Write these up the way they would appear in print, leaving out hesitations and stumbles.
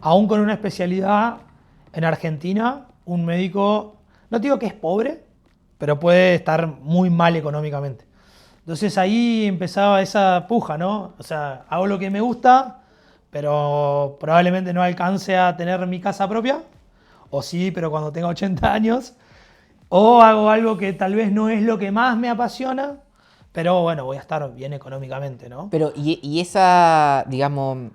aún con una especialidad en Argentina, un médico, no te digo que es pobre, pero puede estar muy mal económicamente. Entonces ahí empezaba esa puja, ¿no? O sea, hago lo que me gusta, pero probablemente no alcance a tener mi casa propia, o sí, pero cuando tenga 80 años, o hago algo que tal vez no es lo que más me apasiona, pero bueno, voy a estar bien económicamente, ¿no? Pero, y esa, digamos,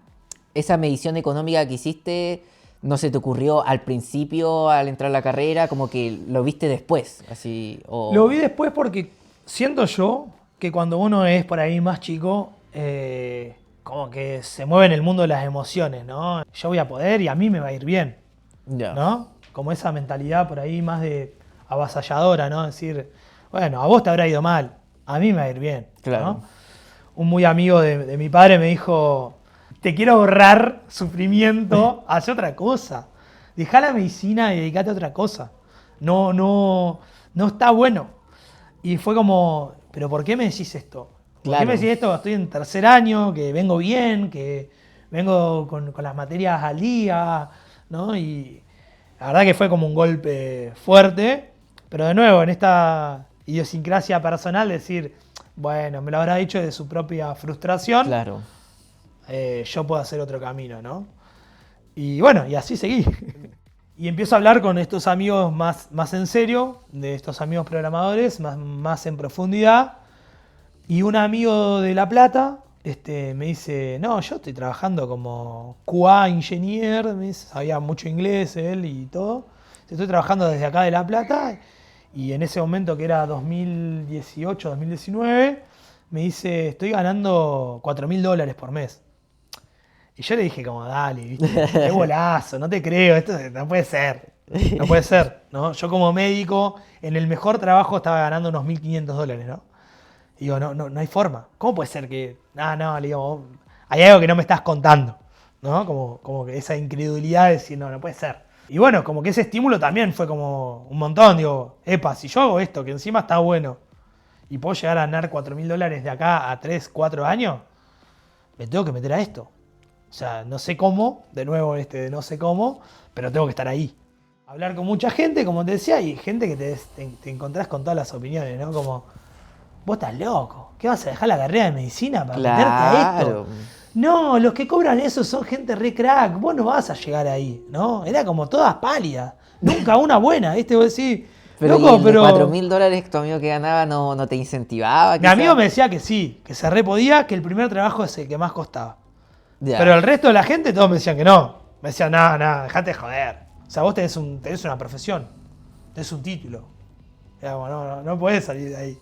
esa medición económica que hiciste, ¿no se te ocurrió al principio, al entrar a la carrera, como que lo viste después? Así, Lo o... vi después porque siento yo que cuando uno es por ahí más chico, como que se mueve en el mundo de las emociones, ¿no? Yo voy a poder y a mí me va a ir bien, Ya, ¿no? Como esa mentalidad por ahí más de avasalladora, ¿no? Decir, bueno, a vos te habrá ido mal, a mí me va a ir bien, claro. ¿no? Un muy amigo de mi padre me dijo, te quiero ahorrar sufrimiento, haz otra cosa. Dejá la medicina y dedicate a otra cosa. No está bueno. Y fue como, ¿pero por qué me decís esto? ¿Por qué me Claro. decís esto? Estoy en tercer año, que vengo bien, que vengo con las materias al día, ¿no? Y la verdad que fue como un golpe fuerte, pero de nuevo, en esta idiosincrasia personal, decir, bueno, me lo habrá dicho de su propia frustración, Claro. yo puedo hacer otro camino, ¿no? Y bueno, y así seguí. Y empiezo a hablar con estos amigos más en serio, de estos amigos programadores, más en profundidad. Y un amigo de La Plata me dice, no, yo estoy trabajando como QA ingeniero, me dice, sabía mucho inglés él y todo. Estoy trabajando desde acá de La Plata y en ese momento que era 2018, 2019, me dice, estoy ganando $4.000 por mes. Y yo le dije como, dale, viste, qué golazo, no te creo, esto no puede ser. No puede ser, ¿no? Yo como médico, en el mejor trabajo estaba ganando unos $1.500, ¿no? Y digo, no hay forma. ¿Cómo puede ser que.? No, le digo, hay algo que no me estás contando, ¿no? Como que esa incredulidad de decir, no puede ser. Y bueno, como que ese estímulo también fue como un montón. Digo, epa, si yo hago esto, que encima está bueno, y puedo llegar a ganar $4.000 de acá a 3 4 años, me tengo que meter a esto. O sea, no sé cómo, de nuevo de no sé cómo, pero tengo que estar ahí. Hablar con mucha gente, como te decía, y gente que te encontrás con todas las opiniones, ¿no? Como, vos estás loco, ¿qué vas a dejar la carrera de medicina para meterte a esto? Claro. No, los que cobran eso son gente re crack, vos no vas a llegar ahí, ¿no? Era como todas pálidas, nunca una buena, ¿viste? Vos decís, Pero ¿y loco, el de cuatro pero... mil dólares que tu amigo que ganaba no te incentivaba Mi amigo quizás? me decía que sí, que se re podía, que el primer trabajo es el que más costaba. Pero Ya. el resto de la gente, todos me decían que no. Me decían, no, dejate de joder. O sea, vos tenés una profesión, tenés un título. Era como, no podés salir de ahí,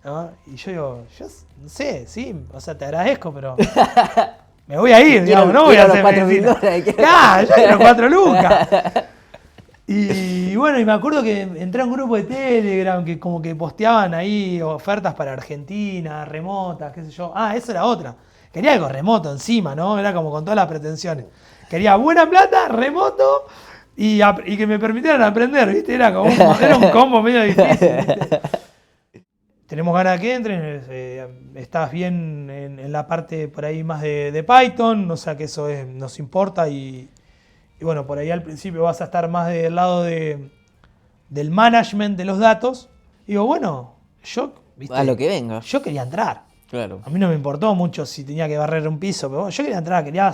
¿no? Y yo digo, yo no sé, sí, o sea, te agradezco, pero me voy a ir, digamos, no voy a Quiero los hacer 4.000 medicina. dólares. Claro, yo quiero 4 lucas. Y bueno, y me acuerdo que entré a un grupo de Telegram que como que posteaban ahí ofertas para Argentina, remotas, qué sé yo. Ah, eso era otra. Quería algo remoto encima, ¿no? Era como con todas las pretensiones. Quería buena plata, remoto y que me permitieran aprender, ¿viste? Era un combo medio difícil, ¿viste? Tenemos ganas de que entren, estás bien en la parte por ahí más de Python, o sea que eso nos importa y bueno, por ahí al principio vas a estar más del lado del management de los datos. Y digo, bueno, A lo viste, que venga. yo quería entrar. Claro. A mí no me importó mucho si tenía que barrer un piso, pero bueno, yo quería entrar, quería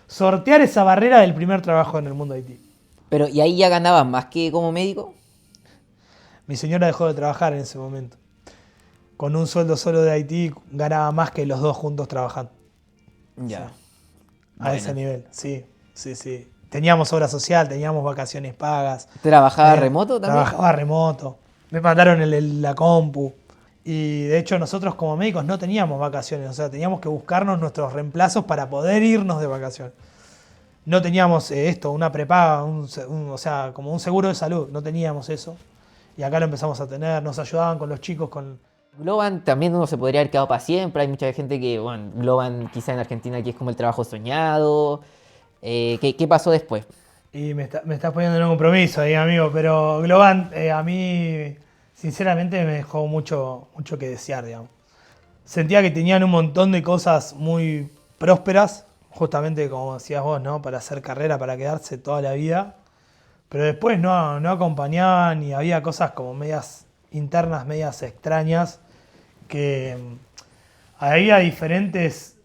sortear esa barrera del primer trabajo en el mundo IT. Pero, ¿y ahí ya ganabas más que como médico? Mi señora dejó de trabajar en ese momento. Con un sueldo solo de IT ganaba más que los dos juntos trabajando. Sí. Ya. A ese Bueno. nivel, sí, sí, sí. Teníamos obra social, teníamos vacaciones pagas. ¿Trabajaba remoto también? Trabajaba remoto. Me mandaron la compu. Y de hecho nosotros como médicos no teníamos vacaciones. O sea, teníamos que buscarnos nuestros reemplazos para poder irnos de vacaciones. No teníamos una prepaga, o sea, como un seguro de salud. No teníamos eso. Y acá lo empezamos a tener. Nos ayudaban con los chicos con... Globan también uno se podría haber quedado para siempre. Hay mucha gente que, bueno, Globan quizá en Argentina que es como el trabajo soñado. ¿Qué pasó después? Y me estás poniendo en un compromiso ahí, amigo, pero Globan a mí, sinceramente, me dejó mucho que desear, digamos. Sentía que tenían un montón de cosas muy prósperas, justamente como decías vos, ¿no? Para hacer carrera, para quedarse toda la vida. Pero después no acompañaban y había cosas como medias internas, medias extrañas, que había diferentes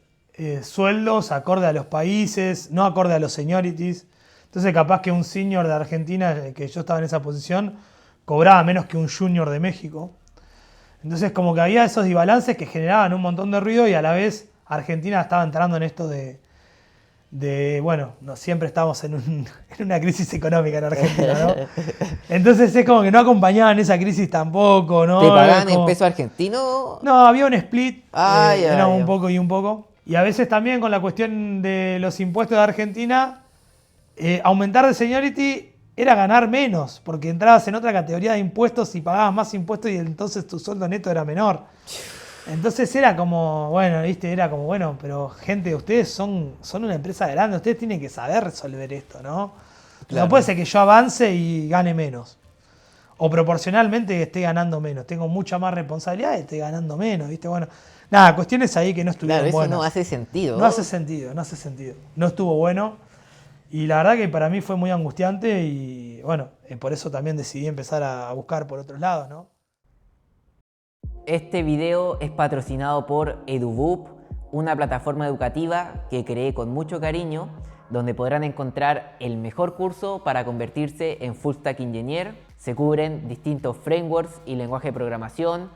sueldos acorde a los países, no acorde a los seniorities. Entonces capaz que un senior de Argentina, que yo estaba en esa posición, cobraba menos que un junior de México. Entonces como que había esos desbalances que generaban un montón de ruido y a la vez Argentina estaba entrando en esto bueno, no, siempre estamos en una crisis económica en Argentina, ¿no? Entonces es como que no acompañaban esa crisis tampoco, ¿no? ¿Te pagaban como... en peso argentino? No, había un split, era un Ya. poco y un poco. Y a veces también con la cuestión de los impuestos de Argentina, aumentar de seniority era ganar menos, porque entrabas en otra categoría de impuestos y pagabas más impuestos y entonces tu sueldo neto era menor. Entonces era como, bueno, viste, era como, bueno, pero gente, ustedes son una empresa grande, ustedes tienen que saber resolver esto, ¿no? Claro. No puede ser que yo avance y gane menos. O proporcionalmente esté ganando menos. Tengo mucha más responsabilidad y esté ganando menos, ¿viste? Bueno, nada, cuestiones ahí que no estuvieron Claro, eso buenas. no hace sentido. No hace sentido, no hace sentido. No estuvo bueno. Y la verdad que para mí fue muy angustiante y bueno, por eso también decidí empezar a buscar por otros lados, ¿no? Este video es patrocinado por EduBoop, una plataforma educativa que creé con mucho cariño, donde podrán encontrar el mejor curso para convertirse en Full Stack Engineer. Se cubren distintos frameworks y lenguaje de programación,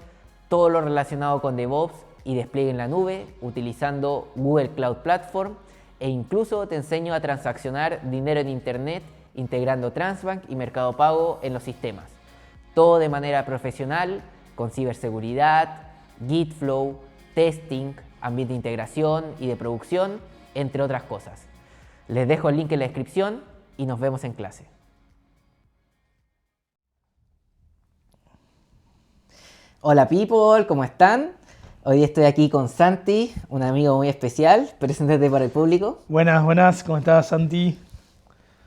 todo lo relacionado con DevOps y despliegue en la nube, utilizando Google Cloud Platform, e incluso te enseño a transaccionar dinero en Internet integrando Transbank y Mercado Pago en los sistemas. Todo de manera profesional, con ciberseguridad, Git flow, testing, ambiente de integración y de producción, entre otras cosas. Les dejo el link en la descripción y nos vemos en clase. Hola people, ¿cómo están? Hoy estoy aquí con Santi, un amigo muy especial. Preséntate para el público. Buenas, ¿cómo estás, Santi?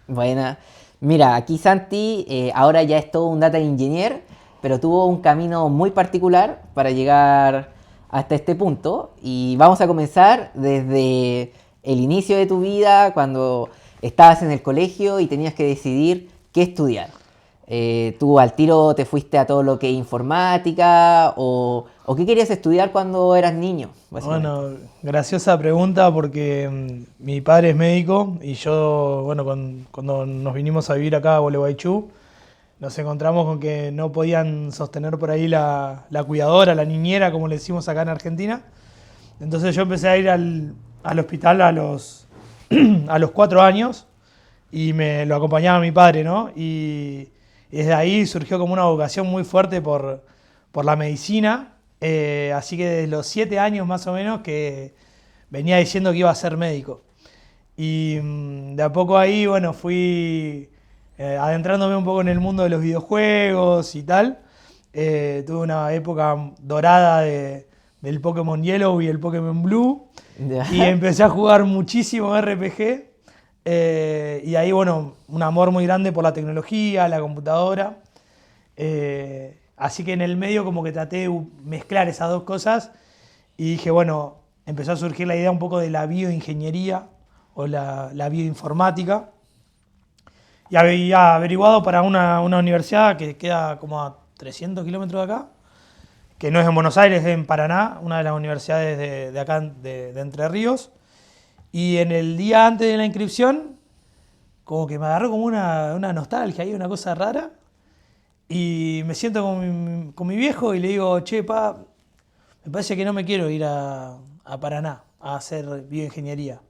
Buena. Mira, aquí Santi ahora ya es todo un data engineer, pero tuvo un camino muy particular para llegar hasta este punto. Y vamos a comenzar desde el inicio de tu vida, cuando estabas en el colegio y tenías que decidir qué estudiar. ¿Tú al tiro te fuiste a todo lo que es informática o qué querías estudiar cuando eras niño? Bueno, graciosa pregunta porque mi padre es médico y yo, bueno, cuando nos vinimos a vivir acá a Gualeguaychú, nos encontramos con que no podían sostener por ahí la cuidadora, la niñera, como le decimos acá en Argentina. Entonces yo empecé a ir al hospital a los 4 años y me lo acompañaba mi padre, ¿no? Y desde ahí surgió como una vocación muy fuerte por la medicina. Así que desde los 7 años más o menos que venía diciendo que iba a ser médico. Y de a poco ahí, bueno, fui adentrándome un poco en el mundo de los videojuegos y tal. Tuve una época dorada del Pokémon Yellow y el Pokémon Blue. Ya. Y empecé a jugar muchísimo RPG. Y ahí, bueno, un amor muy grande por la tecnología, la computadora. Así que en el medio como que traté de mezclar esas dos cosas y dije, bueno, empezó a surgir la idea un poco de la bioingeniería o la bioinformática. Y había averiguado para una universidad que queda como a 300 kilómetros de acá, que no es en Buenos Aires, es en Paraná, una de las universidades de acá, de Entre Ríos. Y en el día antes de la inscripción, como que me agarró como una nostalgia y una cosa rara. Y me siento con mi viejo y le digo, che, pa, me parece que no me quiero ir a Paraná a hacer bioingeniería.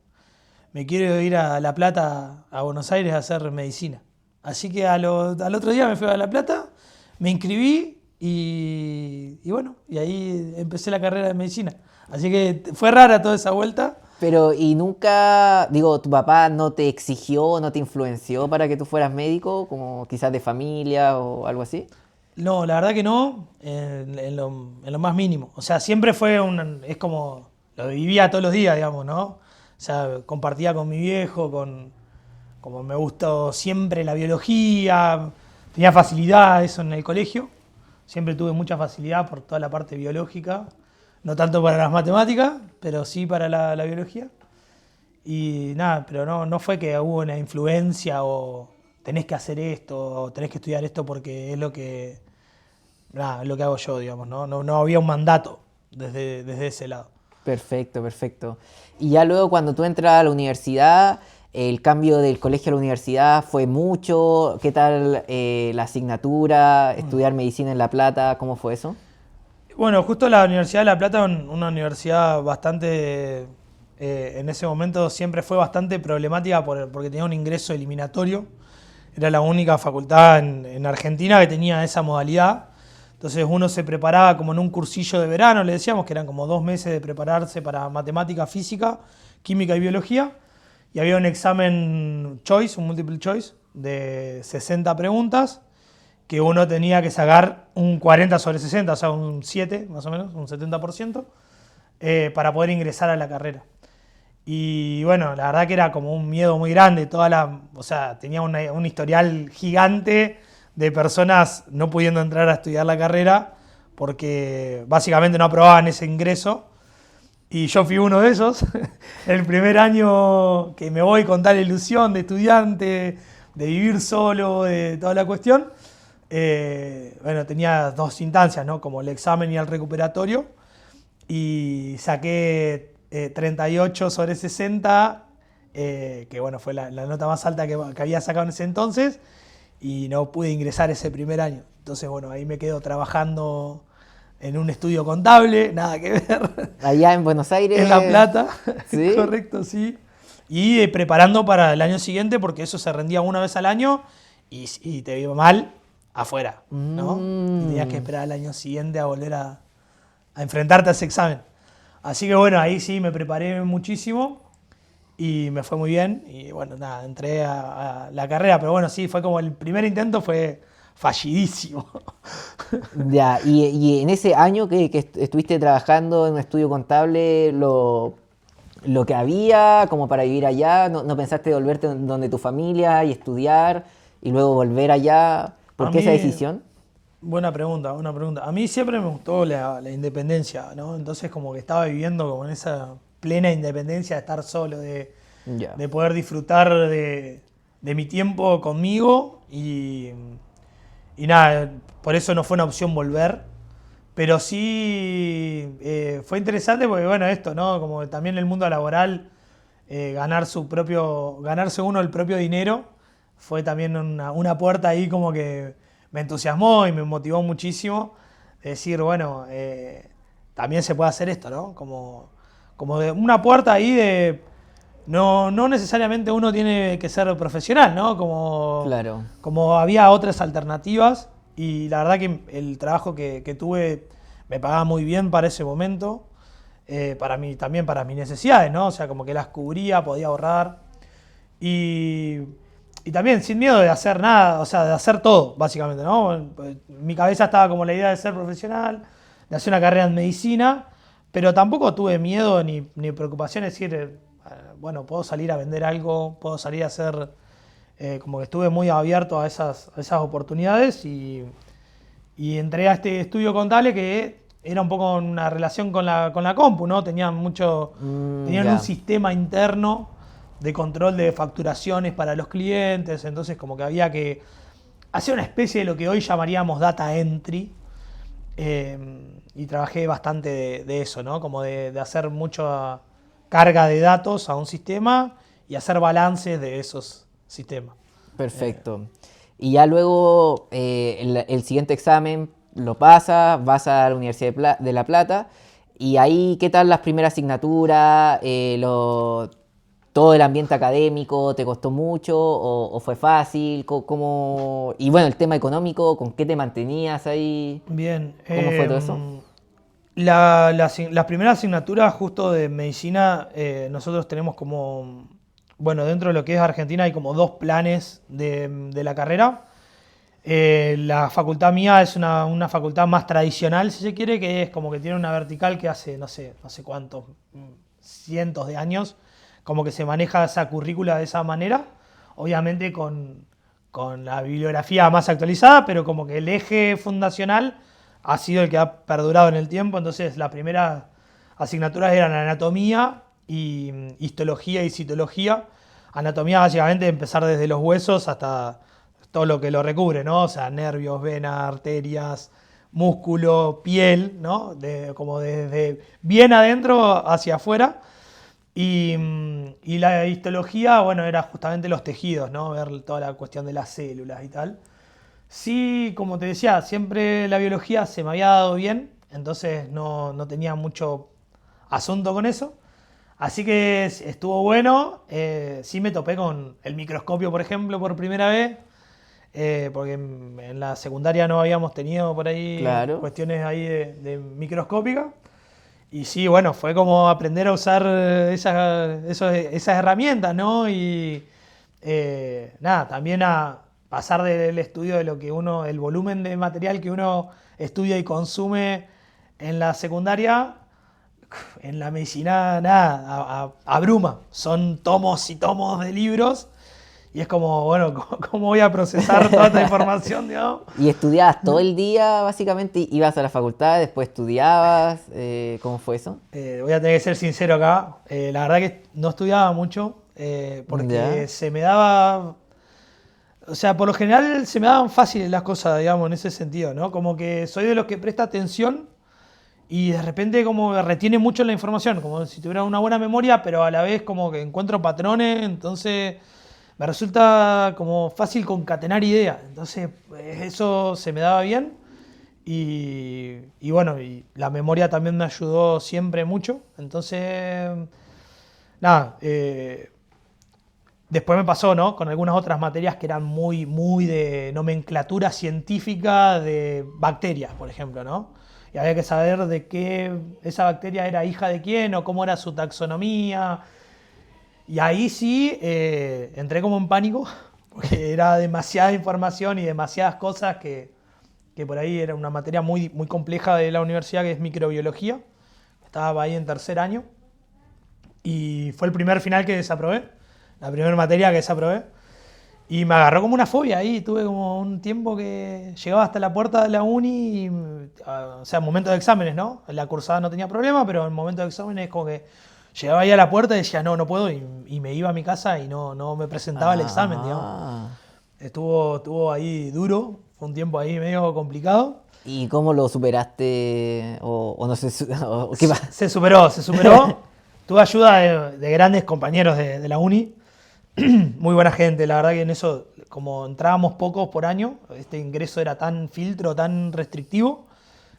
Me quiero ir a La Plata, a Buenos Aires, a hacer medicina. Así que al otro día me fui a La Plata, me inscribí y bueno, y ahí empecé la carrera de medicina. Así que fue rara toda esa vuelta. Pero, ¿y nunca, digo, tu papá no te exigió, no te influenció para que tú fueras médico, como quizás de familia o algo así? No, la verdad que no, en lo más mínimo. O sea, siempre fue es como, lo vivía todos los días, digamos, ¿no? O sea, compartía con mi viejo, como me gustó siempre la biología, tenía facilidad eso en el colegio. Siempre tuve mucha facilidad por toda la parte biológica. No tanto para las matemáticas, pero sí para la biología. Y nada, pero no fue que hubo una influencia o tenés que hacer esto o tenés que estudiar esto porque es lo que, nada, es lo que hago yo, digamos, ¿no? No había un mandato desde ese lado. Perfecto, perfecto. Y ya luego cuando tú entras a la universidad, el cambio del colegio a la universidad fue mucho. ¿Qué tal la asignatura? ¿Estudiar medicina en La Plata? ¿Cómo fue eso? Bueno, justo la Universidad de La Plata, una universidad bastante, en ese momento siempre fue bastante problemática porque tenía un ingreso eliminatorio. Era la única facultad en Argentina que tenía esa modalidad. Entonces uno se preparaba como en un cursillo de verano, le decíamos que eran como 2 meses de prepararse para matemática, física, química y biología. Y había un examen choice, un multiple choice, de 60 preguntas, que uno tenía que sacar un 40 sobre 60, o sea, un 7 más o menos, un 70%, para poder ingresar a la carrera. Y bueno, la verdad que era como un miedo muy grande, o sea, tenía un historial gigante de personas no pudiendo entrar a estudiar la carrera porque básicamente no aprobaban ese ingreso. Y yo fui uno de esos. El primer año que me voy con tal ilusión de estudiante, de vivir solo, de toda la cuestión, bueno, tenía 2 instancias, ¿no? Como el examen y el recuperatorio. Y saqué 38 sobre 60, que bueno, fue la nota más alta que había sacado en ese entonces. Y no pude ingresar ese primer año. Entonces, bueno, ahí me quedo trabajando en un estudio contable, nada que ver. Allá en Buenos Aires. En La Plata, ¿Sí? correcto, sí. Y preparando para el año siguiente, porque eso se rendía una vez al año y te iba mal afuera, ¿no? Y tenías que esperar al año siguiente a volver a enfrentarte a ese examen. Así que bueno, ahí sí me preparé muchísimo y me fue muy bien. Y bueno, nada, entré a la carrera, pero bueno, sí, fue como el primer intento fue fallidísimo. Ya, y en ese año que estuviste trabajando en un estudio contable, lo que había como para vivir allá, ¿no pensaste volverte donde tu familia y estudiar y luego volver allá? ¿Por qué esa decisión? Buena pregunta, buena pregunta. A mí siempre me gustó la independencia, ¿no? Entonces como que estaba viviendo como en esa plena independencia de estar solo, Ya. de poder disfrutar de mi tiempo conmigo y nada, por eso no fue una opción volver. Pero sí fue interesante porque, bueno, esto, ¿no? Como también el mundo laboral, ganarse uno el propio dinero, fue también una puerta ahí como que me entusiasmó y me motivó muchísimo. Decir, bueno, también se puede hacer esto, ¿no? Como de una puerta ahí de... No necesariamente uno tiene que ser profesional, ¿no? Claro. Como había otras alternativas y la verdad que el trabajo que tuve me pagaba muy bien para ese momento, para mí, también para mis necesidades, ¿no? O sea, como que las cubría, podía ahorrar y, y también sin miedo de hacer nada, o sea, de hacer todo, básicamente, ¿no? En mi cabeza estaba como la idea de ser profesional, de hacer una carrera en medicina, pero tampoco tuve miedo ni preocupación de decir, bueno, puedo salir a vender algo, puedo salir a hacer, como que estuve muy abierto a esas oportunidades y entré a este estudio contable que era un poco una relación con la compu, ¿no? Tenían Ya. un sistema interno de control de facturaciones para los clientes, entonces como que había que hacer una especie de lo que hoy llamaríamos data entry, y trabajé bastante de eso, ¿no? Como de hacer mucha carga de datos a un sistema y hacer balances de esos sistemas. Perfecto. Y ya luego el siguiente examen lo pasas, vas a la Universidad de La Plata y ahí, ¿qué tal las primeras asignaturas? ¿Todo el ambiente académico te costó mucho o fue fácil? Y bueno, el tema económico, ¿con qué te mantenías ahí? Bien. ¿Cómo fue todo eso? Las primeras asignaturas justo de medicina, nosotros tenemos como, bueno, dentro de lo que es Argentina hay como 2 planes de la carrera. La facultad mía es una facultad más tradicional, si se quiere, que es como que tiene una vertical que hace, no sé cuántos, cientos de años, como que se maneja esa currícula de esa manera, obviamente con la bibliografía más actualizada, pero como que el eje fundacional ha sido el que ha perdurado en el tiempo. Entonces las primeras asignaturas eran anatomía y histología y citología. Anatomía básicamente empezar desde los huesos hasta todo lo que lo recubre, ¿no? O sea, nervios, venas, arterias, músculo, piel, ¿no? Como desde bien adentro hacia afuera. Y la histología, bueno, era justamente los tejidos, ¿no? Ver toda la cuestión de las células y tal. Sí, como te decía, siempre la biología se me había dado bien, entonces no tenía mucho asunto con eso. Así que estuvo bueno. Sí me topé con el microscopio, por ejemplo, por primera vez. Porque en la secundaria no habíamos tenido por ahí Claro. cuestiones ahí de microscópica. Y sí, bueno, fue como aprender a usar esas herramientas, ¿no? Y nada, también a pasar del estudio de lo que uno, el volumen de material que uno estudia y consume en la secundaria, en la medicina, nada, abruma. Son tomos y tomos de libros. Y es como, bueno, ¿cómo voy a procesar toda esta información, digamos? ¿Y estudiabas todo el día, básicamente? ¿Ibas a la facultad, después estudiabas? ¿Cómo fue eso? Voy a tener que ser sincero acá. La verdad que no estudiaba mucho porque Ya. se me daba... O sea, por lo general se me daban fáciles las cosas, digamos, en ese sentido, ¿no? Como que soy de los que presta atención y de repente como retiene mucho la información, como si tuviera una buena memoria, pero a la vez como que encuentro patrones, entonces me resulta como fácil concatenar ideas. Entonces eso se me daba bien y bueno, y la memoria también me ayudó siempre mucho. Entonces, nada, después me pasó, ¿no? Con algunas otras materias que eran muy de nomenclatura científica de bacterias, por ejemplo, ¿no? Y había que saber de qué esa bacteria era hija de quién o cómo era su taxonomía. Y ahí sí entré como en pánico, porque era demasiada información y demasiadas cosas que por ahí era una materia muy compleja de la universidad que es microbiología. Estaba ahí en tercer año y fue el primer final que desaprobé, la primera materia que desaprobé. Y me agarró como una fobia ahí, tuve como un tiempo que llegaba hasta la puerta de la uni, o sea, momentos de exámenes, ¿no? En la cursada no tenía problema, pero en momentos de exámenes como que llegaba ahí a la puerta y decía, no puedo, y me iba a mi casa y no me presentaba el examen, digamos. Ah. Estuvo ahí duro, fue un tiempo ahí medio complicado. ¿Y cómo lo superaste? O no sé, o ¿qué pasa? Se superó, se superó. Tuve ayuda de grandes compañeros de la uni. Muy buena gente, la verdad que en eso, como entrábamos pocos por año, este ingreso era tan filtro, tan restrictivo,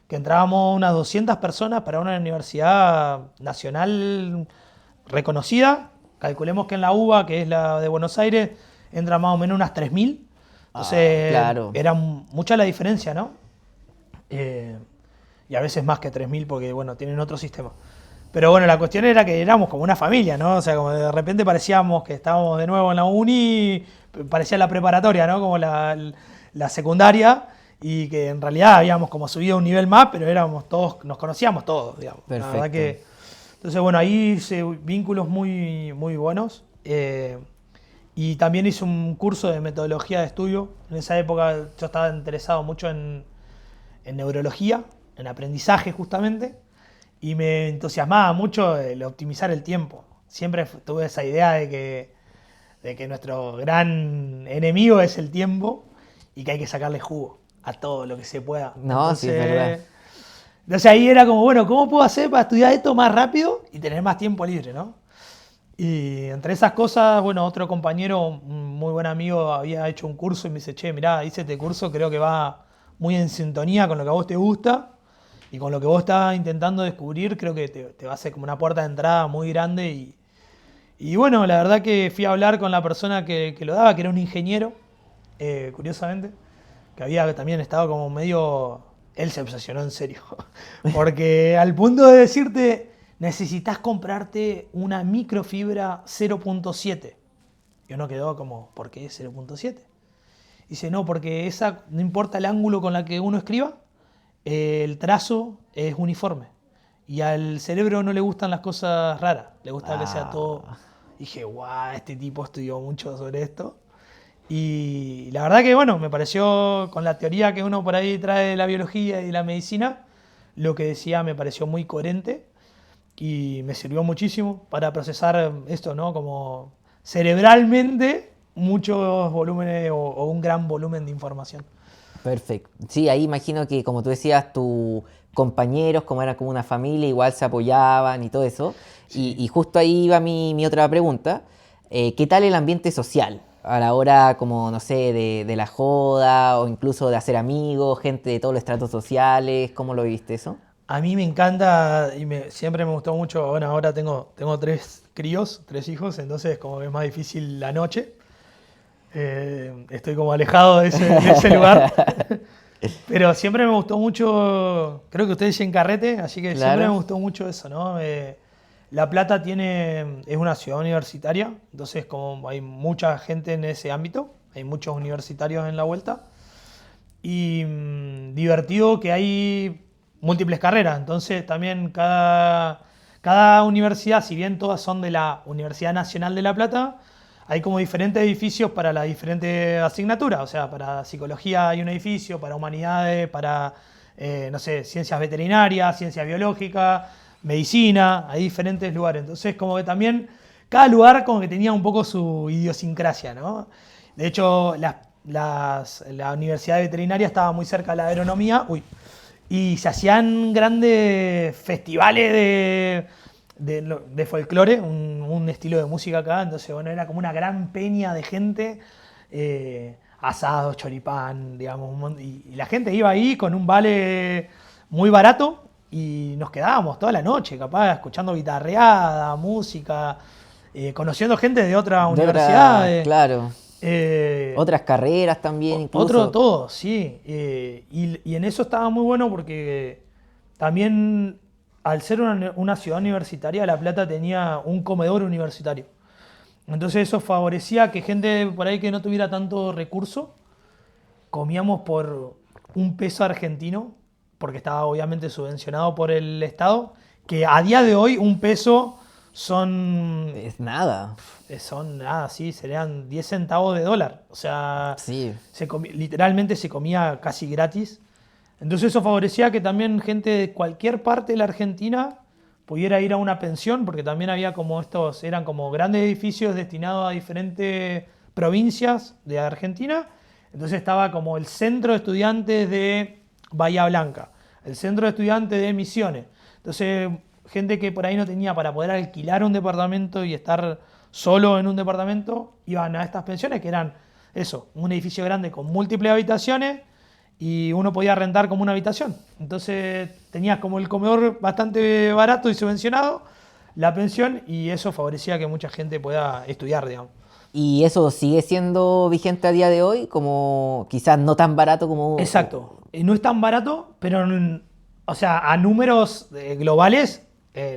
que entrábamos unas 200 personas para una universidad nacional reconocida. Calculemos que en la UBA, que es la de Buenos Aires, entran más o menos unas 3.000. Ah, Entonces, claro. era mucha la diferencia, ¿no? Eh, y a veces más que 3.000 porque, bueno, tienen otro sistema. Pero bueno, la cuestión era que éramos como una familia, ¿no? O sea, como de repente parecíamos que estábamos de nuevo en la uni, parecía la preparatoria, ¿no? Como la secundaria, y que en realidad habíamos como subido un nivel más, pero éramos todos, nos conocíamos todos, digamos. La verdad Perfecto. que... Entonces, bueno, ahí hice vínculos muy buenos. Y también hice un curso de metodología de estudio. En esa época yo estaba interesado mucho en neurología, en aprendizaje justamente. Y me entusiasmaba mucho el optimizar el tiempo. Siempre tuve esa idea de que nuestro gran enemigo es el tiempo y que hay que sacarle jugo a todo lo que se pueda. No, sí, es verdad. Entonces ahí era como, bueno, ¿cómo puedo hacer para estudiar esto más rápido y tener más tiempo libre, ¿no? Y entre esas cosas, bueno, otro compañero, un muy buen amigo, había hecho un curso y me dice, che, mirá, hice este curso, creo que va muy en sintonía con lo que a vos te gusta. Y con lo que vos estás intentando descubrir, creo que te va a hacer como una puerta de entrada muy grande. Y bueno, la verdad que fui a hablar con la persona que lo daba, que era un ingeniero, curiosamente, que había también estado como medio... Él se obsesionó en serio. Porque al punto de decirte, necesitas comprarte una microfibra 0.7. Y uno quedó como, ¿por qué 0.7? Dice, no, porque esa, no importa el ángulo con la que uno escriba, el trazo es uniforme. Y al cerebro no le gustan las cosas raras, le gusta que sea todo. Ah, Dije, guau, este tipo estudió mucho sobre esto. Y la verdad que, bueno, me pareció, con la teoría que uno por ahí trae de la biología y la medicina, lo que decía me pareció muy coherente. y me sirvió muchísimo para procesar esto, ¿no? Como cerebralmente muchos volúmenes o un gran volumen de información. Perfecto. Sí, ahí imagino que, como tú decías, tus compañeros, como eran como una familia, igual se apoyaban y todo eso. Sí. Y justo ahí va mi otra pregunta. ¿Qué tal el ambiente social? A la hora, como, no sé, de la joda o incluso de hacer amigos, gente de todos los estratos sociales. ¿Cómo lo viste eso? A mí me encanta y siempre me gustó mucho. Bueno, ahora tengo 3 críos, 3 hijos, entonces como que es más difícil la noche. Estoy como alejado de ese lugar. Pero siempre me gustó mucho, creo que ustedes en Carrete, así que siempre me Claro. gustó mucho eso, ¿no? La Plata es una ciudad universitaria, entonces como hay mucha gente en ese ámbito, hay muchos universitarios en la vuelta. Y divertido que hay múltiples carreras, entonces también cada universidad, si bien todas son de la Universidad Nacional de La Plata, hay como diferentes edificios para las diferentes asignaturas, o sea, para psicología hay un edificio, para humanidades, para, no sé, ciencias veterinarias, ciencias biológicas, medicina, hay diferentes lugares. Entonces, como que también cada lugar como que tenía un poco su idiosincrasia, ¿no? De hecho, la Universidad Veterinaria estaba muy cerca de la agronomía, y se hacían grandes festivales de folclore, un estilo de música acá, entonces bueno, era como una gran peña de gente, asados, choripán, digamos, y la gente iba ahí con un vale muy barato y nos quedábamos toda la noche, capaz, escuchando guitarreada, música, conociendo gente de otras De otra, universidades. claro, eh, otras carreras también Otro incluso. todo, sí. Y en eso estaba muy bueno porque también, al ser una ciudad universitaria, La Plata tenía un comedor universitario. Entonces eso favorecía que gente por ahí que no tuviera tanto recurso, comíamos por 1 peso argentino, porque estaba obviamente subvencionado por el Estado, que a día de hoy 1 peso son, Es nada. son nada, sí, serían 10 centavos de dólar. O sea, Sí. literalmente se comía casi gratis. Entonces eso favorecía que también gente de cualquier parte de la Argentina pudiera ir a una pensión, porque también había como eran como grandes edificios destinados a diferentes provincias de Argentina. Entonces estaba como el centro de estudiantes de Bahía Blanca, el centro de estudiantes de Misiones. Entonces, gente que por ahí no tenía para poder alquilar un departamento y estar solo en un departamento, iban a estas pensiones que eran eso, un edificio grande con múltiples habitaciones y uno podía rentar como una habitación. Entonces tenías como el comedor bastante barato y subvencionado, la pensión, y eso favorecía que mucha gente pueda estudiar, digamos. Y eso sigue siendo vigente a día de hoy, como quizás no tan barato como... Exacto. No es tan barato, pero, o sea, a números globales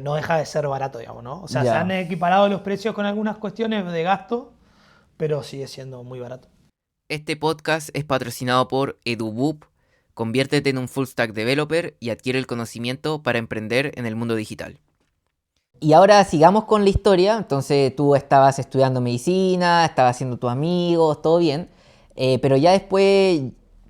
no deja de ser barato, digamos, ¿no? O sea, se han Ya. equiparado los precios con algunas cuestiones de gasto, pero sigue siendo muy barato. Este podcast es patrocinado por EduBoop. Conviértete en un full stack developer y adquiere el conocimiento para emprender en el mundo digital. Y ahora sigamos con la historia. Entonces tú estabas estudiando medicina, estabas haciendo tus amigos, todo bien. Pero ya después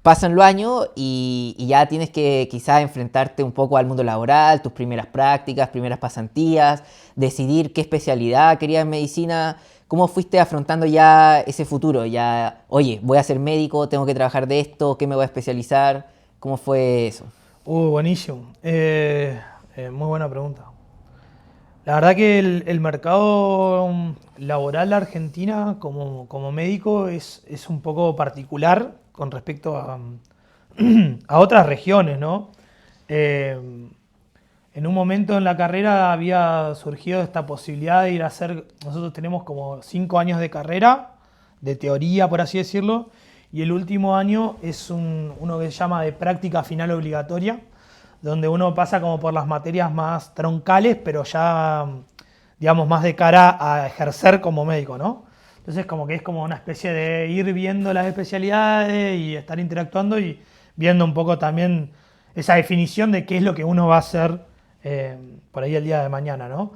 pasan los años y ya tienes que quizás enfrentarte un poco al mundo laboral, tus primeras prácticas, primeras pasantías, decidir qué especialidad querías en medicina. ¿Cómo fuiste afrontando ya ese futuro? Ya, oye, voy a ser médico, tengo que trabajar de esto, ¿qué me voy a especializar? ¿Cómo fue eso? Buenísimo. Muy buena pregunta. La verdad que el mercado laboral de Argentina como médico es un poco particular con respecto a otras regiones, ¿no? Eh, en un momento en la carrera había surgido esta posibilidad de ir a hacer, nosotros tenemos como 5 años de carrera, de teoría por así decirlo, y el último año es uno que se llama de práctica final obligatoria, donde uno pasa como por las materias más troncales, pero ya, digamos, más de cara a ejercer como médico, ¿no? Entonces como que es como una especie de ir viendo las especialidades y estar interactuando y viendo un poco también esa definición de qué es lo que uno va a hacer por ahí el día de mañana, ¿no?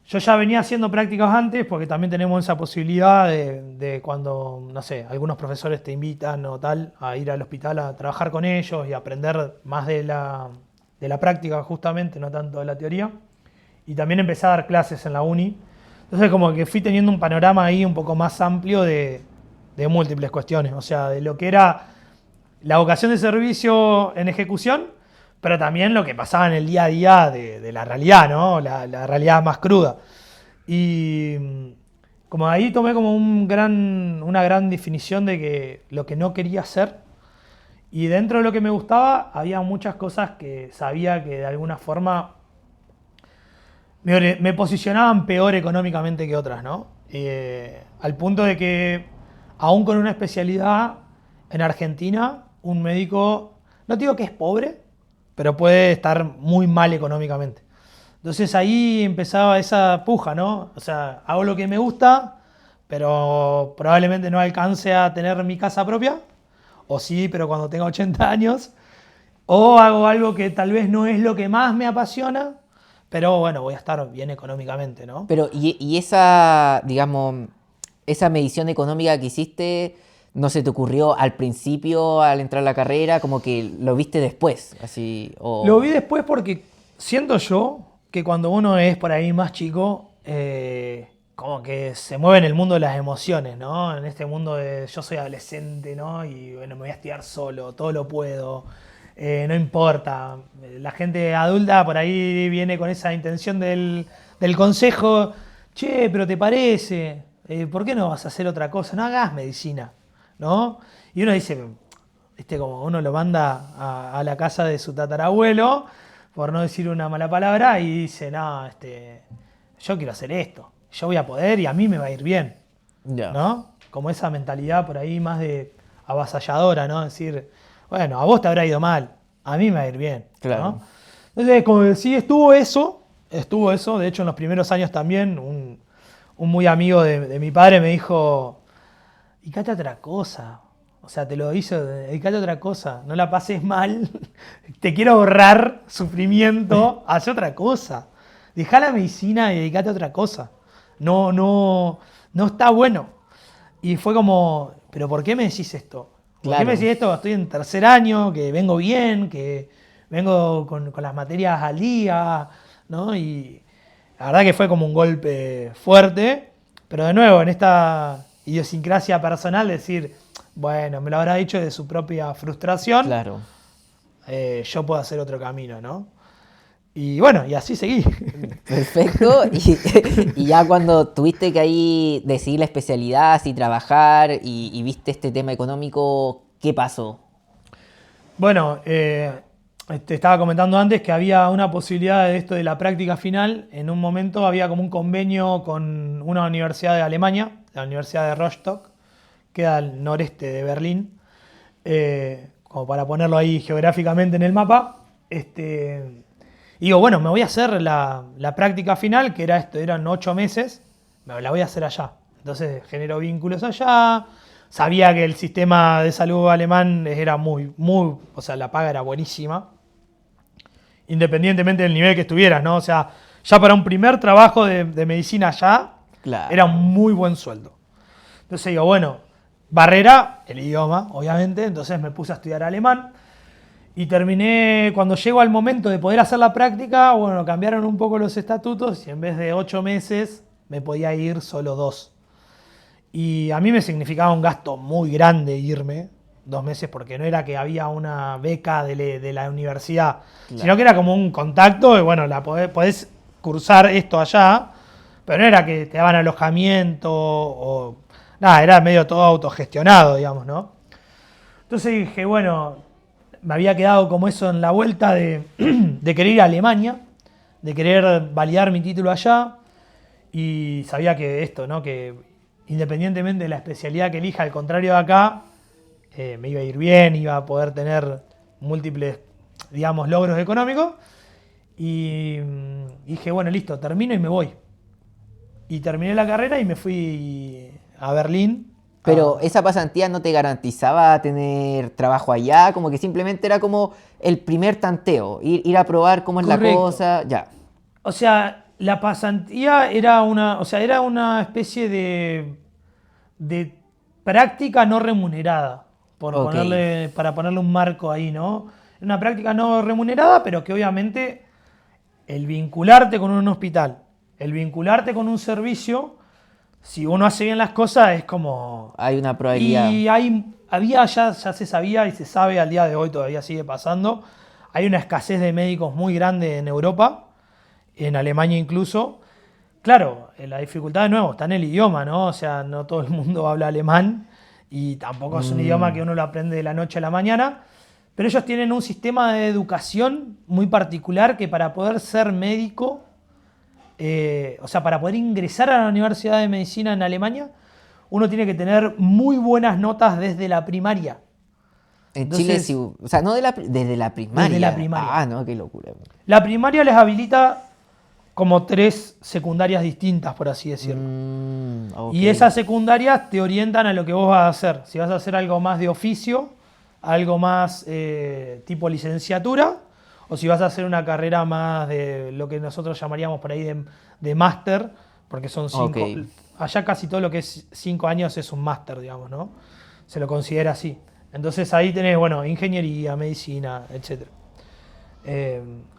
Yo ya venía haciendo prácticas antes porque también tenemos esa posibilidad de cuando, no sé, algunos profesores te invitan o tal a ir al hospital a trabajar con ellos y aprender más de la práctica justamente, no tanto de la teoría. y también empecé a dar clases en la uni. Entonces como que fui teniendo un panorama ahí un poco más amplio de múltiples cuestiones, o sea, de lo que era la vocación de servicio en ejecución, pero también lo que pasaba en el día a día de la realidad, ¿no? La realidad más cruda. Y como ahí tomé como una gran definición de que lo que no quería hacer, y dentro de lo que me gustaba había muchas cosas que sabía que de alguna forma me posicionaban peor económicamente que otras, ¿no? Al punto de que, aún con una especialidad en Argentina, un médico, no digo que es pobre, pero puede estar muy mal económicamente. Entonces ahí empezaba esa puja, ¿no? O sea, hago lo que me gusta, pero probablemente no alcance a tener mi casa propia, o sí, pero cuando tenga 80 años, o hago algo que tal vez no es lo que más me apasiona, pero bueno, voy a estar bien económicamente, ¿no? Pero, y esa, digamos, esa medición económica que hiciste, ¿no se te ocurrió al principio, al entrar a la carrera, como que lo viste después? Así, Lo vi después porque siento yo que cuando uno es por ahí más chico, como que se mueve en el mundo de las emociones, ¿no? En este mundo de yo soy adolescente, ¿no? Y bueno, me voy a estudiar solo, todo lo puedo, no importa. La gente adulta por ahí viene con esa intención del consejo, che, pero ¿te parece? ¿Por qué no vas a hacer otra cosa? No hagas medicina, ¿no? Y uno dice, como uno lo manda a la casa de su tatarabuelo, por no decir una mala palabra, y dice, no, yo quiero hacer esto, yo voy a poder y a mí me va a ir bien, ya. ¿no? Como esa mentalidad por ahí más de avasalladora, ¿no? Decir, bueno, a vos te habrá ido mal, a mí me va a ir bien, Claro. ¿no? Entonces, como que sí, estuvo eso, de hecho en los primeros años también, un muy amigo de mi padre me dijo, dedicate a otra cosa. O sea, te lo hizo, dedicate a otra cosa. No la pases mal. Te quiero ahorrar sufrimiento. Haz otra cosa. Dejá la medicina y dedicate a otra cosa. No está bueno. Y fue como, ¿pero por qué me decís esto? ¿Por qué me Claro. decís esto? Estoy en tercer año, que vengo bien, que vengo con las materias al día, ¿no? Y la verdad que fue como un golpe fuerte, pero de nuevo, en esta idiosincrasia personal, decir, bueno, me lo habrá dicho de su propia frustración, Claro. yo puedo hacer otro camino, ¿no? Y bueno, y así seguí. Perfecto. Y ya cuando tuviste que ahí decidir la especialidad, si trabajar y viste este tema económico, ¿qué pasó? Bueno, te estaba comentando antes que había una posibilidad de esto de la práctica final. En un momento había como un convenio con una universidad de Alemania, la Universidad de Rostock, queda al noreste de Berlín, como para ponerlo ahí geográficamente en el mapa. Y digo, bueno, me voy a hacer la práctica final, que era eran 8 meses, me la voy a hacer allá. Entonces genero vínculos allá. Sabía que el sistema de salud alemán era o sea, la paga era buenísima, independientemente del nivel que estuvieras, ¿no? O sea, ya para un primer trabajo de medicina allá, Claro. era un muy buen sueldo. Entonces digo, bueno, barrera, el idioma, obviamente, entonces me puse a estudiar alemán y terminé, cuando llego al momento de poder hacer la práctica, bueno, cambiaron un poco los estatutos y en vez de 8 meses me podía ir solo 2. Y a mí me significaba un gasto muy grande irme 2 meses porque no era que había una beca de la universidad, Claro. sino que era como un contacto y bueno, podés cursar esto allá, pero no era que te daban alojamiento o nada, era medio todo autogestionado, digamos, ¿no? Entonces dije, bueno, me había quedado como eso en la vuelta de querer ir a Alemania, de querer validar mi título allá, y sabía que esto, ¿no? Que independientemente de la especialidad que elija, al contrario de acá, me iba a ir bien, iba a poder tener múltiples, digamos, logros económicos. Y dije, bueno, listo, termino y me voy. Y terminé la carrera y me fui a Berlín. Pero esa pasantía no te garantizaba tener trabajo allá, como que simplemente era como el primer tanteo, ir a probar cómo es la Correcto. cosa, ya. O sea, la pasantía era una especie de práctica no remunerada, Ok. para ponerle un marco ahí, ¿no? Una práctica no remunerada, pero que obviamente el vincularte con un hospital, el vincularte con un servicio, si uno hace bien las cosas es como... Hay una probabilidad. Y ya se sabía y se sabe al día de hoy, todavía sigue pasando, hay una escasez de médicos muy grande en Europa, en Alemania incluso. Claro, la dificultad de nuevo está en el idioma, ¿no? O sea, no todo el mundo habla alemán y tampoco es un idioma que uno lo aprende de la noche a la mañana, pero ellos tienen un sistema de educación muy particular que para poder ser médico, o sea, para poder ingresar a la Universidad de Medicina en Alemania, uno tiene que tener muy buenas notas desde la primaria. En Entonces, Chile sí, o sea, no desde la primaria. Desde la primaria. Ah, no, qué locura. La primaria les habilita como 3 secundarias distintas, por así decirlo. Ok. Y esas secundarias te orientan a lo que vos vas a hacer. Si vas a hacer algo más de oficio, algo más tipo licenciatura, o si vas a hacer una carrera más de lo que nosotros llamaríamos por ahí de máster, porque son 5. Ok. Allá casi todo lo que es 5 años es un máster, digamos, ¿no? Se lo considera así. Entonces ahí tenés, bueno, ingeniería, medicina, etc.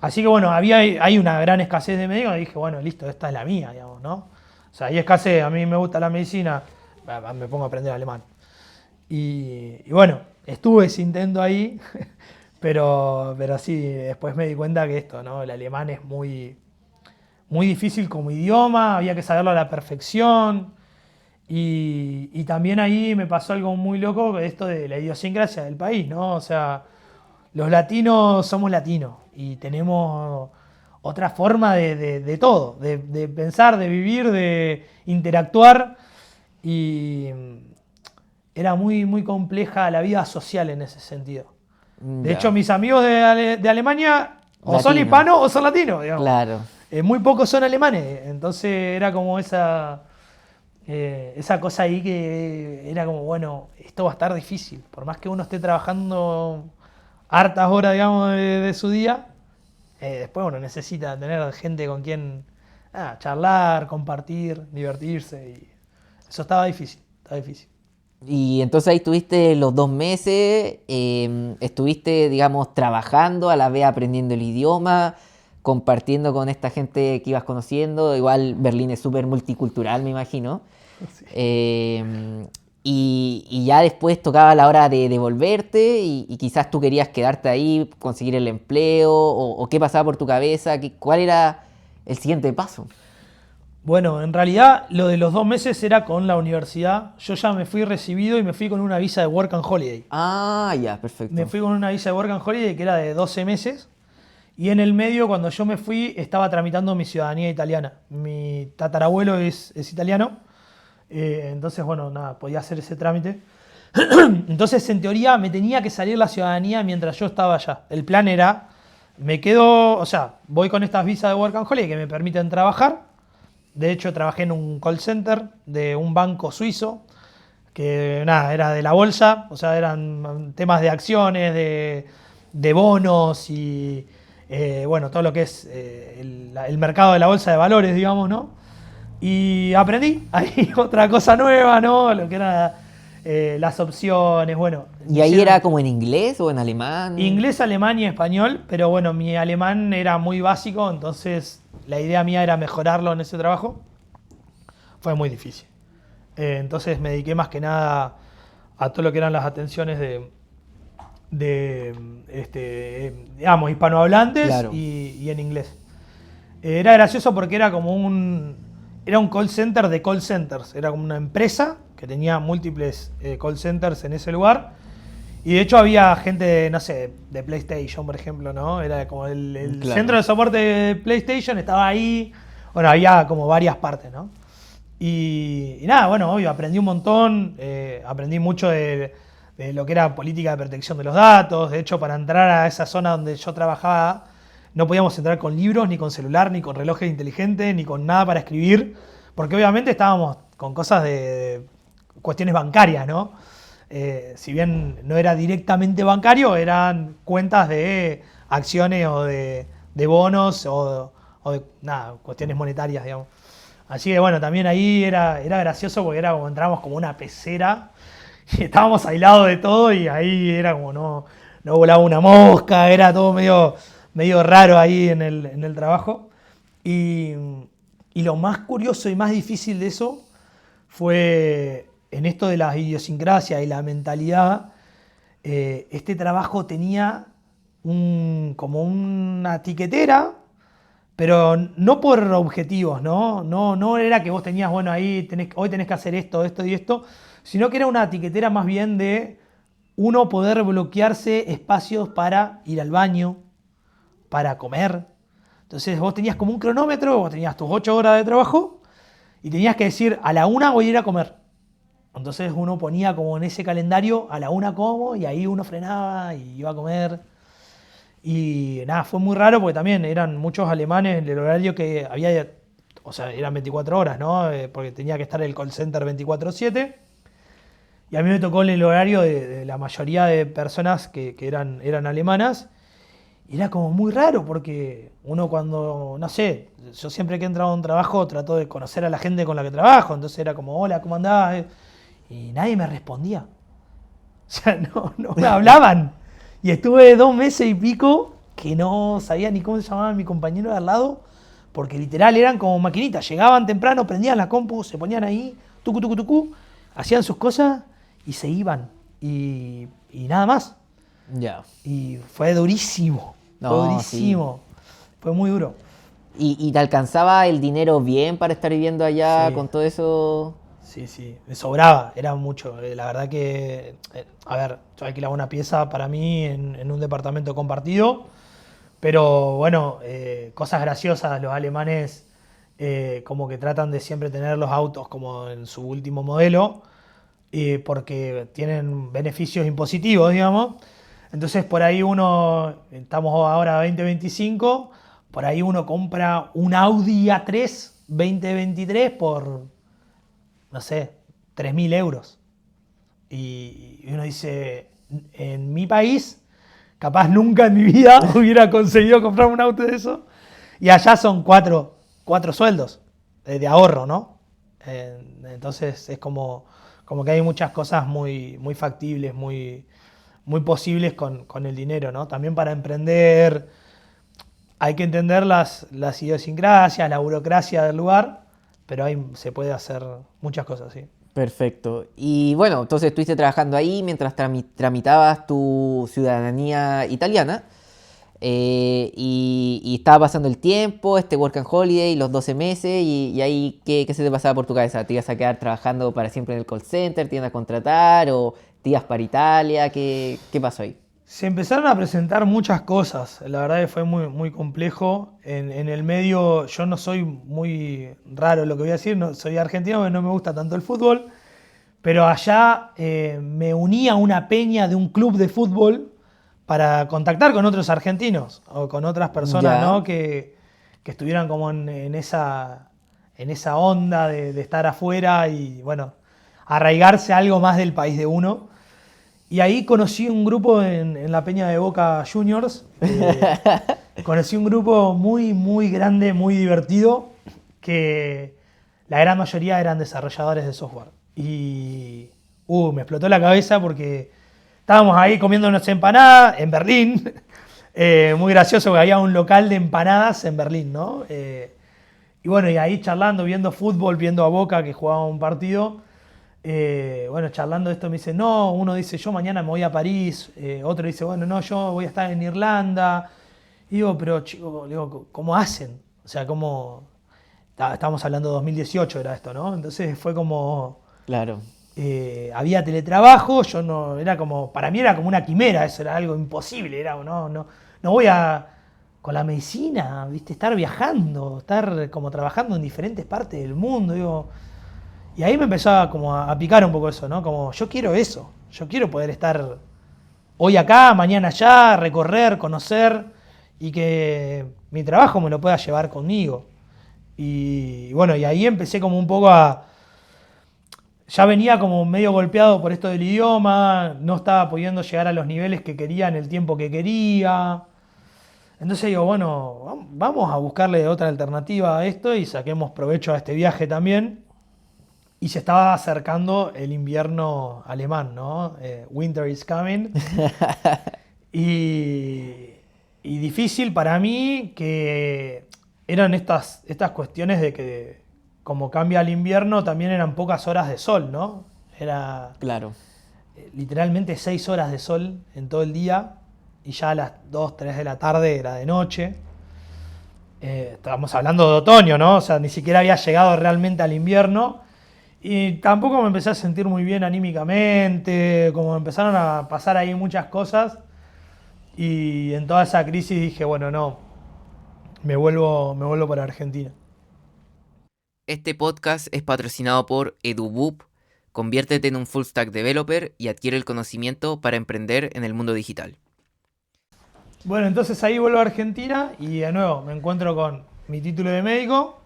Así que bueno, hay una gran escasez de médicos y dije, bueno, listo, esta es la mía, digamos, ¿no? O sea, hay escasez, a mí me gusta la medicina, me pongo a aprender alemán. Y bueno, estuve ese intento ahí, pero sí, después me di cuenta que esto, ¿no? El alemán es muy, muy difícil como idioma, había que saberlo a la perfección. Y también ahí me pasó algo muy loco, esto de la idiosincrasia del país, ¿no? O sea, los latinos somos latinos y tenemos otra forma de todo, de pensar, de vivir, de interactuar. Y era muy, muy compleja la vida social en ese sentido. De Ya. hecho, mis amigos de Alemania o son Latinos. hispanos o son latinos, digamos. Claro. Muy pocos son alemanes, entonces era como esa cosa ahí que era como, bueno, esto va a estar difícil. Por más que uno esté trabajando hartas horas, digamos, de su día, después uno necesita tener gente con quien charlar, compartir, divertirse. Y eso estaba difícil, Y entonces ahí estuviste los 2 meses, estuviste, digamos, trabajando, a la vez aprendiendo el idioma, compartiendo con esta gente que ibas conociendo. Igual Berlín es súper multicultural, me imagino. Sí. Y ya después tocaba la hora de volverte y quizás tú querías quedarte ahí, conseguir el empleo, o qué pasaba por tu cabeza, cuál era el siguiente paso. Bueno, en realidad lo de los 2 meses era con la universidad. Yo ya me fui recibido y me fui con una visa de Work and Holiday. Ah, ya, perfecto. Me fui con una visa de Work and Holiday que era de 12 meses. Y en el medio, cuando yo me fui, estaba tramitando mi ciudadanía italiana. Mi tatarabuelo es italiano. Entonces, bueno, nada, podía hacer ese trámite. Entonces, en teoría, me tenía que salir la ciudadanía mientras yo estaba allá. El plan era, me quedo, o sea, voy con estas visas de Work and Holiday que me permiten trabajar. De hecho, trabajé en un call center de un banco suizo, que nada, era de la bolsa, o sea, eran temas de acciones, de bonos y, bueno, todo lo que es el mercado de la bolsa de valores, digamos, ¿no? Y aprendí ahí otra cosa nueva, ¿no? Lo que eran las opciones, bueno. ¿Y ahí era como en inglés o en alemán? Inglés, alemán y español, pero bueno, mi alemán era muy básico, entonces la idea mía era mejorarlo en ese trabajo. Fue muy difícil. Entonces me dediqué más que nada a todo lo que eran las atenciones digamos, hispanohablantes, Claro. y en inglés. Era gracioso porque era como un call center de call centers. Era como una empresa que tenía múltiples call centers en ese lugar. Y de hecho había gente, no sé, de PlayStation, por ejemplo, ¿no? Era como el Claro. centro de soporte de PlayStation, estaba ahí. Bueno, había como varias partes, ¿no? Y nada, bueno, obvio, aprendí un montón. Aprendí mucho de lo que era política de protección de los datos. De hecho, para entrar a esa zona donde yo trabajaba, no podíamos entrar con libros, ni con celular, ni con relojes inteligentes, ni con nada para escribir. Porque obviamente estábamos con cosas de cuestiones bancarias, ¿no? Si bien no era directamente bancario, eran cuentas de acciones o de bonos o de nada, cuestiones monetarias, digamos. Así que bueno, también ahí era gracioso porque era como entramos como una pecera y estábamos aislados de todo y ahí era como no volaba una mosca, era todo medio raro ahí en el trabajo. Y lo más curioso y más difícil de eso fue en esto de la idiosincrasia y la mentalidad. Este trabajo tenía como una tiquetera, pero no por objetivos, ¿no? No era que vos tenías, bueno, ahí hoy tenés que hacer esto, esto y esto, sino que era una tiquetera más bien de uno poder bloquearse espacios para ir al baño, para comer. Entonces vos tenías como un cronómetro, vos tenías tus 8 horas de trabajo y tenías que decir, a la 1 voy a ir a comer. Entonces uno ponía como en ese calendario, a la 1 como, y ahí uno frenaba y iba a comer. Y nada, fue muy raro porque también eran muchos alemanes en el horario que había, o sea, eran 24 horas, ¿no? Porque tenía que estar el call center 24/7. Y a mí me tocó el horario de la mayoría de personas que eran alemanas. Y era como muy raro porque uno cuando, no sé, yo siempre que he entrado a un trabajo trato de conocer a la gente con la que trabajo. Entonces era como, hola, ¿cómo andás? Y nadie me respondía. O sea, no me hablaban. Y estuve 2 meses y pico que no sabía ni cómo se llamaba mi compañero de al lado, porque literal eran como maquinitas. Llegaban temprano, prendían la compu, se ponían ahí, tucu, tucu, tucu, hacían sus cosas y se iban. Y nada más. Ya. Y fue durísimo. Fue No, durísimo. Fue muy duro. ¿Y te alcanzaba el dinero bien para estar viviendo allá Sí. con todo eso? Sí, me sobraba, era mucho. La verdad que, a ver, yo alquilaba una pieza para mí en un departamento compartido, pero bueno, cosas graciosas, los alemanes como que tratan de siempre tener los autos como en su último modelo, porque tienen beneficios impositivos, digamos. Entonces por ahí uno, estamos ahora 2025, por ahí uno compra un Audi A3 2023 por no sé, 3.000 euros. Y uno dice, en mi país, capaz nunca en mi vida hubiera conseguido comprar un auto de eso. Y allá son cuatro sueldos de ahorro, ¿no? Entonces es como que hay muchas cosas muy factibles, muy posibles con el dinero, ¿no? También para emprender hay que entender las idiosincrasias, la burocracia del lugar, pero ahí se puede hacer muchas cosas, sí. Perfecto. Y bueno, entonces estuviste trabajando ahí mientras tramitabas tu ciudadanía italiana. Y estaba pasando el tiempo, este Work and Holiday, los 12 meses, y ahí, ¿qué se te pasaba por tu cabeza? ¿Te ibas a quedar trabajando para siempre en el call center? ¿Te iban a contratar? ¿O te ibas para Italia? ¿Qué pasó ahí? Se empezaron a presentar muchas cosas, la verdad que fue muy complejo. En el medio, yo no soy muy raro lo que voy a decir, no, soy argentino, pero no me gusta tanto el fútbol, pero allá me uní a una peña de un club de fútbol para contactar con otros argentinos o con otras personas, Ya, ¿no? que estuvieran como en esa onda de estar afuera y, bueno, arraigarse a algo más del país de uno. Y ahí conocí un grupo en la peña de Boca Juniors. Conocí un grupo muy grande, muy divertido, que la gran mayoría eran desarrolladores de software. Y me explotó la cabeza porque estábamos ahí comiendo unas empanadas en Berlín. Muy gracioso porque había un local de empanadas en Berlín, ¿no? Y bueno, y ahí charlando, viendo fútbol, viendo a Boca que jugaba un partido. Bueno, charlando esto me dice, no, uno dice, yo mañana me voy a París, otro dice, bueno, no, yo voy a estar en Irlanda. Y digo, pero chicos, digo, ¿cómo hacen? O sea, ¿cómo? Estábamos hablando de 2018 era esto, ¿no? Entonces fue como, claro. había teletrabajo, yo no, era como, para mí era como una quimera, eso era algo imposible, era, no voy a, con la medicina, ¿viste? Estar viajando, estar como trabajando en diferentes partes del mundo, digo. Y ahí me empezó como a picar un poco eso, ¿no? Como yo quiero eso, yo quiero poder estar hoy acá, mañana allá, recorrer, conocer y que mi trabajo me lo pueda llevar conmigo. Y bueno, y ahí empecé como un poco ya venía como medio golpeado por esto del idioma, no estaba pudiendo llegar a los niveles que quería en el tiempo que quería. Entonces digo, bueno, vamos a buscarle otra alternativa a esto y saquemos provecho a este viaje también. Y se estaba acercando el invierno alemán, ¿no? Winter is coming. Y, Y difícil para mí que eran estas cuestiones de que como cambia el invierno también eran pocas horas de sol, ¿no? Era Claro. literalmente 6 horas de sol en todo el día y ya a las 2, 3 de la tarde era de noche. Estábamos hablando de otoño, ¿no? O sea, ni siquiera había llegado realmente al invierno. Y tampoco me empecé a sentir muy bien anímicamente, como empezaron a pasar ahí muchas cosas. Y en toda esa crisis dije, bueno, no, me vuelvo para Argentina. Este podcast es patrocinado por EduBoop. Conviértete en un full stack developer y adquiere el conocimiento para emprender en el mundo digital. Bueno, entonces ahí vuelvo a Argentina y de nuevo me encuentro con mi título de médico,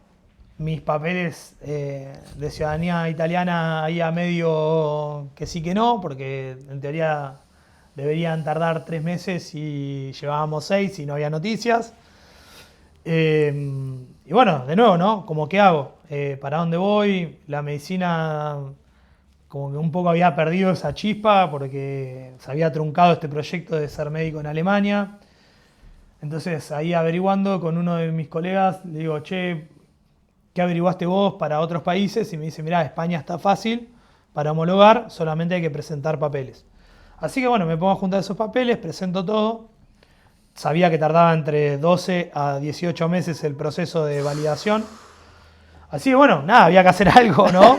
mis papeles de ciudadanía italiana ahí a medio que sí que no, porque en teoría deberían tardar 3 meses y llevábamos 6 y no había noticias. Y bueno, de nuevo, ¿no? Como qué hago, para dónde voy, la medicina como que un poco había perdido esa chispa porque se había truncado este proyecto de ser médico en Alemania. Entonces ahí averiguando con uno de mis colegas, le digo, che, ¿qué averiguaste vos para otros países? Y me dice, mirá, España está fácil para homologar, solamente hay que presentar papeles. Así que bueno, me pongo a juntar esos papeles, presento todo. Sabía que tardaba entre 12 a 18 meses el proceso de validación. Así que bueno, nada, había que hacer algo, ¿no?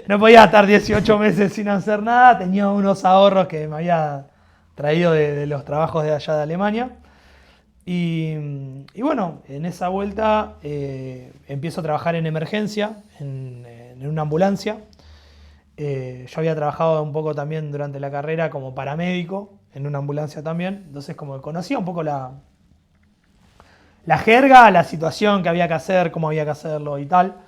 No podía estar 18 meses sin hacer nada. Tenía unos ahorros que me había traído de los trabajos de allá de Alemania. Y bueno, en esa vuelta empiezo a trabajar en emergencia, en una ambulancia. Yo había trabajado un poco también durante la carrera como paramédico en una ambulancia también. Entonces como que conocía un poco la jerga, la situación que había que hacer, cómo había que hacerlo y tal.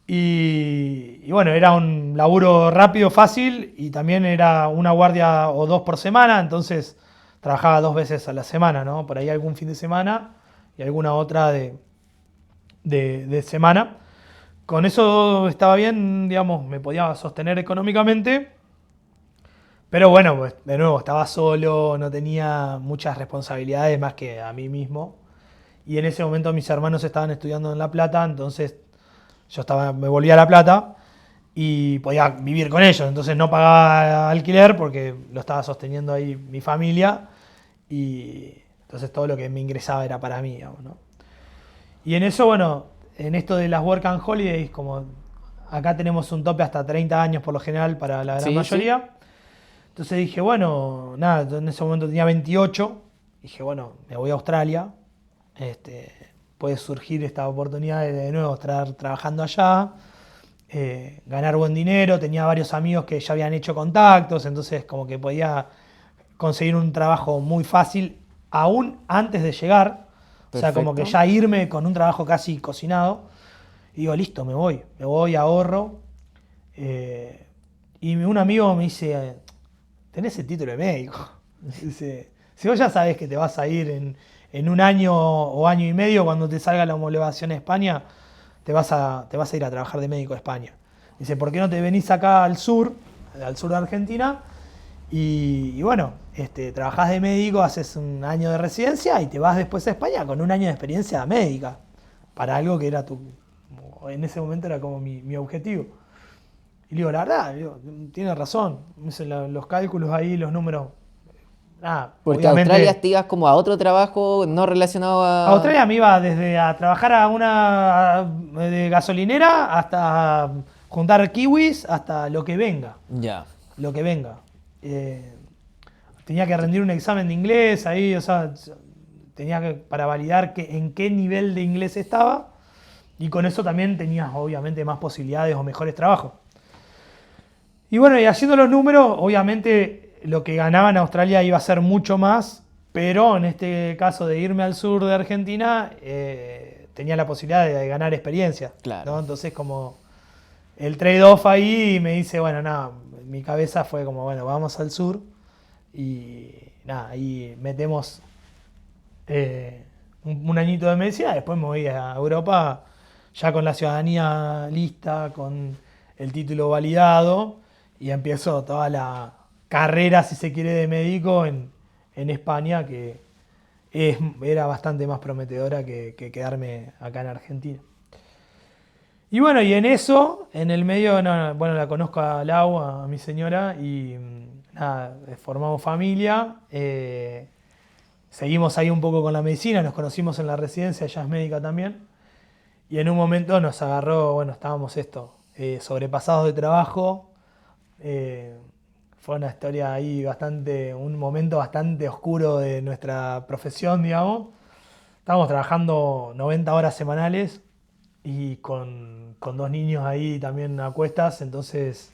Y bueno, era un laburo rápido, fácil y también era una guardia o 2 por semana, entonces trabajaba 2 veces a la semana, ¿no? Por ahí algún fin de semana y alguna otra de semana. Con eso estaba bien, digamos, me podía sostener económicamente, pero bueno, pues de nuevo, estaba solo, no tenía muchas responsabilidades más que a mí mismo. Y en ese momento mis hermanos estaban estudiando en La Plata, entonces me volvía a La Plata y podía vivir con ellos. Entonces no pagaba alquiler porque lo estaba sosteniendo ahí mi familia y entonces todo lo que me ingresaba era para mí, digamos, ¿no? Y en eso, bueno, en esto de las Work and Holidays, como acá tenemos un tope hasta 30 años por lo general para la gran mayoría. Entonces dije, bueno, nada, en ese momento tenía 28. Dije, bueno, me voy a Australia. Puede surgir esta oportunidad de nuevo estar trabajando allá, ganar buen dinero. Tenía varios amigos que ya habían hecho contactos, entonces como que podía conseguir un trabajo muy fácil aún antes de llegar. Perfecto. O sea, como que ya irme con un trabajo casi cocinado. Y digo, listo, me voy, ahorro. Y un amigo me dice, tenés el título de médico. Dice, si vos ya sabés que te vas a ir en un año o año y medio, cuando te salga la homologación en España, te vas a ir a trabajar de médico a España. Dice, ¿por qué no te venís acá al sur de Argentina? Y bueno, trabajás de médico, haces un año de residencia y te vas después a España con un año de experiencia médica, para algo que era en ese momento era como mi objetivo. Y le digo, la verdad, tiene razón, los cálculos ahí, los números. Porque obviamente, Australia te ibas como a otro trabajo no relacionado a... Australia me iba desde a trabajar a una de gasolinera hasta juntar kiwis, hasta lo que venga. Ya. Lo que venga. Tenía que rendir un examen de inglés ahí, o sea, tenía que, para validar en qué nivel de inglés estaba, y con eso también tenías obviamente más posibilidades o mejores trabajos. Y bueno, y haciendo los números, obviamente lo que ganaba en Australia iba a ser mucho más, pero en este caso de irme al sur de Argentina, tenía la posibilidad de ganar experiencia. Claro. ¿No? Entonces como el trade-off ahí me dice, bueno, nada, mi cabeza fue como, bueno, vamos al sur y nada, ahí metemos un añito de medicina, después me voy a Europa ya con la ciudadanía lista, con el título validado y empiezo toda la carrera, si se quiere, de médico en España, que era bastante más prometedora que quedarme acá en Argentina. Y bueno, y en eso, en el medio, bueno, la conozco a Lau, a mi señora, y nada, formamos familia. Seguimos ahí un poco con la medicina, nos conocimos en la residencia, ella es médica también. Y en un momento nos agarró, bueno, estábamos sobrepasados de trabajo. Fue una historia ahí un momento bastante oscuro de nuestra profesión, digamos. Estábamos trabajando 90 horas semanales y con 2 niños ahí también a cuestas, entonces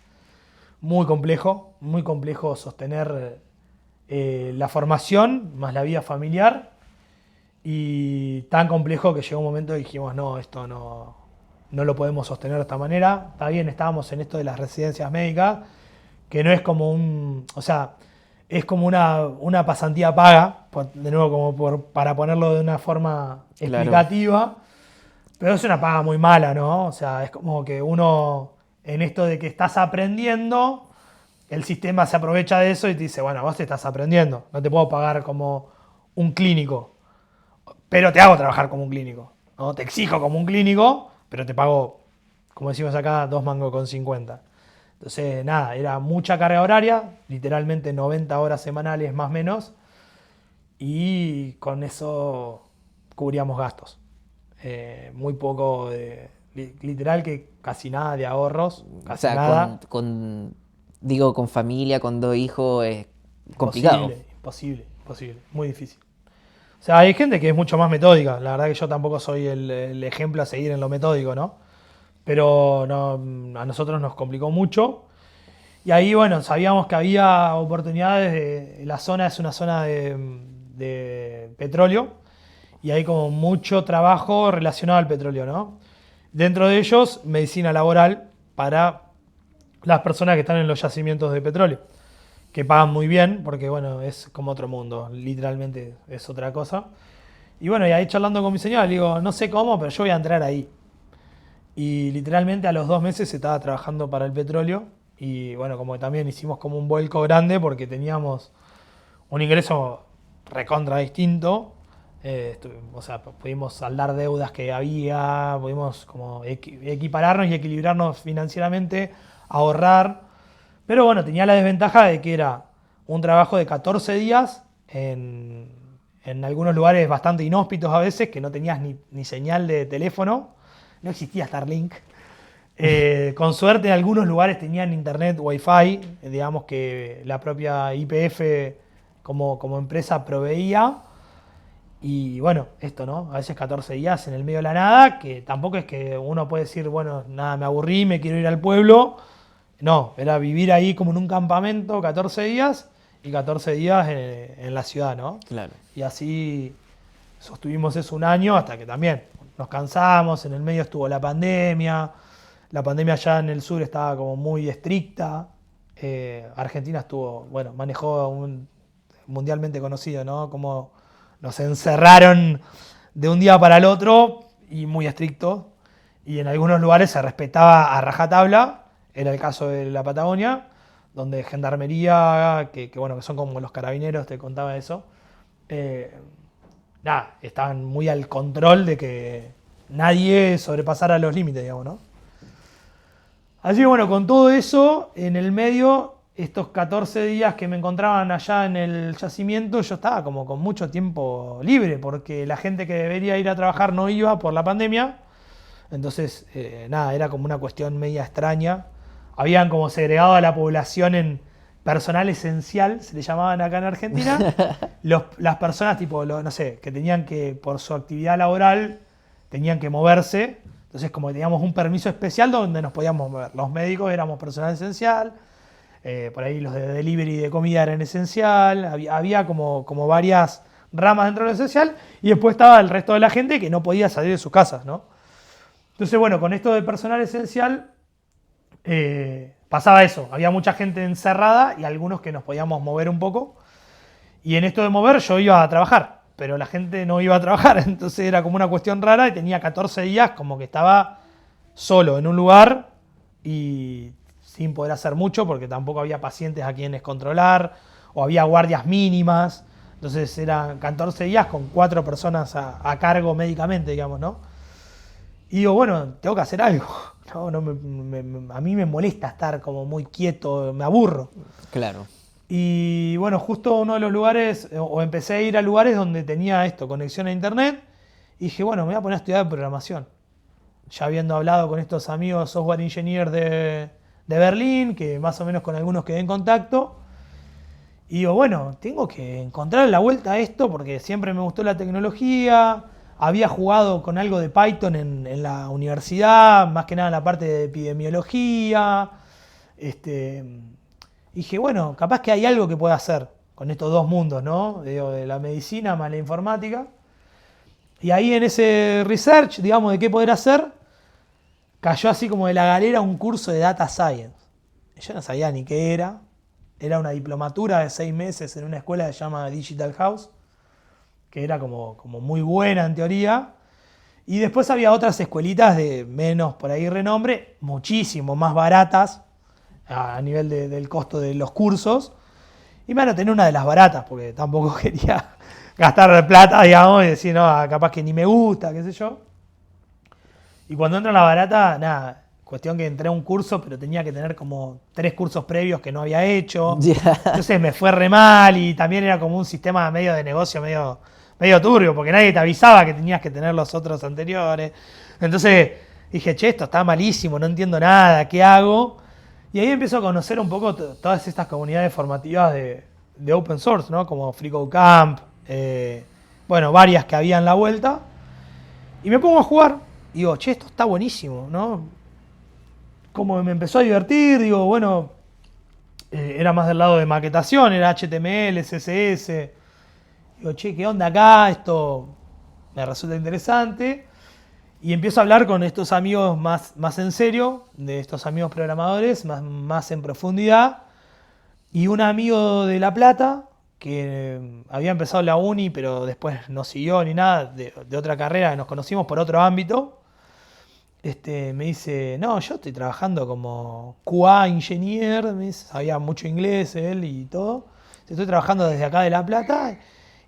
muy complejo sostener la formación más la vida familiar y tan complejo que llegó un momento y dijimos, no, esto no lo podemos sostener de esta manera. Está bien, estábamos en esto de las residencias médicas, que no es como o sea, es como una pasantía paga, de nuevo para ponerlo de una forma explicativa, pero es una paga muy mala, ¿no? O sea, es como que uno, en esto de que estás aprendiendo, el sistema se aprovecha de eso y te dice, bueno, vos te estás aprendiendo, no te puedo pagar como un clínico, pero te hago trabajar como un clínico, ¿no? Te exijo como un clínico, pero te pago, como decimos acá, 2,50 mangos. Entonces, nada, era mucha carga horaria, literalmente 90 horas semanales más o menos, y con eso cubríamos gastos. Muy poco, literal que casi nada de ahorros, casi O sea, nada. con familia, con 2 hijos, es complicado. Imposible, muy difícil. O sea, hay gente que es mucho más metódica, la verdad que yo tampoco soy el ejemplo a seguir en lo metódico, ¿no? Pero a nosotros nos complicó mucho. Y ahí, bueno, sabíamos que había oportunidades. La zona es una zona de petróleo y hay como mucho trabajo relacionado al petróleo, ¿no? Dentro de ellos, medicina laboral para las personas que están en los yacimientos de petróleo, que pagan muy bien porque, bueno, es como otro mundo, literalmente es otra cosa. Y bueno, y ahí charlando con mi señora, le digo, no sé cómo, pero yo voy a entrar ahí. Y literalmente a los 2 meses estaba trabajando para el petróleo. Y bueno, como que también hicimos como un vuelco grande porque teníamos un ingreso recontra distinto. O sea, pudimos saldar deudas que había, pudimos como equipararnos y equilibrarnos financieramente, ahorrar. Pero bueno, tenía la desventaja de que era un trabajo de 14 días en algunos lugares bastante inhóspitos a veces, que no tenías ni señal de teléfono. No existía Starlink. Con suerte en algunos lugares tenían internet wifi, digamos que la propia YPF como empresa proveía. Y bueno, esto, ¿no? A veces 14 días en el medio de la nada, que tampoco es que uno puede decir, bueno, nada, me aburrí, me quiero ir al pueblo. No, era vivir ahí como en un campamento 14 días y 14 días en la ciudad, ¿no? Claro. Y así sostuvimos eso un año hasta que también nos cansamos, en el medio estuvo la pandemia. La pandemia allá en el sur estaba como muy estricta. Argentina manejó un mundialmente conocido, ¿no? Como nos encerraron de un día para el otro y muy estricto. Y en algunos lugares se respetaba a rajatabla. Era el caso de la Patagonia, donde gendarmería, que son como los carabineros, te contaba eso. Estaban muy al control de que nadie sobrepasara los límites, digamos, ¿no? Así que bueno, con todo eso, en el medio, estos 14 días que me encontraban allá en el yacimiento, yo estaba como con mucho tiempo libre, porque la gente que debería ir a trabajar no iba por la pandemia. Entonces, era como una cuestión media extraña. Habían como segregado a la población en personal esencial, se le llamaban acá en Argentina. Las personas, tipo, no sé, que tenían que, por su actividad laboral, tenían que moverse. Entonces, como que teníamos un permiso especial donde nos podíamos mover. Los médicos éramos personal esencial, por ahí los de delivery de comida eran esencial, había como varias ramas dentro de lo esencial, y después estaba el resto de la gente que no podía salir de sus casas, ¿no? Entonces, bueno, con esto de personal esencial pasaba eso. Había mucha gente encerrada y algunos que nos podíamos mover un poco. Y en esto de mover yo iba a trabajar, pero la gente no iba a trabajar, entonces era como una cuestión rara y tenía 14 días como que estaba solo en un lugar y sin poder hacer mucho porque tampoco había pacientes a quienes controlar o había guardias mínimas. Entonces eran 14 días con 4 personas a cargo médicamente, digamos, ¿no? Y digo, bueno, tengo que hacer algo. No, a mí me molesta estar como muy quieto, me aburro. Claro. Y bueno, justo uno de los lugares, o empecé a ir a lugares donde tenía esto, conexión a internet, y dije, bueno, me voy a poner a estudiar programación. Ya habiendo hablado con estos amigos software engineers de Berlín, que más o menos con algunos quedé en contacto, y digo, bueno, tengo que encontrar la vuelta a esto porque siempre me gustó la tecnología, había jugado con algo de Python en la universidad, más que nada en la parte de epidemiología. Dije, bueno, capaz que hay algo que pueda hacer con estos dos mundos, ¿no? Digo, de la medicina más la informática. Y ahí en ese research, digamos, de qué poder hacer, cayó así como de la galera un curso de Data Science. Yo no sabía ni qué era. Era una diplomatura de 6 meses en una escuela que se llama Digital House, que era como muy buena en teoría. Y después había otras escuelitas de menos por ahí renombre, muchísimo más baratas a nivel del costo de los cursos. Y me anoté en una de las baratas, porque tampoco quería gastar plata, digamos, y decir, no, capaz que ni me gusta, qué sé yo. Y cuando entro en la barata, nada, cuestión que entré a un curso, pero tenía que tener como 3 cursos previos que no había hecho. Yeah. Entonces me fue re mal y también era como un sistema medio de negocio, medio turbio, porque nadie te avisaba que tenías que tener los otros anteriores. Entonces dije, che, esto está malísimo, no entiendo nada, ¿qué hago? Y ahí empiezo a conocer un poco todas estas comunidades formativas de open source, ¿no? Como FreeCodeCamp, bueno, varias que había en la vuelta. Y me pongo a jugar. Y digo, che, esto está buenísimo, ¿no? Como me empezó a divertir, digo, bueno, era más del lado de maquetación, era HTML, CSS. Digo, che, ¿qué onda acá? Esto me resulta interesante. Y empiezo a hablar con estos amigos más en serio, de estos amigos programadores, más en profundidad. Y un amigo de La Plata, que había empezado la uni, pero después no siguió ni nada, de otra carrera, nos conocimos por otro ámbito, me dice, no, yo estoy trabajando como QA engineer, me dice, sabía mucho inglés él y todo. Estoy trabajando desde acá de La Plata,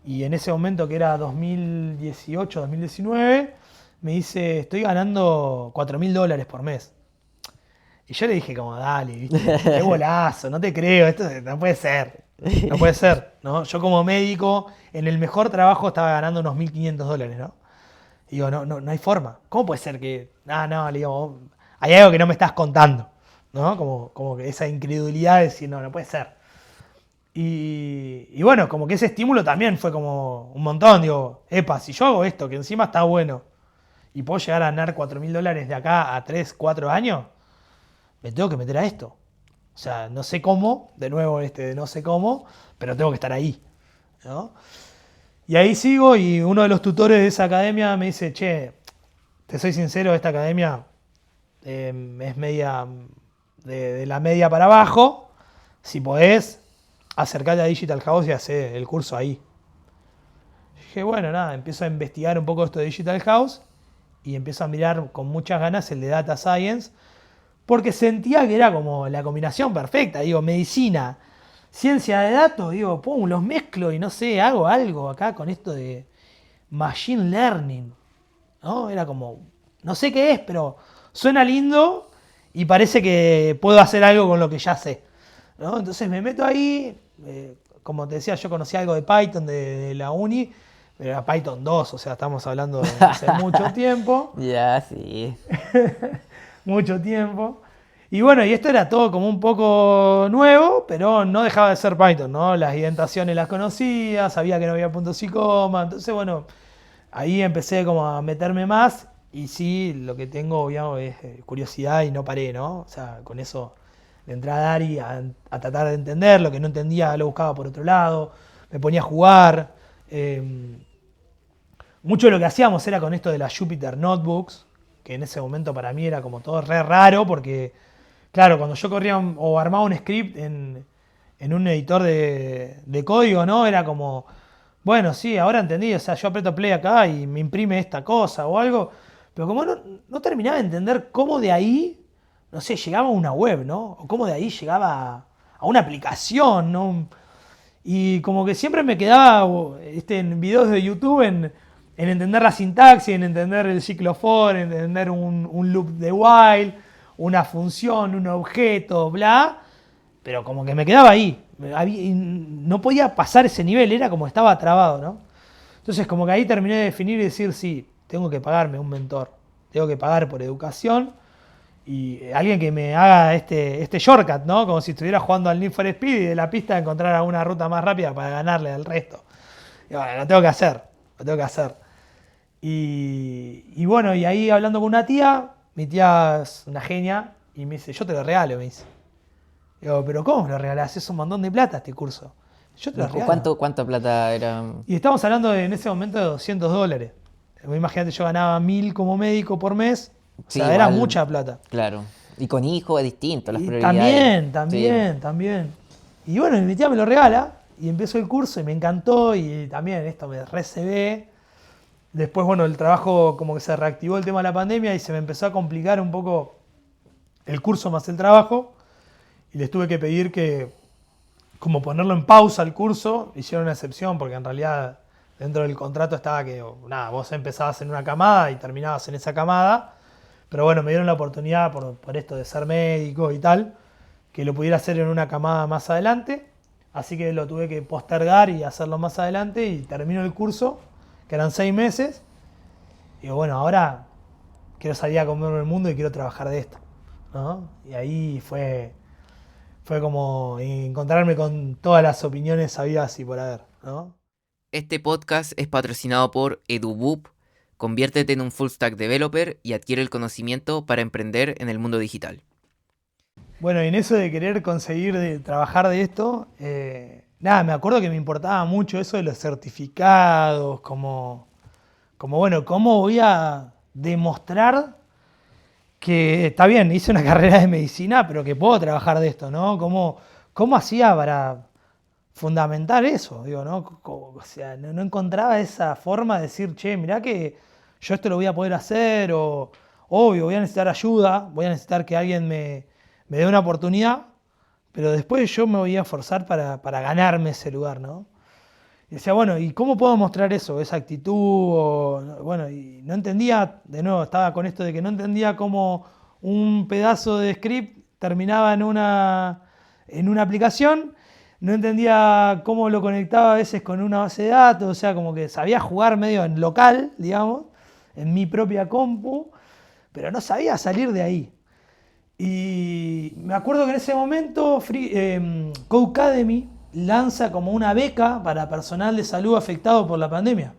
y en ese momento que era 2018, 2019, me dice, estoy ganando $4.000 por mes. Y yo le dije como, dale, ¿viste? Qué bolazo, no te creo, esto no puede ser. No puede ser, ¿no? Yo como médico, en el mejor trabajo estaba ganando unos $1.500, ¿no? Y digo, no hay forma. ¿Cómo puede ser que...? No, le digo, hay algo que no me estás contando, ¿no? Como que esa incredulidad de decir, no puede ser. Y bueno, como que ese estímulo también fue como un montón. Digo, epa, si yo hago esto, que encima está bueno, y puedo llegar a ganar $4.000 de acá a 3, 4 años, me tengo que meter a esto. O sea, no sé cómo, de nuevo no sé cómo, pero tengo que estar ahí, ¿no? Y ahí sigo y uno de los tutores de esa academia me dice, che, te soy sincero, esta academia es media de la media para abajo. Si podés, acercate a Digital House y hacé el curso ahí. Dije, bueno, nada, empiezo a investigar un poco esto de Digital House y empiezo a mirar con muchas ganas el de Data Science, porque sentía que era como la combinación perfecta. Digo, medicina, ciencia de datos, digo, pum, los mezclo y no sé, hago algo acá con esto de machine learning, ¿no? Era como, no sé qué es, pero suena lindo y parece que puedo hacer algo con lo que ya sé, ¿no? Entonces me meto ahí, como te decía, yo conocía algo de Python de la uni, pero era Python 2, o sea, estamos hablando de hace mucho tiempo. Ya, sí. Mucho tiempo. Y bueno, y esto era todo como un poco nuevo, pero no dejaba de ser Python, ¿no? Las indentaciones las conocía, sabía que no había puntos y coma, entonces bueno, ahí empecé como a meterme más y sí, lo que tengo obviamente es curiosidad y no paré, ¿no? O sea, con eso le entré a dar y a tratar de entender, lo que no entendía lo buscaba por otro lado, me ponía a jugar. Mucho de lo que hacíamos era con esto de las Jupyter Notebooks, que en ese momento para mí era como todo re raro, porque, claro, cuando yo corría o armaba un script en un editor de código, ¿no? Era como, bueno, sí, ahora entendí, o sea, yo aprieto play acá y me imprime esta cosa o algo, pero como no terminaba de entender cómo de ahí, no sé, llegaba a una web, ¿no? O cómo de ahí llegaba a una aplicación, ¿no? Y como que siempre me quedaba en videos de YouTube en entender la sintaxis, en entender el ciclo for, en entender un loop de while, una función, un objeto, bla. Pero como que me quedaba ahí. No podía pasar ese nivel, era como estaba trabado, ¿no? Entonces como que ahí terminé de definir y decir, sí, tengo que pagarme un mentor. Tengo que pagar por educación. Y alguien que me haga este shortcut, ¿no? Como si estuviera jugando al Need for Speed y de la pista encontrar alguna ruta más rápida para ganarle al resto. Y bueno, lo tengo que hacer, lo tengo que hacer. Y bueno, y ahí hablando con una tía, mi tía es una genia, y me dice, yo te lo regalo, me dice. Digo, pero ¿cómo me lo regalás? Es un montón de plata este curso. Yo te lo regalo. ¿Cuánta plata era? Y estamos hablando en ese momento de $200. Imagínate, yo ganaba 1.000 como médico por mes. O sea, igual, era mucha plata. Claro. Y con hijos es distinto, las Y prioridades. también. Y bueno, mi tía me lo regala y empezó el curso y me encantó y también esto me recebé. Después, bueno, el trabajo como que se reactivó el tema de la pandemia y se me empezó a complicar un poco el curso más el trabajo y les tuve que pedir que, como ponerlo en pausa el curso, hicieron una excepción porque en realidad dentro del contrato estaba que, nada, vos empezabas en una camada y terminabas en esa camada. Pero bueno, me dieron la oportunidad por esto de ser médico y tal, que lo pudiera hacer en una camada más adelante. Así que lo tuve que postergar y hacerlo más adelante y termino el curso, que eran 6 meses. Y digo, bueno, ahora quiero salir a comerme el mundo y quiero trabajar de esto, ¿no? Y ahí fue como encontrarme con todas las opiniones habidas y por haber, ¿no? Este podcast es patrocinado por EduBoop. Conviértete en un full stack developer y adquiere el conocimiento para emprender en el mundo digital. Bueno, y en eso de querer conseguir trabajar de esto, nada, me acuerdo que me importaba mucho eso de los certificados, como bueno, ¿cómo voy a demostrar que está bien, hice una carrera de medicina, pero que puedo trabajar de esto, ¿no? ¿Cómo hacía para fundamentar eso? Digo, ¿no? O sea, no encontraba esa forma de decir, che, mirá que yo esto lo voy a poder hacer, o obvio, voy a necesitar ayuda, voy a necesitar que alguien me dé una oportunidad, pero después yo me voy a esforzar para ganarme ese lugar, ¿no? Y decía, bueno, ¿y cómo puedo mostrar eso, esa actitud? Bueno, y no entendía, de nuevo, estaba con esto de que no entendía cómo un pedazo de script terminaba en una aplicación, no entendía cómo lo conectaba a veces con una base de datos, o sea, como que sabía jugar medio en local, digamos, en mi propia compu, pero no sabía salir de ahí. Y me acuerdo que en ese momento Codecademy lanza como una beca para personal de salud afectado por la pandemia.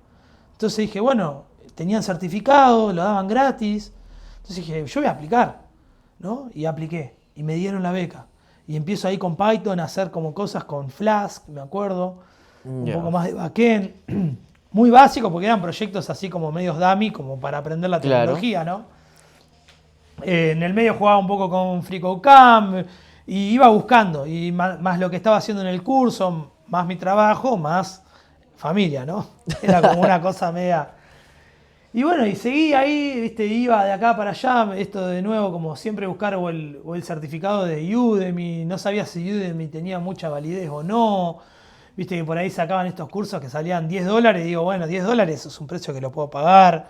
Entonces dije, bueno, tenían certificado, lo daban gratis. Entonces dije, yo voy a aplicar, ¿no? Y apliqué, y me dieron la beca. Y empiezo ahí con Python a hacer como cosas con Flask, me acuerdo, un poco más de backend. Muy básico porque eran proyectos así como medios dummy, como para aprender la tecnología, ¿no? En el medio jugaba un poco con FreeCodeCamp y iba buscando, y más lo que estaba haciendo en el curso, más mi trabajo, más familia, ¿no? Era como una cosa media. Y bueno, y seguí ahí, ¿viste? Iba de acá para allá, esto de nuevo, como siempre buscar o el certificado de Udemy, no sabía si Udemy tenía mucha validez o no, viste que por ahí sacaban estos cursos que salían $10, y digo, bueno, $10 es un precio que lo puedo pagar,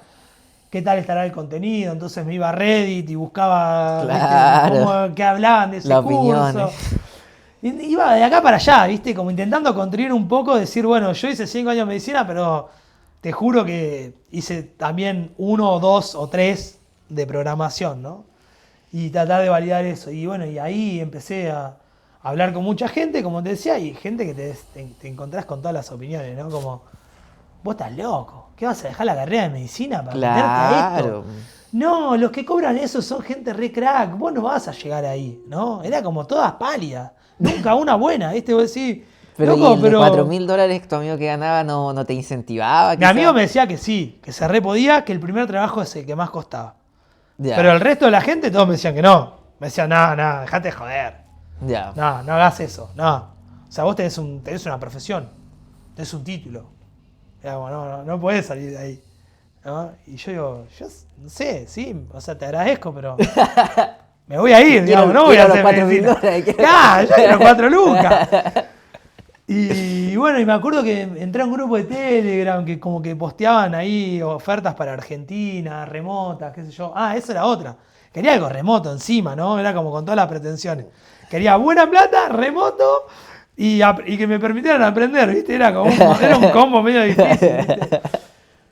¿qué tal estará el contenido? Entonces me iba a Reddit y buscaba, claro, qué hablaban de ese curso. Y iba de acá para allá, viste, como intentando construir un poco, decir, bueno, yo hice 5 años de medicina, pero te juro que hice también 1, 2 o 3 de programación, ¿no? Y tratar de validar eso. Y bueno, y ahí empecé a hablar con mucha gente, como te decía, y gente que te encontrás con todas las opiniones, ¿no? Como, vos estás loco, ¿qué vas a dejar la carrera de medicina para meterte a esto? No, los que cobran eso son gente re crack, vos no vas a llegar ahí, ¿no? Era como todas pálidas, nunca una buena, ¿viste? Vos decís, pero loco, ¿y el de $4.000 que tu amigo que ganaba no te incentivaba? Mi amigo me decía que sí, que se re podía, que el primer trabajo es el que más costaba. Ya. Pero el resto de la gente, todos me decían que no. Me decían, no, dejate de joder. Ya. No hagas eso, no. O sea, vos tenés una profesión, tenés un título. Digamos, no podés salir de ahí, ¿no? Y yo digo, yo no sé, sí, o sea, te agradezco, pero me voy a ir, digamos, no voy a hacer medicina. $4.000. Yo quiero 4 lucas. Y bueno, y me acuerdo que entré a un grupo de Telegram que como que posteaban ahí ofertas para Argentina, remotas, qué sé yo. Ah, esa era otra. Quería algo remoto encima, ¿no? Era como con todas las pretensiones. Quería buena plata, remoto y que me permitieran aprender, ¿viste? Era un combo medio difícil, ¿viste?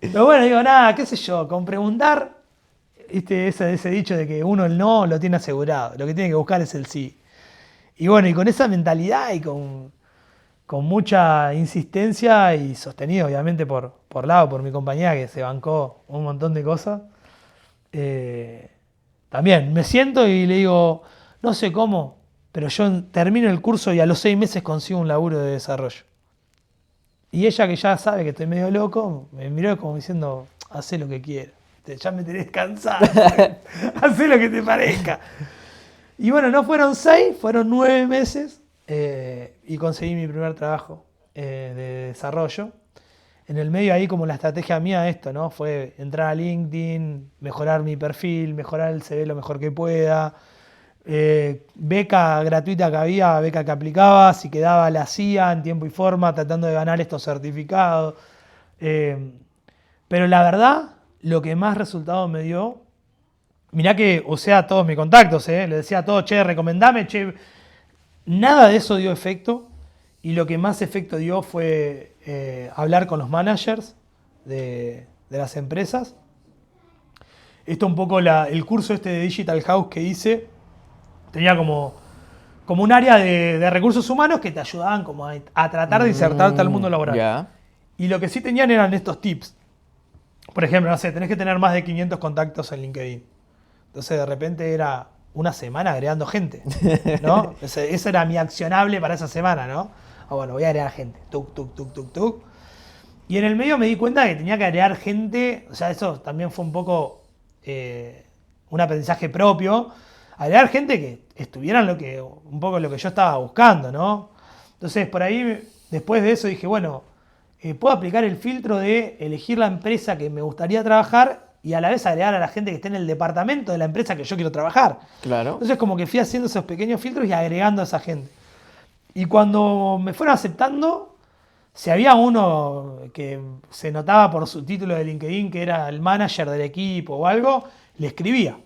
Pero bueno, digo, nada, qué sé yo, con preguntar, ¿viste? Ese dicho de que uno el no lo tiene asegurado, lo que tiene que buscar es el sí. Y bueno, y con esa mentalidad y con mucha insistencia y sostenido obviamente por mi compañía que se bancó un montón de cosas, eh, también me siento y le digo, no sé cómo, pero yo termino el curso y a los 6 meses consigo un laburo de desarrollo. Y ella, que ya sabe que estoy medio loco, me miró como diciendo, hacé lo que quieras, ya me tenés cansado, hacé lo que te parezca. Y bueno, no fueron 6, fueron 9 meses y conseguí mi primer trabajo de desarrollo. En el medio ahí como la estrategia mía esto, ¿no? Fue entrar a LinkedIn, mejorar mi perfil, mejorar el CV lo mejor que pueda. Beca gratuita que había, beca que aplicaba, si quedaba la hacía en tiempo y forma, tratando de ganar estos certificados. Pero la verdad, lo que más resultado me dio, mirá que usé a todos mis contactos, le decía a todos, che, recomendame, che. Nada de eso dio efecto y lo que más efecto dio fue hablar con los managers de las empresas. Esto un poco el curso este de Digital House que hice, tenía como un área de recursos humanos que te ayudaban como a tratar de insertarte al mundo laboral. Ya. Y lo que sí tenían eran estos tips. Por ejemplo, no sé, tenés que tener más de 500 contactos en LinkedIn. Entonces de repente era una semana agregando gente, ¿no? Ese era mi accionable para esa semana, ¿no? Ah, bueno, voy a agregar gente. Tuc, tuc, tuc, tuc, tuc. Y en el medio me di cuenta de que tenía que agregar gente, o sea, eso también fue un poco un aprendizaje propio. Agregar gente que estuvieran un poco lo que yo estaba buscando, ¿no? Entonces, por ahí, después de eso dije, bueno, puedo aplicar el filtro de elegir la empresa que me gustaría trabajar y a la vez agregar a la gente que esté en el departamento de la empresa que yo quiero trabajar. Claro. Entonces como que fui haciendo esos pequeños filtros y agregando a esa gente. Y cuando me fueron aceptando, si había uno que se notaba por su título de LinkedIn que era el manager del equipo o algo, le escribía.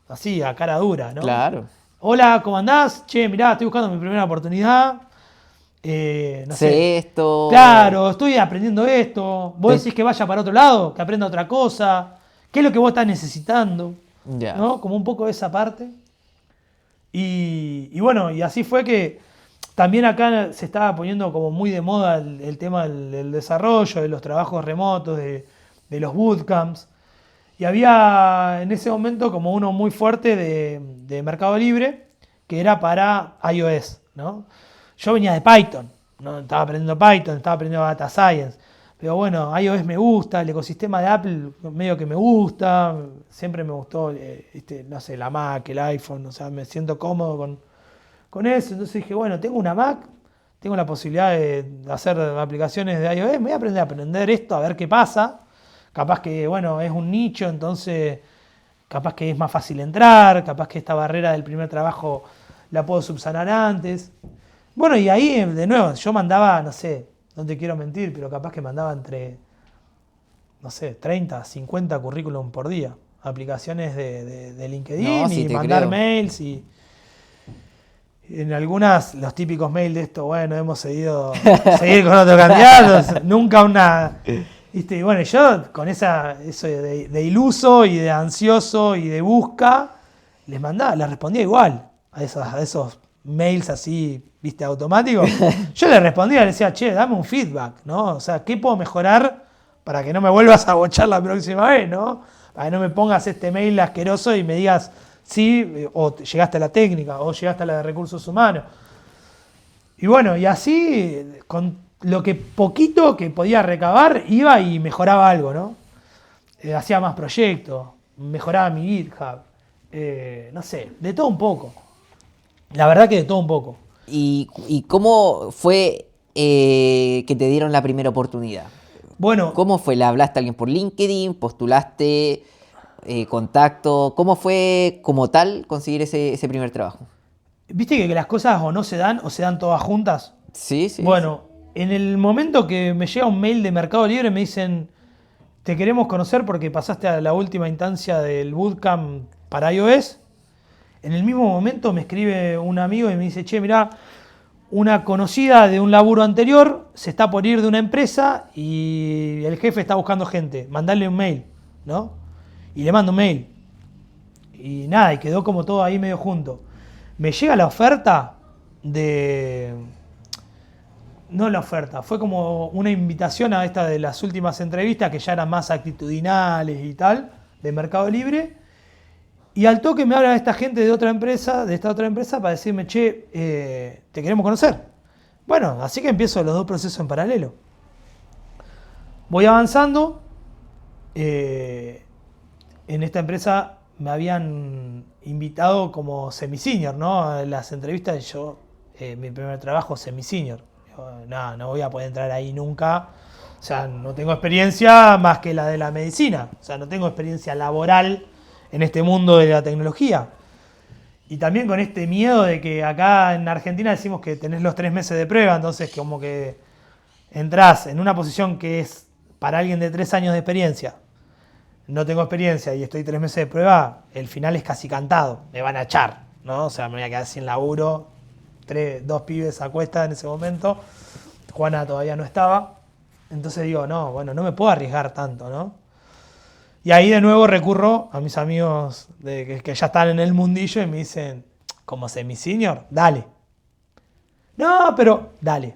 Así, a cara dura, ¿no? Claro. Hola, ¿cómo andás? Che, mirá, estoy buscando mi primera oportunidad. No sé. Esto. Claro, estoy aprendiendo esto. ¿Vos decís que vaya para otro lado? ¿Que aprenda otra cosa? ¿Qué es lo que vos estás necesitando? Ya. ¿No? Como un poco esa parte. Y bueno, y así fue que también acá se estaba poniendo como muy de moda el tema del desarrollo, de los trabajos remotos, de los bootcamps. Y había en ese momento como uno muy fuerte de Mercado Libre, que era para iOS, ¿no? Yo venía de Python, ¿no? Estaba aprendiendo Python, estaba aprendiendo Data Science. Pero bueno, iOS me gusta, el ecosistema de Apple medio que me gusta, siempre me gustó, no sé, la Mac, el iPhone, o sea, me siento cómodo con eso. Entonces dije, bueno, tengo una Mac, tengo la posibilidad de hacer aplicaciones de iOS, me voy a aprender esto, a ver qué pasa. Capaz que, bueno, es un nicho, entonces capaz que es más fácil entrar, capaz que esta barrera del primer trabajo la puedo subsanar antes. Bueno, y ahí, de nuevo, yo mandaba, no sé, no te quiero mentir, pero capaz que mandaba entre, no sé, 30, 50 currículum por día. Aplicaciones de LinkedIn No, sí y te mandar creo. mails y en algunas, los típicos mails de esto, bueno, hemos seguir con otros candidatos, nunca una... ¿Viste? Y bueno, yo con eso de iluso y de ansioso y de busca, les respondía igual a esos mails así, viste, automáticos. Yo les respondía, les decía, che, dame un feedback, ¿no? O sea, ¿qué puedo mejorar para que no me vuelvas a bochar la próxima vez, ¿no? Para que no me pongas este mail asqueroso y me digas, sí, o llegaste a la técnica, o llegaste a la de recursos humanos. Y bueno, y así, con lo que poquito que podía recabar, iba y mejoraba algo, ¿no? Hacía más proyectos, mejoraba mi GitHub, no sé, de todo un poco. La verdad que de todo un poco. ¿Y cómo fue que te dieron la primera oportunidad? Bueno, ¿Cómo fue? ¿Le hablaste a alguien por LinkedIn? ¿Postulaste? ¿Contacto? ¿Cómo fue como tal conseguir ese primer trabajo? viste que las cosas o no se dan o se dan todas juntas. Sí, sí. Bueno, En el momento que me llega un mail de Mercado Libre me dicen, te queremos conocer porque pasaste a la última instancia del bootcamp para iOS. En el mismo momento me escribe un amigo y me dice, che, mirá, una conocida de un laburo anterior se está por ir de una empresa y el jefe está buscando gente, mandale un mail, ¿no? Y le mando un mail. Y nada, y quedó como todo ahí medio junto. Me llega la oferta de... No la oferta, fue como una invitación a esta de las últimas entrevistas que ya eran más actitudinales y tal, de Mercado Libre. Y al toque me habla esta gente de otra empresa, de esta otra empresa, para decirme, che, te queremos conocer. Bueno, así que empiezo los dos procesos en paralelo. Voy avanzando. En esta empresa me habían invitado como semi-senior, ¿no? A las entrevistas, yo, mi primer trabajo, semi-senior. No, no voy a poder entrar ahí nunca. O sea, no tengo experiencia más que la de la medicina. O sea, no tengo experiencia laboral en este mundo de la tecnología. Y también con este miedo de que acá en Argentina decimos que tenés los 3 meses de prueba, entonces como que entrás en una posición que es para alguien de 3 años de experiencia. No tengo experiencia y estoy 3 meses de prueba, el final es casi cantado, me van a echar, ¿no? O sea, me voy a quedar sin laburo, 2 pibes a cuesta en ese momento, Juana todavía no estaba, entonces digo, no, bueno, no me puedo arriesgar tanto, ¿no? Y ahí de nuevo recurro a mis amigos que ya están en el mundillo y me dicen, como semi-senior, dale. No, pero dale.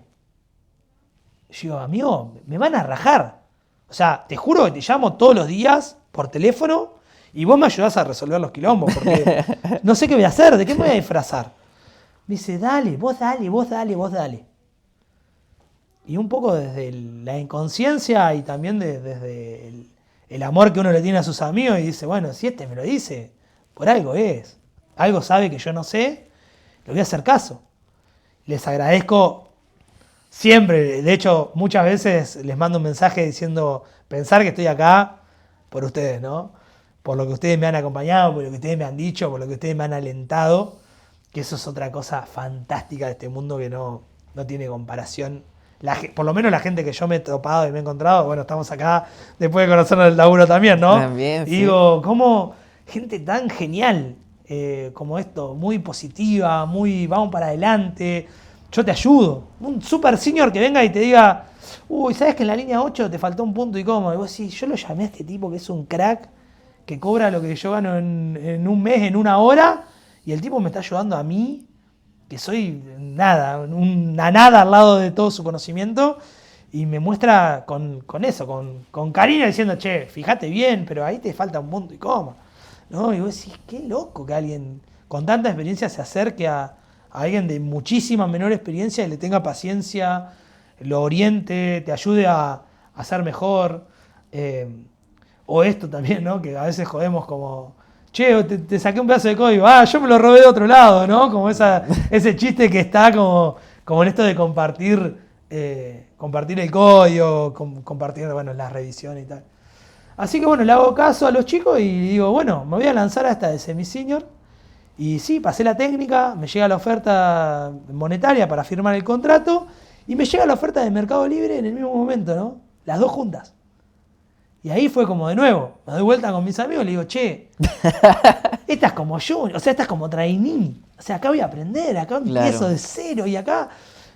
Yo digo, amigo, me van a rajar. O sea, te juro que te llamo todos los días por teléfono y vos me ayudás a resolver los quilombos, porque no sé qué voy a hacer, de qué me voy a disfrazar. Me dice, dale, vos dale, vos dale, vos dale. Y un poco desde la inconsciencia y también desde el amor que uno le tiene a sus amigos y dice, bueno, si este me lo dice, por algo es. Algo sabe que yo no sé, le voy a hacer caso. Les agradezco siempre, de hecho, muchas veces les mando un mensaje diciendo, pensar que estoy acá por ustedes, ¿no? Por lo que ustedes me han acompañado, por lo que ustedes me han dicho, por lo que ustedes me han alentado, que eso es otra cosa fantástica de este mundo que no tiene comparación. Por lo menos la gente que yo me he topado y me he encontrado, bueno, estamos acá después de conocernos el laburo también, ¿no? También, y sí. digo, ¿cómo gente tan genial como esto, muy positiva, muy vamos para adelante, yo te ayudo? Un super senior que venga y te diga, uy, ¿sabes que en la línea 8 te faltó un punto y cómo? Y vos decís, yo lo llamé a este tipo que es un crack, que cobra lo que yo gano en un mes, en una hora, y el tipo me está ayudando a mí, que soy nada, una nada al lado de todo su conocimiento, y me muestra con eso, con cariño, diciendo, che, fíjate bien, pero ahí te falta un punto y coma, ¿no? Y vos decís, qué loco que alguien con tanta experiencia se acerque a alguien de muchísima menor experiencia y le tenga paciencia, lo oriente, te ayude a ser mejor. O esto también, ¿no? Que a veces jodemos como, che, te saqué un pedazo de código, yo me lo robé de otro lado, ¿no? Como ese chiste que está como en esto de compartir el código, compartir, bueno, las revisiones y tal. Así que bueno, le hago caso a los chicos y digo, bueno, me voy a lanzar a esta de semi-senior. Y sí, pasé la técnica, me llega la oferta monetaria para firmar el contrato y me llega la oferta de Mercado Libre en el mismo momento, ¿no? Las dos juntas. Y ahí fue como de nuevo, me doy vuelta con mis amigos y le digo, che, esta es como junior, o sea, esta es como trainee. O sea, acá voy a aprender, acá empiezo de cero y acá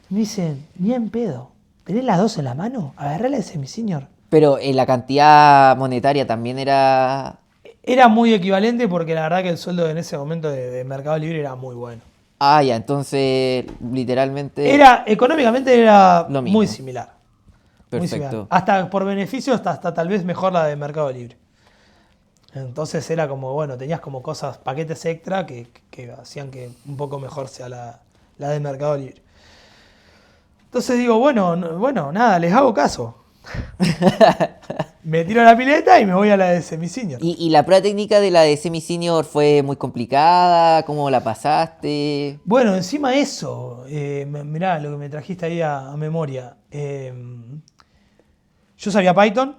me dicen, ni en pedo, ¿tenés las dos en la mano? Agarrala de semi-senior. Pero la cantidad monetaria también era... Era muy equivalente porque la verdad que el sueldo en ese momento de Mercado Libre era muy bueno. Ah, ya, entonces literalmente... Económicamente era lo mismo. muy similar. Muy Perfecto. similar. Hasta por beneficios, hasta tal vez mejor la de Mercado Libre. Entonces era como, bueno, tenías como cosas, paquetes extra que hacían que un poco mejor sea la de Mercado Libre. Entonces digo, bueno, nada, les hago caso. Me tiro a la pileta y me voy a la de semi-senior. ¿Y la prueba técnica de la de semi-senior fue muy complicada? ¿Cómo la pasaste? Bueno, encima eso, mirá lo que me trajiste ahí a memoria. Yo sabía Python,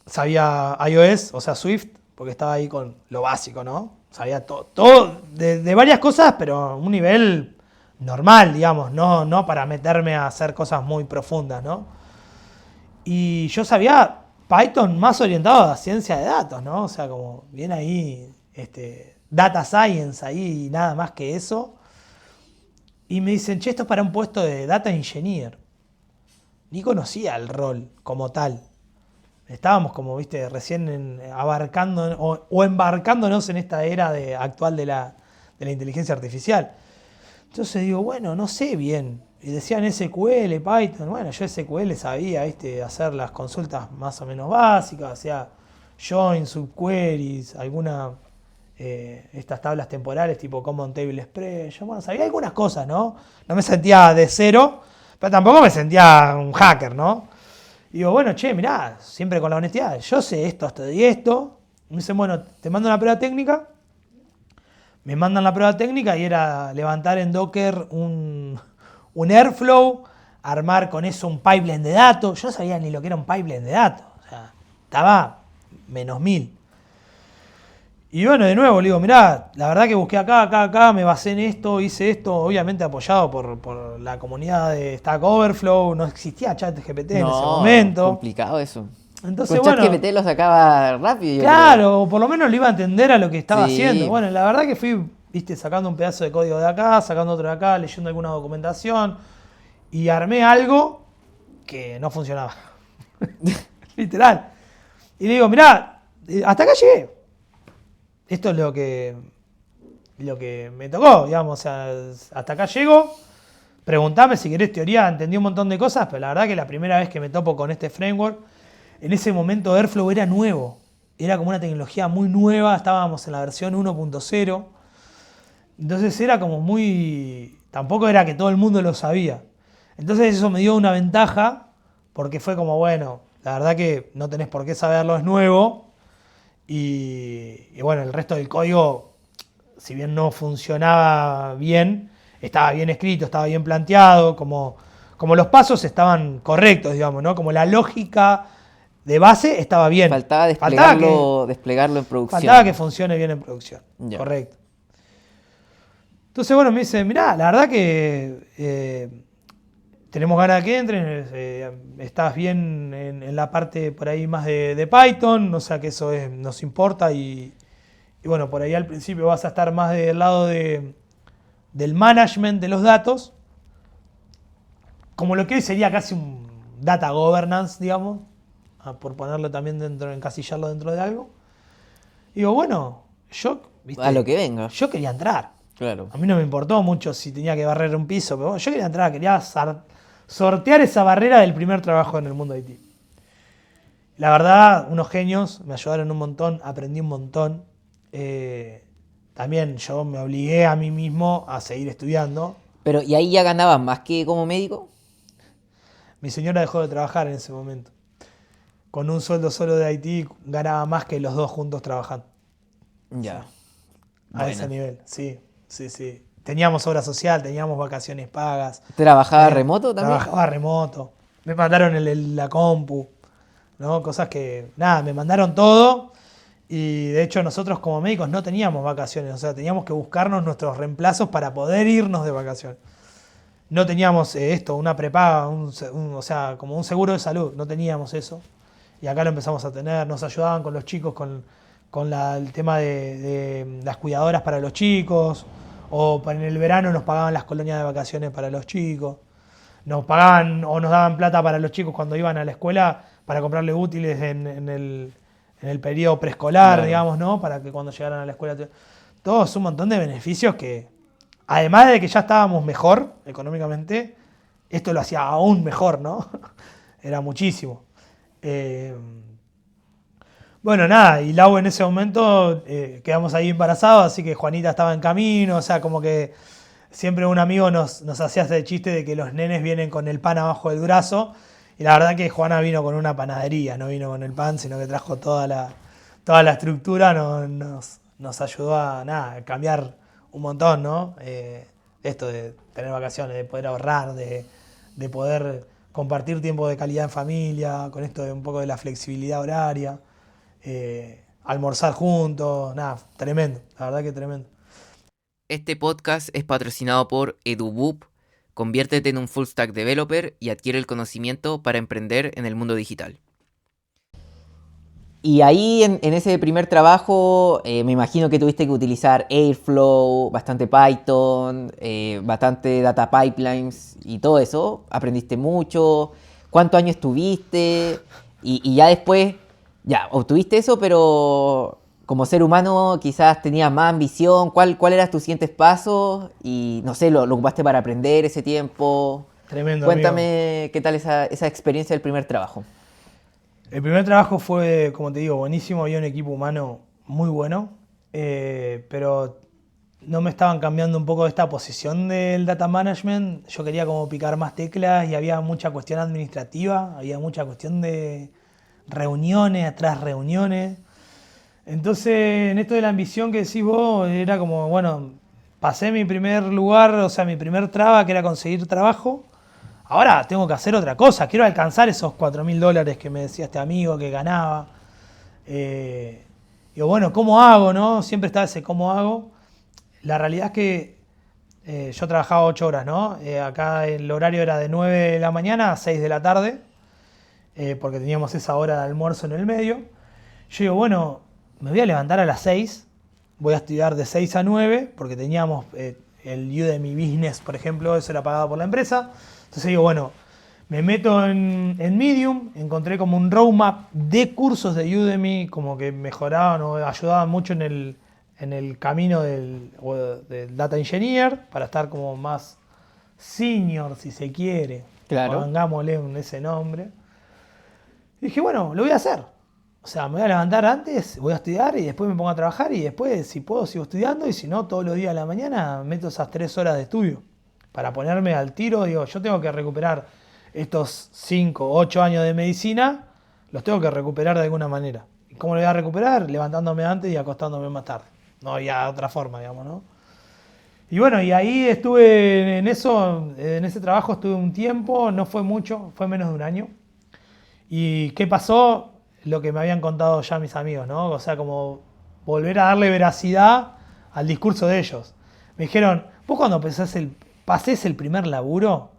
sabía iOS, o sea Swift, porque estaba ahí con lo básico, ¿no? Sabía todo de varias cosas, pero a un nivel normal, digamos, no para meterme a hacer cosas muy profundas, ¿no? Y yo sabía Python más orientado a ciencia de datos, ¿no? O sea, como bien ahí, data science ahí y nada más que eso. Y me dicen, che, esto es para un puesto de data engineer. Ni conocía el rol como tal. Estábamos como, viste, recién abarcando o embarcándonos en esta era actual de la inteligencia artificial. Entonces digo, bueno, no sé bien. Y decían SQL, Python. Bueno, yo SQL sabía, viste, hacer las consultas más o menos básicas, hacía join, subqueries, estas tablas temporales tipo Common Table Express. Yo, bueno, sabía algunas cosas, ¿no? No me sentía de cero, pero tampoco me sentía un hacker, ¿no? Y digo, bueno, che, mirá, siempre con la honestidad, yo sé esto, esto y esto. Me dicen, bueno, te mando una prueba técnica. Me mandan la prueba técnica y era levantar en Docker un Airflow, armar con eso un pipeline de datos. Yo no sabía ni lo que era un pipeline de datos. O sea, estaba -1000. Y bueno, de nuevo, le digo, mirá, la verdad que busqué acá, me basé en esto, hice esto, obviamente apoyado por la comunidad de Stack Overflow. No existía ChatGPT en ese momento. Complicado eso. Entonces, Con bueno, ChatGPT lo sacaba rápido. claro, o por lo menos lo iba a entender a lo que estaba Sí. haciendo. Bueno, la verdad que fui, viste, sacando un pedazo de código de acá, sacando otro de acá, leyendo alguna documentación y armé algo que no funcionaba. Literal. Y le digo, mirá, hasta acá llegué. Esto es lo que me tocó, digamos, o sea, hasta acá llego. Preguntame si querés teoría, entendí un montón de cosas, pero la verdad que la primera vez que me topo con este framework, en ese momento Airflow era nuevo, era como una tecnología muy nueva, estábamos en la versión 1.0, entonces era como muy... tampoco era que todo el mundo lo sabía. Entonces eso me dio una ventaja, porque fue como, bueno, la verdad que no tenés por qué saberlo, es nuevo, y bueno, el resto del código, si bien no funcionaba bien, estaba bien escrito, estaba bien planteado, como los pasos estaban correctos, digamos, ¿no? Como la lógica de base estaba bien. Faltaba desplegarlo en producción. Faltaba que funcione bien en producción. Ya. Correcto. Entonces, bueno, me dice, mirá, la verdad que tenemos ganas de que entres, estás bien en la parte por ahí más de Python, o sea que eso nos importa y bueno, por ahí al principio vas a estar más del lado del management de los datos, como lo que hoy sería casi un data governance, digamos, por ponerlo también encasillarlo dentro de algo. Y digo, bueno, yo, ¿viste? A lo que venga. Yo quería entrar. Claro. A mí no me importó mucho si tenía que barrer un piso, pero bueno, yo quería entrar, quería sortear esa barrera del primer trabajo en el mundo IT. La verdad, unos genios, me ayudaron un montón, aprendí un montón. También yo me obligué a mí mismo a seguir estudiando. Pero, ¿y ahí ya ganabas más que como médico? Mi señora dejó de trabajar en ese momento. Con un sueldo solo de IT ganaba más que los dos juntos trabajando. Ya. A ese nivel, sí. Teníamos obra social, teníamos vacaciones pagas. ¿Trabajaba remoto también? Trabajaba remoto. Me mandaron la compu, ¿no? Cosas que, nada, me mandaron todo. Y de hecho nosotros como médicos no teníamos vacaciones. O sea, teníamos que buscarnos nuestros reemplazos para poder irnos de vacaciones. No teníamos una prepaga, o sea, como un seguro de salud. No teníamos eso. Y acá lo empezamos a tener. Nos ayudaban con los chicos con el tema de las cuidadoras para los chicos. O en el verano nos pagaban las colonias de vacaciones para los chicos. Nos pagaban o nos daban plata para los chicos cuando iban a la escuela para comprarles útiles en el periodo preescolar, Claro. digamos, ¿no? Para que cuando llegaran a la escuela... Todos un montón de beneficios que, además de que ya estábamos mejor económicamente, esto lo hacía aún mejor, ¿no? Era muchísimo. Bueno, nada, y Lau en ese momento quedamos ahí embarazados, así que Juanita estaba en camino, o sea, como que siempre un amigo nos hacía ese chiste de que los nenes vienen con el pan abajo del brazo, y la verdad que Juana vino con una panadería, no vino con el pan, sino que trajo toda la estructura, nos ayudó a cambiar un montón, ¿no? Esto de tener vacaciones, de poder ahorrar, de poder compartir tiempo de calidad en familia, con esto de un poco de la flexibilidad horaria. Almorzar juntos, nada, tremendo, la verdad que tremendo. Este podcast es patrocinado por EduBoop. Conviértete en un full stack developer y adquiere el conocimiento para emprender en el mundo digital. Y ahí en ese primer trabajo me imagino que tuviste que utilizar Airflow, bastante Python, bastante data pipelines y todo eso. ¿Aprendiste mucho? ¿Cuántos años estuviste? Y ya después, ya, obtuviste eso, pero como ser humano quizás tenías más ambición. ¿Cuál eran tus siguientes pasos? Y no sé, ¿lo ocupaste para aprender ese tiempo? Tremendo, Cuéntame amigo. qué tal esa experiencia del primer trabajo. El primer trabajo fue, como te digo, buenísimo. Había un equipo humano muy bueno, pero no me estaban cambiando un poco esta posición del data management. Yo quería como picar más teclas y había mucha cuestión administrativa, había mucha cuestión de reuniones, tras reuniones. Entonces, en esto de la ambición que decís vos, era como, bueno, pasé mi primer lugar, o sea, mi primer traba, que era conseguir trabajo. Ahora tengo que hacer otra cosa, quiero alcanzar esos $4.000 que me decía este amigo que ganaba. Digo, bueno, ¿cómo hago, no? Siempre está ese ¿cómo hago? La realidad es que yo trabajaba 8 horas, ¿no? Acá el horario era de 9 de la mañana a 6 de la tarde, porque teníamos esa hora de almuerzo en el medio. Yo digo, bueno, me voy a levantar a las 6, voy a estudiar de 6 a 9, porque teníamos el Udemy Business, por ejemplo, eso era pagado por la empresa. Entonces digo, bueno, me meto en Medium, encontré como un roadmap de cursos de Udemy, como que mejoraban o ayudaban mucho en el camino del Data Engineer, para estar como más senior, si se quiere. Claro. Pongámosle ese nombre. Y dije, bueno, lo voy a hacer. O sea, me voy a levantar antes, voy a estudiar y después me pongo a trabajar y después, si puedo, sigo estudiando y si no, todos los días de la mañana meto esas 3 horas de estudio para ponerme al tiro. Digo, yo tengo que recuperar estos 5, 8 años de medicina, los tengo que recuperar de alguna manera. ¿Y cómo lo voy a recuperar? Levantándome antes y acostándome más tarde. No había otra forma, digamos, ¿no? Y bueno, y ahí estuve en ese trabajo estuve un tiempo, no fue mucho, fue menos de un año. ¿Y qué pasó? Lo que me habían contado ya mis amigos, ¿no? O sea, como volver a darle veracidad al discurso de ellos. Me dijeron, vos cuando pases el primer laburo,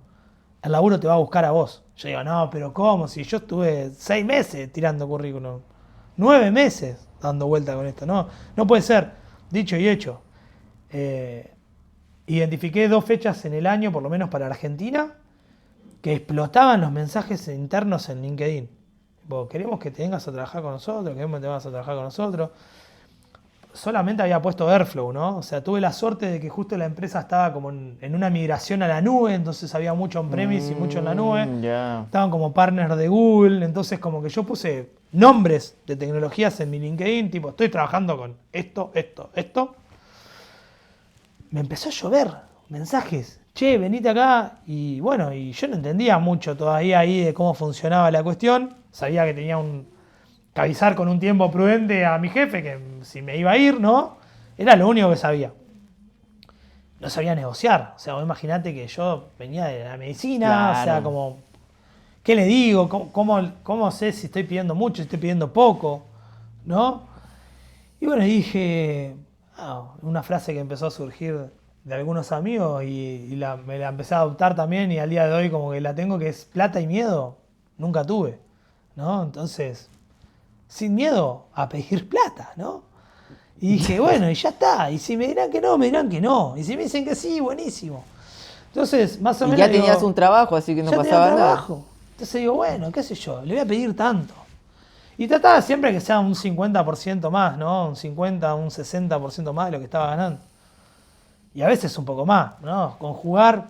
el laburo te va a buscar a vos. Yo digo, no, pero ¿cómo? Si yo estuve 6 meses tirando currículum, 9 meses dando vuelta con esto. No, no puede ser. Dicho y hecho. Identifiqué 2 fechas en el año, por lo menos para Argentina, que explotaban los mensajes internos en LinkedIn. Tipo, queremos que te vengas a trabajar con nosotros, queremos que te vengas a trabajar con nosotros. Solamente había puesto Airflow, ¿no? O sea, tuve la suerte de que justo la empresa estaba como en una migración a la nube, entonces había mucho on-premise y mucho en la nube. Yeah. Estaban como partners de Google, entonces como que yo puse nombres de tecnologías en mi LinkedIn, tipo, estoy trabajando con esto. Me empezó a llover mensajes. Che, venite acá. Y bueno, y yo no entendía mucho todavía ahí de cómo funcionaba la cuestión. Sabía que tenía que avisar con un tiempo prudente a mi jefe que si me iba a ir, ¿no? Era lo único que sabía. No sabía negociar. O sea, vos imaginate que yo venía de la medicina, Claro. o sea, como, ¿qué le digo? ¿Cómo sé si estoy pidiendo mucho, si estoy pidiendo poco? ¿No? Y bueno, dije, una frase que empezó a surgir de algunos amigos y me la empecé a adoptar también y al día de hoy como que la tengo, que es plata y miedo, nunca tuve, ¿no? Entonces, sin miedo a pedir plata, ¿no? Y dije, bueno, y ya está, y si me dirán que no, me dirán que no, y si me dicen que sí, buenísimo. Entonces, más o Y menos ya tenías un trabajo, así que no ya tenía pasaba nada. trabajo. Entonces digo, bueno, qué sé yo, le voy a pedir tanto. Y trataba siempre que sea un 50% más, ¿no? Un 50, un 60% más de lo que estaba ganando. Y a veces un poco más, ¿no? Conjugar,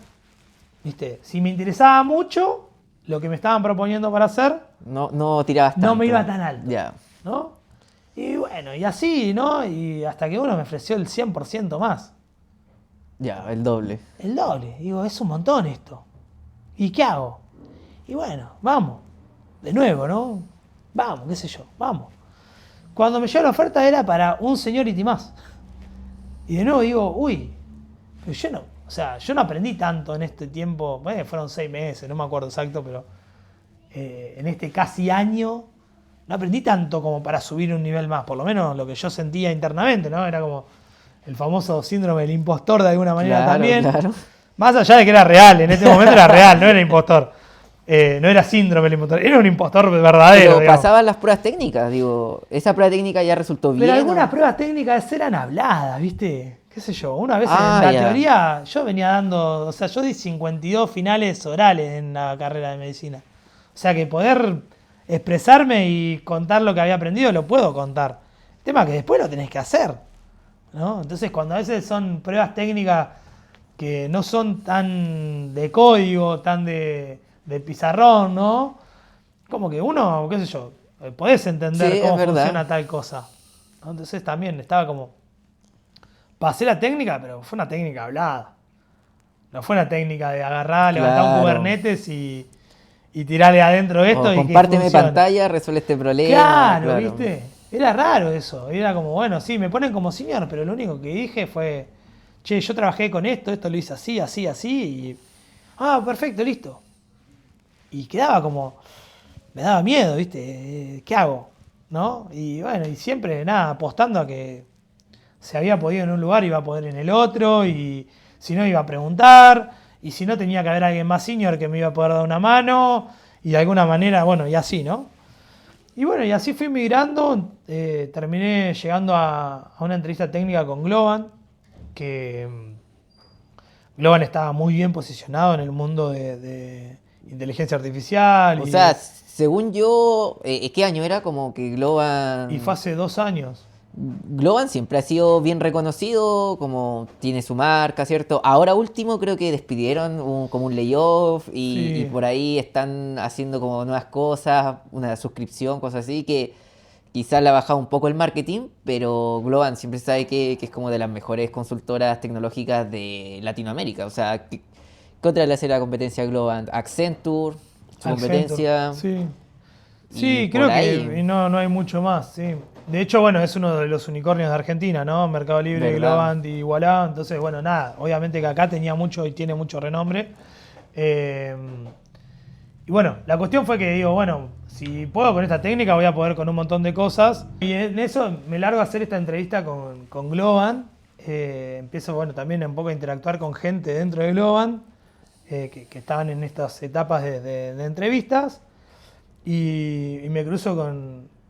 ¿viste? Si me interesaba mucho lo que me estaban proponiendo para hacer, No tirabas tanto. no me iba tan alto, Ya. ¿no? Y bueno, y así, ¿no? Y hasta que uno me ofreció el 100% más. Ya, el doble. El doble. Digo, es un montón esto. ¿Y qué hago? Y bueno, vamos. De nuevo, ¿no? Vamos, qué sé yo, vamos. Cuando me llegó la oferta era para un seniority más. Y de nuevo digo, uy, pero yo no aprendí tanto en este tiempo. Bueno, fueron 6 meses, no me acuerdo exacto, pero en este casi año no aprendí tanto como para subir un nivel más. Por lo menos lo que yo sentía internamente, ¿no? Era como, el famoso síndrome del impostor de alguna manera Claro, también. claro. Más allá de que era real, en ese momento era real, no era impostor. No era síndrome del impostor, era un impostor verdadero. Pero digamos. pasaban las pruebas técnicas, digo, esa prueba técnica ya resultó bien. Pero algunas ¿o? pruebas técnicas eran habladas, ¿viste? ¿Qué sé yo? Una vez Ah, en la ya. teoría yo venía dando, o sea, yo di 52 finales orales en la carrera de medicina. O sea que poder expresarme y contar lo que había aprendido lo puedo contar. El tema es que después lo tenés que hacer, ¿no? Entonces cuando a veces son pruebas técnicas que no son tan de código, tan de pizarrón, ¿no? Como que uno, qué sé yo, podés entender Sí, es cómo verdad. funciona tal cosa, ¿no? Entonces también estaba como, pasé la técnica, pero fue una técnica hablada. No fue una técnica de agarrar, levantar un Claro. Kubernetes y tirarle adentro esto O y que compárteme funcione. pantalla, resuelve este problema, Claro, claro. ¿viste? Era raro eso. Era como, bueno, sí, me ponen como senior, pero lo único que dije fue, che, yo trabajé con esto lo hice así, así, así, y... Ah, perfecto, listo. Y quedaba como, me daba miedo, ¿viste? ¿Qué hago? ¿No? Y bueno, y siempre, nada, apostando a que si había podido en un lugar, iba a poder en el otro, y si no, iba a preguntar, y si no, tenía que haber alguien más senior que me iba a poder dar una mano, y de alguna manera, bueno, y así, ¿no? Y bueno, y así fui migrando, terminé llegando a una entrevista técnica con Globan, que Globan estaba muy bien posicionado en el mundo de inteligencia artificial, O sea, según yo, ¿qué año era? Como que y fue Globan... hace 2 años. Globan siempre ha sido bien reconocido, como tiene su marca, ¿cierto? Ahora último creo que despidieron como un layoff y Sí, por ahí están haciendo como nuevas cosas, una suscripción, cosas así, que quizás le ha bajado un poco el marketing, pero Globan siempre sabe que es como de las mejores consultoras tecnológicas de Latinoamérica. O sea, ¿qué otra le hace la competencia a Globan? Accenture, su Accenture, competencia, sí. y Sí, por creo que ahí, no hay mucho más, sí. De hecho, bueno, es uno de los unicornios de Argentina, ¿no? Mercado Libre, ¿verdad? Globant y Wallah. Entonces, bueno, nada, obviamente que acá tenía mucho y tiene mucho renombre. Eh, y bueno, la cuestión fue que digo, bueno, si puedo con esta técnica voy a poder con un montón de cosas. Y en eso me largo a hacer esta entrevista con Globant. Empiezo, bueno, también un poco a interactuar con gente dentro de Globant, que estaban en estas etapas de entrevistas. Y me cruzo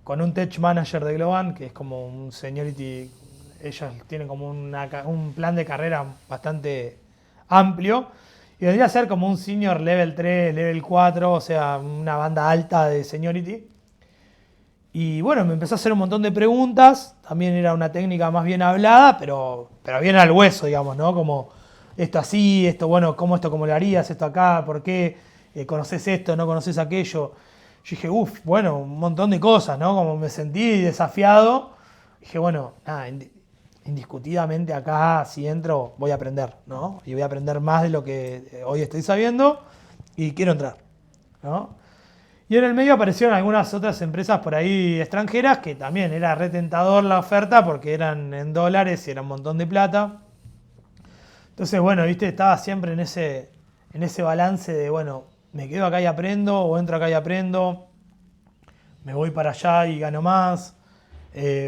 con un tech manager de Globant, que es como un seniority. Ellos tienen como un plan de carrera bastante amplio. Y vendría a ser como un senior level 3, level 4, o sea, una banda alta de seniority. Y bueno, me empezó a hacer un montón de preguntas. También era una técnica más bien hablada, pero bien al hueso, digamos, ¿no? Como esto así, esto, bueno, cómo lo harías, esto acá, por qué, conoces esto, no conoces aquello. Yo dije, uff, bueno, un montón de cosas, ¿no? Como me sentí desafiado. Dije, bueno, nada, indiscutidamente acá, si entro, voy a aprender, ¿no? Y voy a aprender más de lo que hoy estoy sabiendo y quiero entrar, ¿no? Y en el medio aparecieron algunas otras empresas por ahí extranjeras que también era retentador la oferta porque eran en dólares y era un montón de plata. Entonces, bueno, viste, estaba siempre en ese balance de, bueno, me quedo acá y aprendo o entro acá y aprendo, me voy para allá y gano más,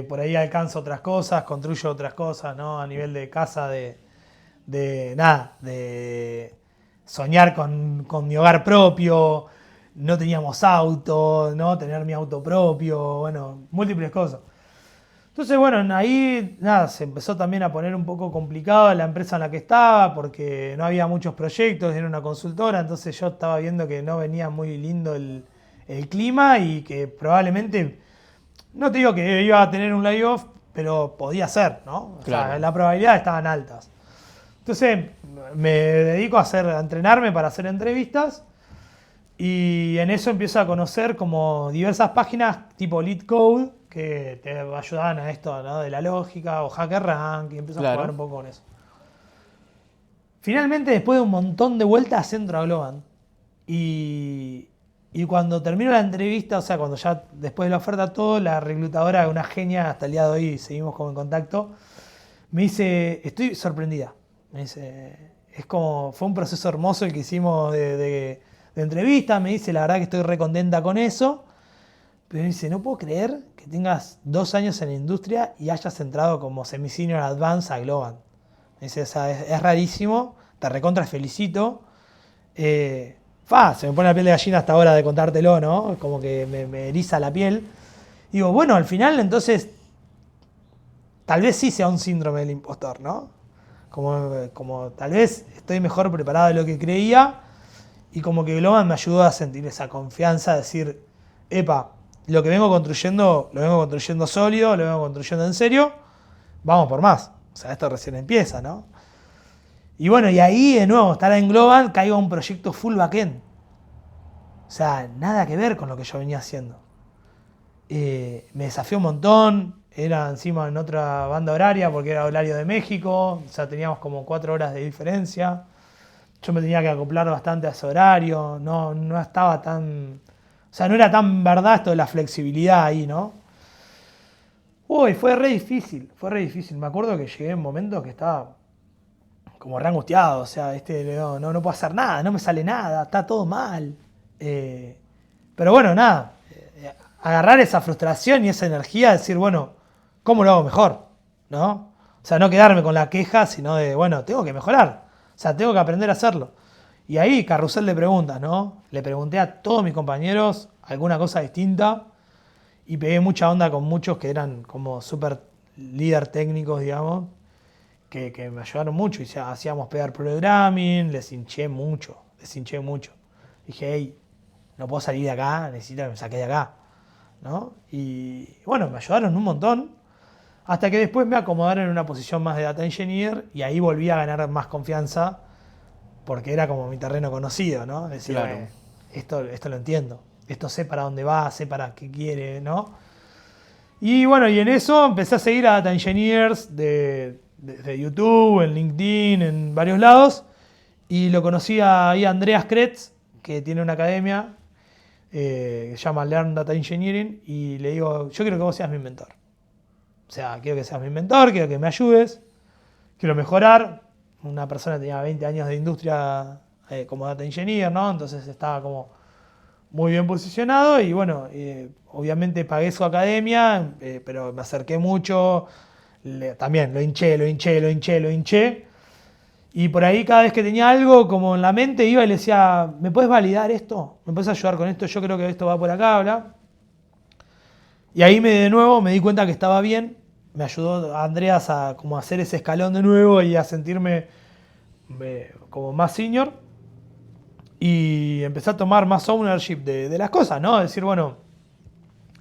por ahí alcanzo otras cosas, construyo otras cosas, ¿no? A nivel de casa, de soñar con mi hogar propio, no teníamos auto, ¿no? Tener mi auto propio, bueno, múltiples cosas. Entonces, bueno, ahí nada, se empezó también a poner un poco complicado la empresa en la que estaba porque no había muchos proyectos, era una consultora, entonces yo estaba viendo que no venía muy lindo el clima y que probablemente, no te digo que iba a tener un layoff, pero podía ser, ¿no? O sea, Claro. las probabilidades estaban altas. Entonces me dedico a entrenarme para hacer entrevistas y en eso empiezo a conocer como diversas páginas tipo LeetCode que te ayudaban a esto, ¿no? De la lógica o HackerRank y empiezo a jugar Claro. un poco con eso. Finalmente, después de un montón de vueltas, entro a Globant. Y cuando termino la entrevista, o sea, cuando ya después de la oferta todo, la reclutadora, una genia, hasta el día de hoy seguimos como en contacto, me dice, estoy sorprendida. Me dice, fue un proceso hermoso el que hicimos de entrevista. Me dice, la verdad que estoy re contenta con eso. Pero me dice, no puedo creer que que tengas 2 años en la industria y hayas entrado como semi-senior advance a Globant. Me dice, o sea, es rarísimo, te recontra felicito. Se me pone la piel de gallina hasta ahora de contártelo, ¿no? Como que me eriza la piel. Digo, bueno, al final entonces, tal vez sí sea un síndrome del impostor, ¿no? Como tal vez estoy mejor preparado de lo que creía y como que Globant me ayudó a sentir esa confianza, a decir, epa, lo que vengo construyendo sólido, lo vengo construyendo en serio, vamos por más. O sea, esto recién empieza, ¿no? Y bueno, y ahí de nuevo, estar en Globant, caigo a un proyecto full backend. O sea, nada que ver con lo que yo venía haciendo. Me desafió un montón, era encima en otra banda horaria porque era horario de México, o sea, teníamos como 4 horas de diferencia. Yo me tenía que acoplar bastante a ese horario, no estaba tan... O sea, no era tan verdad esto de la flexibilidad ahí, ¿no? Uy, fue re difícil. Me acuerdo que llegué en momentos que estaba como re angustiado, o sea, no puedo hacer nada, no me sale nada, está todo mal. Pero bueno, nada, agarrar esa frustración y esa energía, decir, bueno, ¿cómo lo hago mejor? ¿No? O sea, no quedarme con la queja, sino de, bueno, tengo que mejorar, o sea, tengo que aprender a hacerlo. Y ahí, carrusel de preguntas, ¿no? Le pregunté a todos mis compañeros alguna cosa distinta y pegué mucha onda con muchos que eran como súper líder técnicos, digamos, que me ayudaron mucho. Y hacíamos pegar programming, les hinché mucho. Dije, hey, no puedo salir de acá, necesito que me saque de acá, ¿no? Y bueno, me ayudaron un montón, hasta que después me acomodaron en una posición más de data engineer y ahí volví a ganar más confianza porque era como mi terreno conocido, ¿no? Decir, Claro. Esto lo entiendo, esto sé para dónde va, sé para qué quiere, ¿no? Y bueno, y en eso empecé a seguir a data engineers de YouTube, en LinkedIn, en varios lados, y lo conocí ahí a Andreas Kretz, que tiene una academia que se llama Learn Data Engineering, y le digo, yo quiero que vos seas mi mentor. O sea, quiero que seas mi mentor, quiero que me ayudes, quiero mejorar. Una persona que tenía 20 años de industria como data engineer, ¿no? Entonces estaba como muy bien posicionado y bueno, obviamente pagué su academia, pero me acerqué mucho, también lo hinché. Y por ahí cada vez que tenía algo como en la mente iba y le decía, ¿me puedes validar esto? ¿Me puedes ayudar con esto? Yo creo que esto va por acá, bla. Y ahí de nuevo me di cuenta que estaba bien. Me ayudó a Andreas a como hacer ese escalón de nuevo y a sentirme como más senior. Y empecé a tomar más ownership de las cosas, ¿no? Decir, bueno,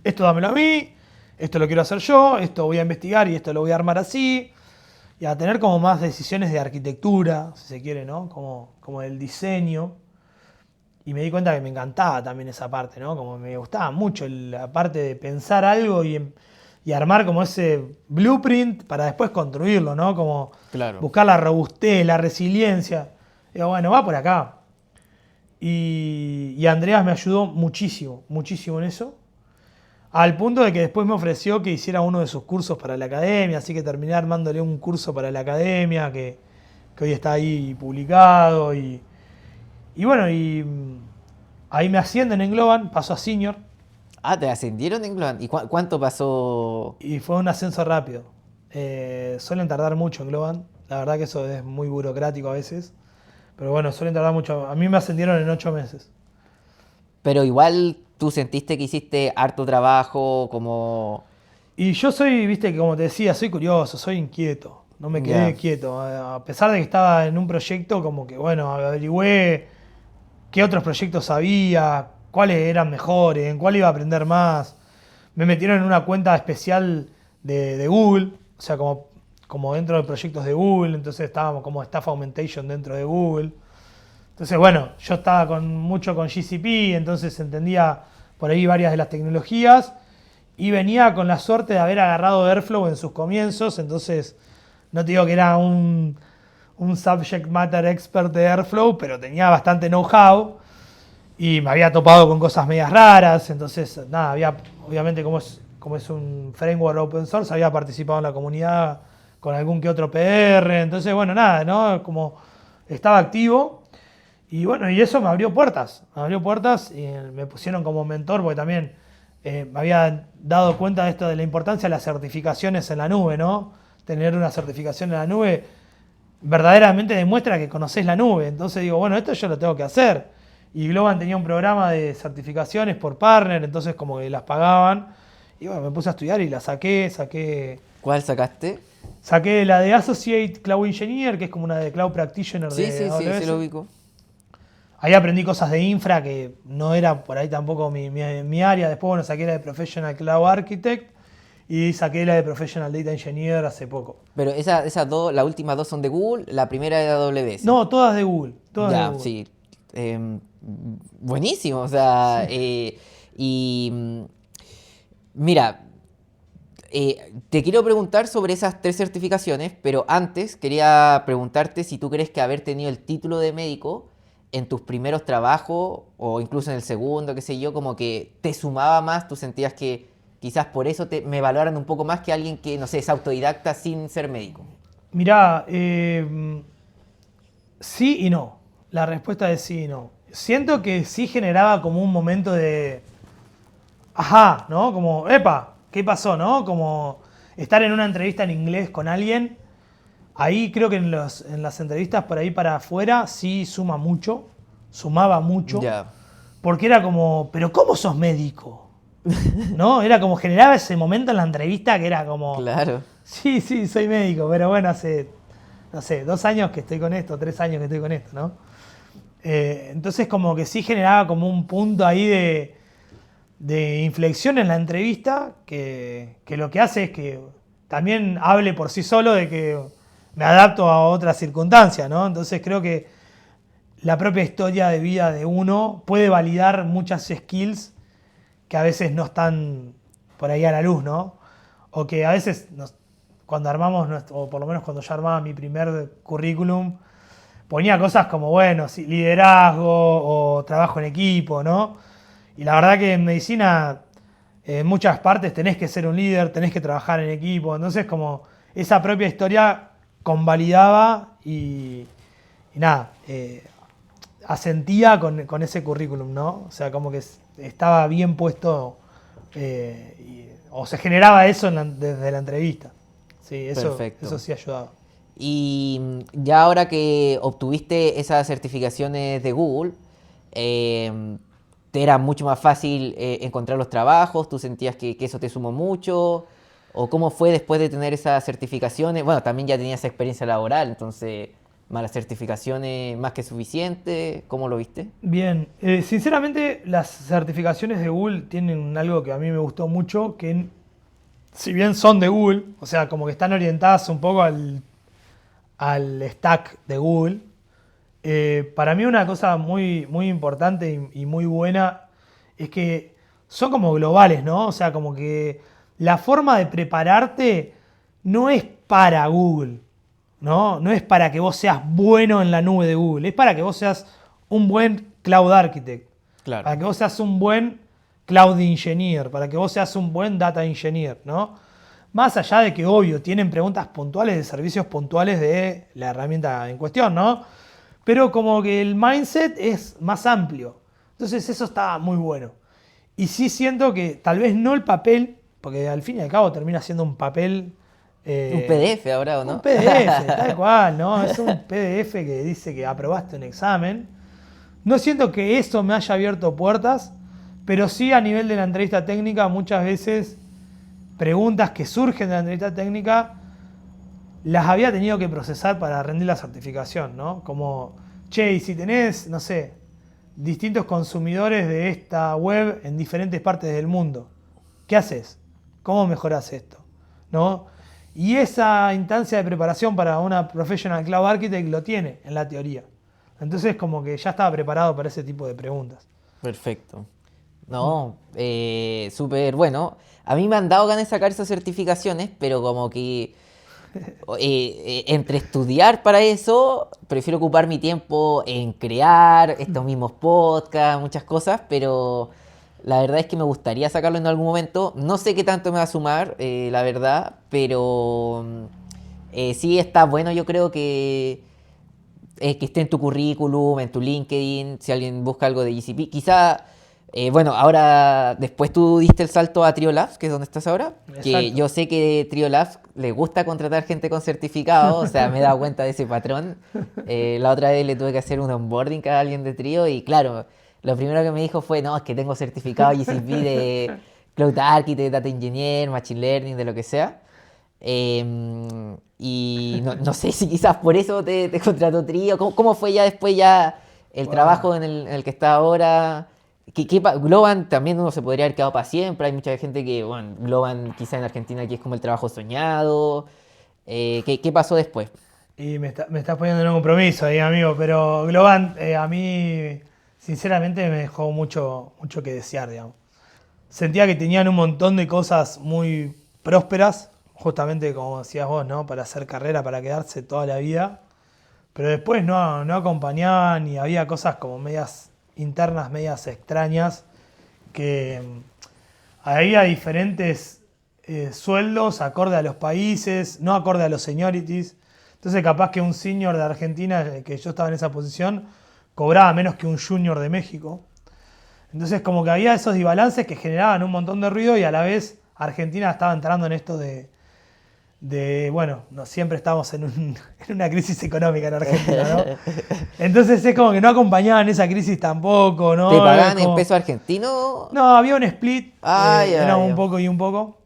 esto dámelo a mí, esto lo quiero hacer yo, esto voy a investigar y esto lo voy a armar así. Y a tener como más decisiones de arquitectura, si se quiere, ¿no? Como del diseño. Y me di cuenta que me encantaba también esa parte, ¿no? Como me gustaba mucho la parte de pensar algo y armar como ese blueprint para después construirlo, ¿no? Como Claro. buscar la robustez, la resiliencia. Digo, bueno, va por acá. Y Andreas me ayudó muchísimo en eso. Al punto de que después me ofreció que hiciera uno de sus cursos para la academia, así que terminé armándole un curso para la academia que hoy está ahí publicado. Y bueno, ahí me ascienden en Globant, paso a senior Ah, te ascendieron en Globant. ¿Y cuánto pasó? y fue un ascenso rápido. Suelen tardar mucho en Globant, la verdad que eso es muy burocrático a veces, pero bueno, suelen tardar mucho. A mí me ascendieron en 8 meses. Pero igual tú sentiste que hiciste harto trabajo, como... Y yo soy, viste, que como te decía, soy curioso, soy inquieto. No me quedé Ya. quieto. A pesar de que estaba en un proyecto, como que, bueno, averigüé qué otros proyectos había, cuáles eran mejores, en cuál iba a aprender más. Me metieron en una cuenta especial de Google, o sea, como dentro de proyectos de Google, entonces estábamos como Staff Augmentation dentro de Google. Entonces, bueno, yo estaba mucho con GCP, entonces entendía por ahí varias de las tecnologías y venía con la suerte de haber agarrado Airflow en sus comienzos, entonces no te digo que era un subject matter expert de Airflow, pero tenía bastante know-how y me había topado con cosas medias raras, entonces nada, obviamente como es un framework open source, había participado en la comunidad con algún que otro PR, entonces bueno, nada, ¿no? Como estaba activo. Y bueno, y eso me abrió puertas y me pusieron como mentor porque también me había dado cuenta de esto, de la importancia de las certificaciones en la nube, ¿no? Tener una certificación en la nube verdaderamente demuestra que conocés la nube. Entonces digo, bueno, esto yo lo tengo que hacer. Y Globan tenía un programa de certificaciones por partner, entonces como que las pagaban. Y bueno, me puse a estudiar y la saqué. ¿Cuál sacaste? Saqué la de Associate Cloud Engineer, que es como una de Cloud Practitioner Sí, de AWS. sí, lo ubico. Ahí aprendí cosas de infra que no era por ahí tampoco mi área. Después, bueno, saqué la de Professional Cloud Architect y saqué la de Professional Data Engineer hace poco. Pero esas dos, las últimas dos son de Google, la primera es de AWS. No, todas de Google. Todas ya, de Google. sí. Buenísimo, o sea, mira, te quiero preguntar sobre esas 3 certificaciones, pero antes quería preguntarte si tú crees que haber tenido el título de médico en tus primeros trabajos o incluso en el segundo, qué sé yo, como que te sumaba más, tú sentías que quizás por eso me valoran un poco más que alguien que, no sé, es autodidacta sin ser médico. Mirá, sí y no. La respuesta es sí y no. Siento que sí generaba como un momento de... Ajá, ¿no? Como, epa, ¿qué pasó, no? Como estar en una entrevista en inglés con alguien. Ahí creo que en las entrevistas por ahí para afuera sí sumaba mucho. Ya. Porque era como, ¿pero cómo sos médico? ¿No? Era como, generaba ese momento en la entrevista que era como... Claro. Sí, soy médico, pero bueno, hace, no sé, 2 años que estoy con esto, 3 años que estoy con esto, ¿no? Entonces como que sí generaba como un punto ahí de inflexión en la entrevista que lo que hace es que también hable por sí solo de que me adapto a otras circunstancias, ¿no? Entonces creo que la propia historia de vida de uno puede validar muchas skills que a veces no están por ahí a la luz, ¿no? O que a veces cuando armamos, o por lo menos cuando yo armaba mi primer currículum, ponía cosas como, bueno, sí, liderazgo o trabajo en equipo, ¿no? Y la verdad que en medicina, en muchas partes tenés que ser un líder, tenés que trabajar en equipo. Entonces, como esa propia historia convalidaba y nada, asentía con ese currículum, ¿no? O sea, como que estaba bien puesto o se generaba eso desde la entrevista. Sí, Perfecto. eso sí ayudaba. Y ya ahora que obtuviste esas certificaciones de Google, te era mucho más fácil encontrar los trabajos, tú sentías que eso te sumó mucho, o cómo fue después de tener esas certificaciones. Bueno, también ya tenías experiencia laboral, entonces más las certificaciones más que suficiente, ¿cómo lo viste? Bien, sinceramente las certificaciones de Google tienen algo que a mí me gustó mucho, que si bien son de Google, o sea, como que están orientadas un poco al stack de Google, para mí una cosa muy, muy importante y muy buena es que son como globales, ¿no? O sea, como que la forma de prepararte no es para Google, ¿no? No es para que vos seas bueno en la nube de Google, es para que vos seas un buen cloud architect, Claro. para que vos seas un buen cloud engineer, para que vos seas un buen data engineer, ¿no? Más allá de que, obvio, tienen preguntas puntuales de servicios puntuales de la herramienta en cuestión, ¿no? Pero como que el mindset es más amplio. Entonces eso está muy bueno. Y sí siento que tal vez no el papel, porque al fin y al cabo termina siendo un papel... Un PDF ahora, ¿o no? Un PDF, tal cual, ¿no? Es un PDF que dice que aprobaste un examen. No siento que eso me haya abierto puertas, pero sí a nivel de la entrevista técnica muchas veces preguntas que surgen de la entrevista técnica las había tenido que procesar para rendir la certificación, ¿no? Como, che, y si tenés, no sé, distintos consumidores de esta web en diferentes partes del mundo, ¿qué haces? ¿Cómo mejorás esto? ¿No? Y esa instancia de preparación para una Professional Cloud Architect lo tiene en la teoría. Entonces como que ya estaba preparado para ese tipo de preguntas. Perfecto. No, súper bueno. A mí me han dado ganas de sacar esas certificaciones, pero como que entre estudiar para eso, prefiero ocupar mi tiempo en crear estos mismos podcasts, muchas cosas, pero la verdad es que me gustaría sacarlo en algún momento. No sé qué tanto me va a sumar, la verdad, pero sí está bueno, yo creo que esté en tu currículum, en tu LinkedIn, si alguien busca algo de GCP. Quizá Bueno, ahora después tú diste el salto a Triolabs, que es donde estás ahora. Que Exacto. yo sé que Triolabs le gusta contratar gente con certificado, o sea, me he dado cuenta de ese patrón. La otra vez le tuve que hacer un onboarding a alguien de Trio y claro, lo primero que me dijo fue, no, es que tengo certificado GCP de Cloud Architect, Data Engineer, Machine Learning, de lo que sea. Y no sé si quizás por eso te contrató Trio. ¿Cómo fue ya después ya el Wow. trabajo en el que está ahora? Globan también uno se podría haber quedado para siempre. Hay mucha gente que, bueno, Globan quizá en Argentina que es como el trabajo soñado. ¿Qué pasó después? Y me estás poniendo en un compromiso ahí, amigo, pero Globan a mí, sinceramente, me dejó mucho que desear, digamos. Sentía que tenían un montón de cosas muy prósperas, justamente como decías vos, ¿no? Para hacer carrera, para quedarse toda la vida. Pero después no acompañaban y había cosas como medias internas, medias extrañas, que había diferentes sueldos acorde a los países, no acorde a los seniorities. Entonces capaz que un senior de Argentina, que yo estaba en esa posición, cobraba menos que un junior de México. Entonces como que había esos desbalances que generaban un montón de ruido y a la vez Argentina estaba entrando en esto bueno, no, siempre estamos en una crisis económica en Argentina, ¿no? Entonces es como que no acompañaban esa crisis tampoco, ¿Te ¿no? Es pagan en como, peso argentino? no, había un split, Ay, era ay, un ay. poco y un poco,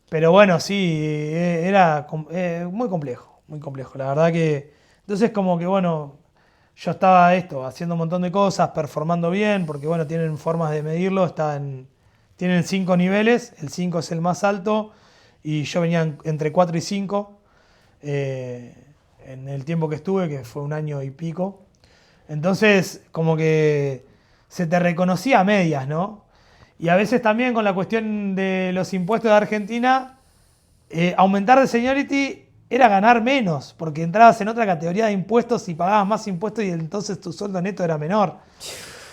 pero bueno, sí, era muy complejo, muy complejo. La verdad que, entonces como que bueno, yo estaba haciendo un montón de cosas, performando bien, porque bueno, tienen formas de medirlo, tienen 5 niveles, el 5 es el más alto, y yo venía entre 4 y 5 en el tiempo que estuve, que fue un año y pico. Entonces, como que se te reconocía a medias, ¿no? Y a veces también con la cuestión de los impuestos de Argentina, aumentar de seniority era ganar menos, porque entrabas en otra categoría de impuestos y pagabas más impuestos y entonces tu sueldo neto era menor.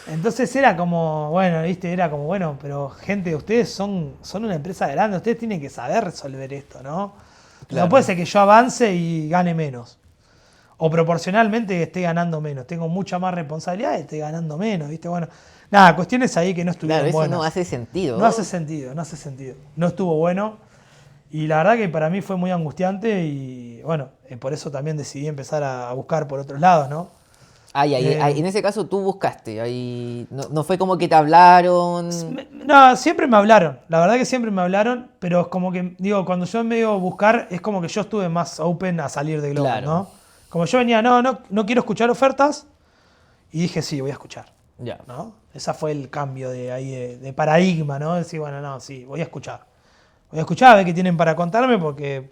Entonces era como, bueno, viste, era como, bueno, pero gente, ustedes son una empresa grande, ustedes tienen que saber resolver esto, ¿no? No puede Claro. ser que yo avance y gane menos. O proporcionalmente esté ganando menos. Tengo mucha más responsabilidad y esté ganando menos, ¿viste? Bueno, nada, cuestiones ahí que no Claro, estuvieron eso no buenas. hace No hace sentido. sentido, no hace sentido. No estuvo bueno. Y la verdad que para mí fue muy angustiante y bueno, por eso también decidí empezar a buscar por otros lados, ¿no? En Eh, ese caso tú buscaste, ahí no fue como que te hablaron. no, siempre me hablaron, la verdad que siempre me hablaron, pero es como que, digo, cuando yo me digo buscar, es como que yo estuve más open a salir de Globan, Claro, ¿no? Como yo venía, no quiero escuchar ofertas, y dije, sí, voy a escuchar, ya. ¿no? Ese fue el cambio de ahí de paradigma, ¿no? Decir, bueno, no, sí, voy a escuchar. Voy a escuchar a ver qué tienen para contarme porque,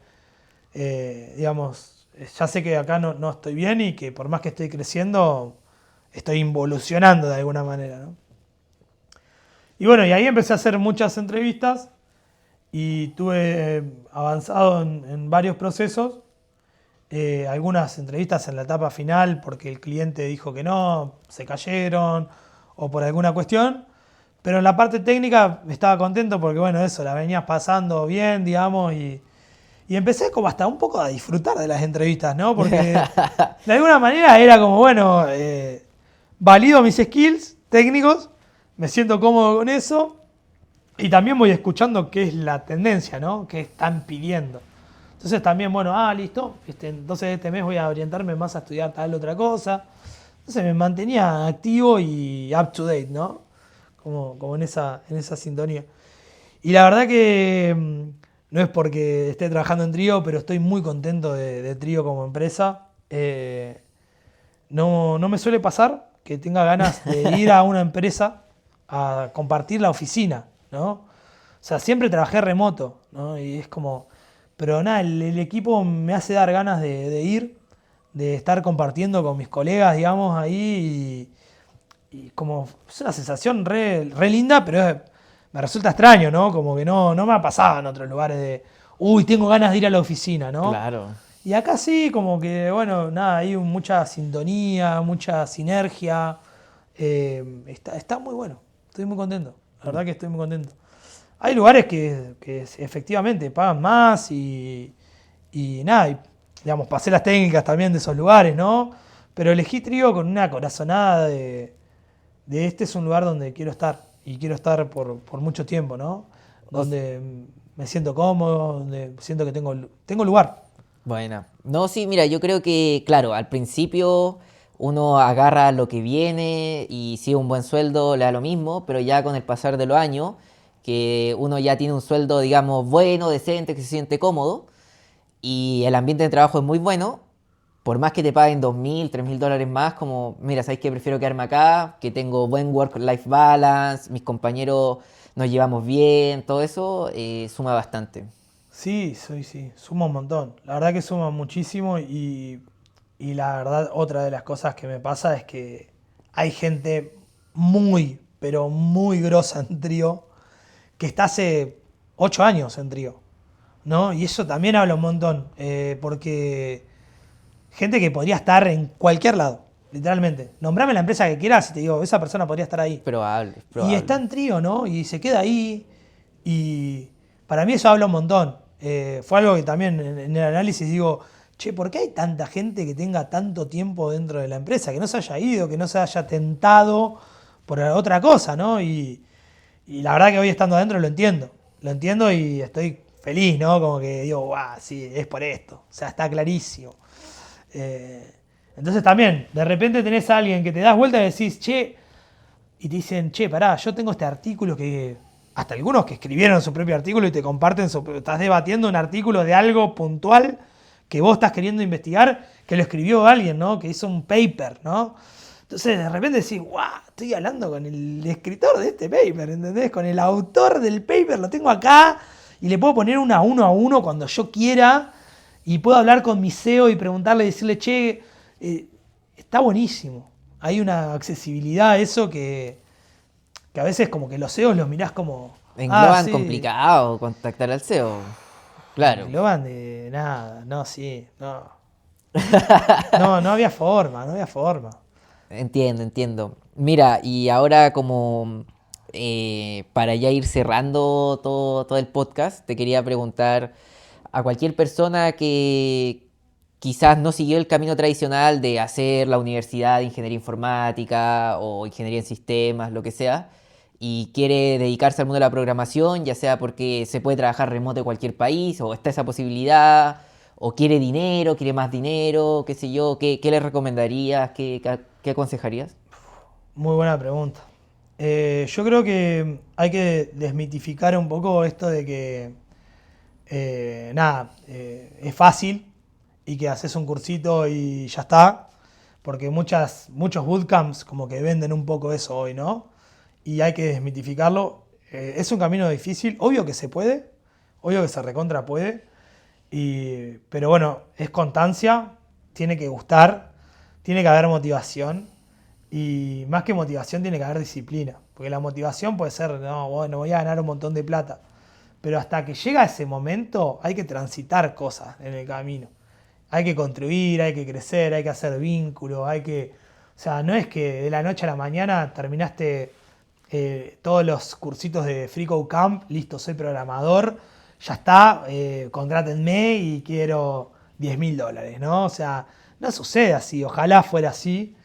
digamos, ya sé que acá no estoy bien y que por más que estoy creciendo, estoy involucionando de alguna manera, ¿no? Y bueno, y ahí empecé a hacer muchas entrevistas y tuve avanzado en varios procesos. Algunas entrevistas en la etapa final porque el cliente dijo que no, se cayeron o por alguna cuestión. Pero en la parte técnica estaba contento porque, bueno, eso, la venías pasando bien, digamos, y empecé como hasta un poco a disfrutar de las entrevistas, ¿no? Porque de alguna manera era como, bueno, valido mis skills técnicos, me siento cómodo con eso y también voy escuchando qué es la tendencia, ¿no? ¿Qué están pidiendo? Entonces también, bueno, listo, entonces este mes voy a orientarme más a estudiar tal otra cosa. Entonces me mantenía activo y up to date, ¿no? Como en esa sintonía. Y la verdad que no es porque esté trabajando en Trío, pero estoy muy contento de Trío como empresa. No me suele pasar que tenga ganas de ir a una empresa a compartir la oficina, ¿no? O sea, siempre trabajé remoto, ¿no? Y es como, pero nada, el equipo me hace dar ganas de ir, de estar compartiendo con mis colegas, digamos, ahí. Y como es una sensación re linda, pero me resulta extraño, ¿no? Como que no me ha pasado en otros lugares uy, tengo ganas de ir a la oficina, ¿no? Claro. Y acá sí, como que, bueno, nada, hay mucha sintonía, mucha sinergia. Está muy bueno, estoy muy contento, la verdad que estoy muy contento. Hay lugares que efectivamente pagan más y nada, digamos, pasé las técnicas también de esos lugares, ¿no? Pero elegí Trío con una corazonada de este es un lugar donde quiero estar. y quiero estar por mucho tiempo, ¿no? Donde me siento cómodo, donde siento que tengo lugar. Bueno, no, sí, mira, yo creo que, claro, al principio uno agarra lo que viene y si es un buen sueldo le da lo mismo, pero ya con el pasar de los años, que uno ya tiene un sueldo, digamos, bueno, decente, que se siente cómodo y el ambiente de trabajo es muy bueno, por más que te paguen 2.000, 3.000 dólares más, como, mira, ¿sabes qué? Prefiero quedarme acá, que tengo buen work-life balance, mis compañeros nos llevamos bien, todo eso suma bastante. Sí, sí, suma un montón. La verdad que suma muchísimo y la verdad otra de las cosas que me pasa es que hay gente muy, pero muy grosa en trío que está hace 8 años en trío, ¿no? Y eso también habla un montón, porque gente que podría estar en cualquier lado, literalmente. Nombrame la empresa que quieras y te digo, esa persona podría estar ahí. Probable, es Y está probable. en trío, ¿no? Y se queda ahí. Y para mí eso habla un montón. Fue algo que también en el análisis digo, che, ¿por qué hay tanta gente que tenga tanto tiempo dentro de la empresa? Que no se haya ido, que no se haya tentado por otra cosa, ¿no? Y la verdad que hoy estando adentro lo entiendo. Lo entiendo y estoy feliz, ¿no? Como que digo, guau, sí, es por esto. O sea, está clarísimo. Eh, entonces también, de repente tenés a alguien que te das vuelta y decís, che, y te dicen, che, pará, yo tengo este artículo que... Hasta algunos que escribieron su propio artículo y te comparten, estás debatiendo un artículo de algo puntual que vos estás queriendo investigar, que lo escribió alguien, ¿no? Que hizo un paper, ¿no? Entonces de repente decís, guau, estoy hablando con el escritor de este paper, ¿entendés? Con el autor del paper, lo tengo acá y le puedo poner uno a uno cuando yo quiera y puedo hablar con mi CEO y preguntarle, decirle, che, está buenísimo. Hay una accesibilidad a eso que a veces como que los CEOs los mirás como, ah, Engloban sí, complicado contactar al CEO. Claro. engloban de nada, no, sí, no. No, no había forma, no había forma. Entiendo, entiendo. Mira, y ahora como para ya ir cerrando todo el podcast, te quería preguntar a cualquier persona que quizás no siguió el camino tradicional de hacer la universidad de ingeniería informática o ingeniería en sistemas, lo que sea, y quiere dedicarse al mundo de la programación, ya sea porque se puede trabajar remoto en cualquier país o está esa posibilidad, o quiere dinero, quiere más dinero, qué sé yo, ¿qué le recomendarías? ¿Qué aconsejarías? Muy buena pregunta. Yo creo que hay que desmitificar un poco esto de que, nada, es fácil y que haces un cursito y ya está, porque muchos bootcamps como que venden un poco eso hoy, ¿no? Y hay que desmitificarlo. Es un camino difícil, obvio que se recontra puede, pero bueno, es constancia, tiene que gustar, tiene que haber motivación y más que motivación tiene que haber disciplina, porque la motivación puede ser, no, bueno, voy a ganar un montón de plata, pero hasta que llega ese momento hay que transitar cosas en el camino. Hay que construir, hay que crecer, hay que hacer vínculos, hay que... O sea, no es que de la noche a la mañana terminaste todos los cursitos de Freecode Camp, listo, soy programador, ya está, contrátenme y quiero $10.000, ¿no? O sea, no sucede así, ojalá fuera así.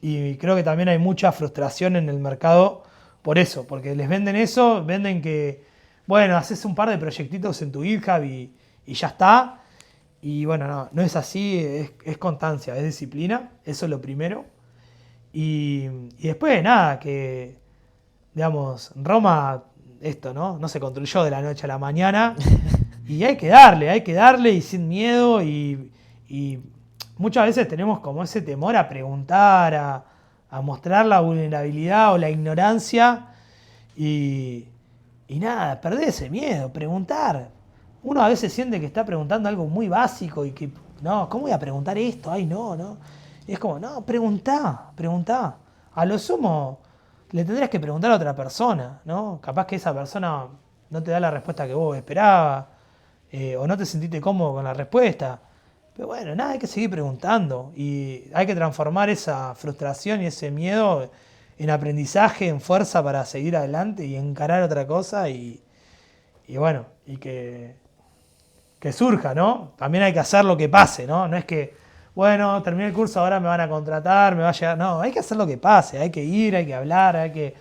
Y creo que también hay mucha frustración en el mercado por eso, porque les venden eso, venden que, bueno, haces un par de proyectitos en tu GitHub y ya está. Y bueno, no es así, es constancia, es disciplina, eso es lo primero. Y después, nada, que, digamos, Roma, esto, ¿no? No se construyó de la noche a la mañana. Y hay que darle y sin miedo. Y muchas veces tenemos como ese temor a preguntar, a mostrar la vulnerabilidad o la ignorancia. Y, y nada, perder ese miedo, preguntar. Uno a veces siente que está preguntando algo muy básico y que, no, ¿cómo voy a preguntar esto? Ay, no, no. Y es como, no, preguntá. A lo sumo, le tendrías que preguntar a otra persona, ¿no? Capaz que esa persona no te da la respuesta que vos esperabas, o no te sentiste cómodo con la respuesta. Pero bueno, nada, hay que seguir preguntando y hay que transformar esa frustración y ese miedo en aprendizaje, en fuerza para seguir adelante y encarar otra cosa y bueno, y que surja, ¿no? También hay que hacer lo que pase, ¿no? No es que, bueno, terminé el curso, ahora me van a contratar, me va a llegar. No, hay que hacer lo que pase, hay que ir, hay que hablar, hay que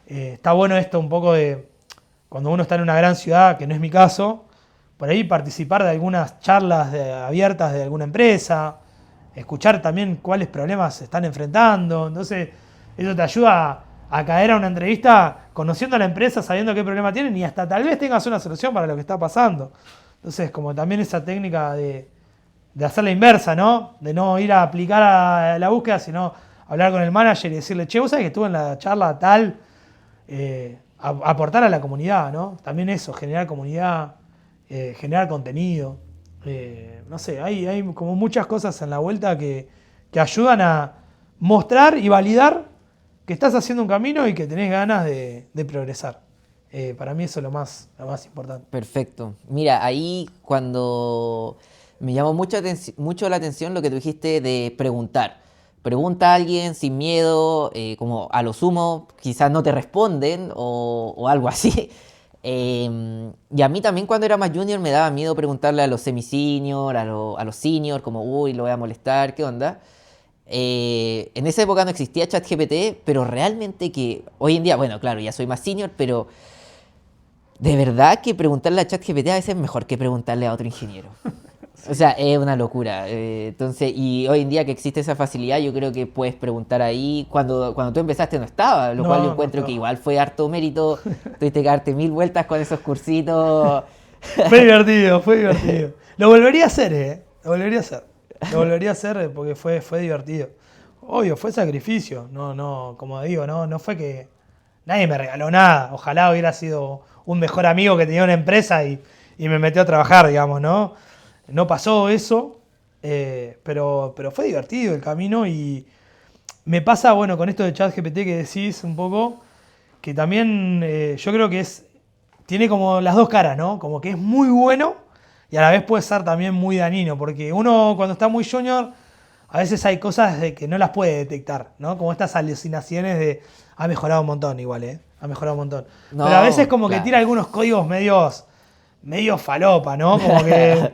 está bueno esto un poco de, cuando uno está en una gran ciudad, que no es mi caso, por ahí participar de algunas charlas abiertas de alguna empresa, escuchar también cuáles problemas se están enfrentando. Entonces, eso te ayuda a caer a una entrevista conociendo a la empresa, sabiendo qué problema tienen y hasta tal vez tengas una solución para lo que está pasando. Entonces, como también esa técnica de hacer la inversa, ¿no? De no ir a aplicar a la búsqueda, sino hablar con el manager y decirle, che, vos sabés que estuve en la charla tal, aportar a la comunidad, ¿no? También eso, generar comunidad, generar contenido. No sé, hay como muchas cosas en la vuelta que ayudan a mostrar y validar que estás haciendo un camino y que tenés ganas de progresar. Para mí eso es lo más importante. Perfecto. Mira, ahí cuando me llamó mucho la atención lo que tú dijiste de preguntar. Pregunta a alguien sin miedo, como a lo sumo quizás no te responden o algo así. Y a mí también cuando era más junior me daba miedo preguntarle a los semi-senior, a los senior, como, uy, lo voy a molestar, ¿qué onda? En esa época no existía ChatGPT, pero realmente que hoy en día, bueno, claro, ya soy más senior, pero de verdad que preguntarle a ChatGPT a veces es mejor que preguntarle a otro ingeniero. O sea, es una locura. Entonces, y hoy en día que existe esa facilidad, yo creo que puedes preguntar ahí. Cuando tú empezaste no estaba, lo cual yo encuentro que igual fue harto mérito. Tuviste que darte 1000 vueltas con esos cursitos. Fue divertido. Lo volvería a hacer, Lo volvería a hacer porque fue divertido. Obvio, fue sacrificio. No, como digo, no fue que nadie me regaló nada. Ojalá hubiera sido un mejor amigo que tenía una empresa y me metió a trabajar, digamos, ¿no? No pasó eso, pero fue divertido el camino y me pasa, bueno, con esto de ChatGPT que decís un poco, que también yo creo que tiene como las dos caras, ¿no? Como que es muy bueno y a la vez puede ser también muy dañino, porque uno cuando está muy junior, a veces hay cosas de que no las puede detectar, ¿no? Como estas alucinaciones de, ha mejorado un montón igual, ha mejorado un montón. No, pero a veces como claro. que tira algunos códigos medio falopa, ¿no? Como que...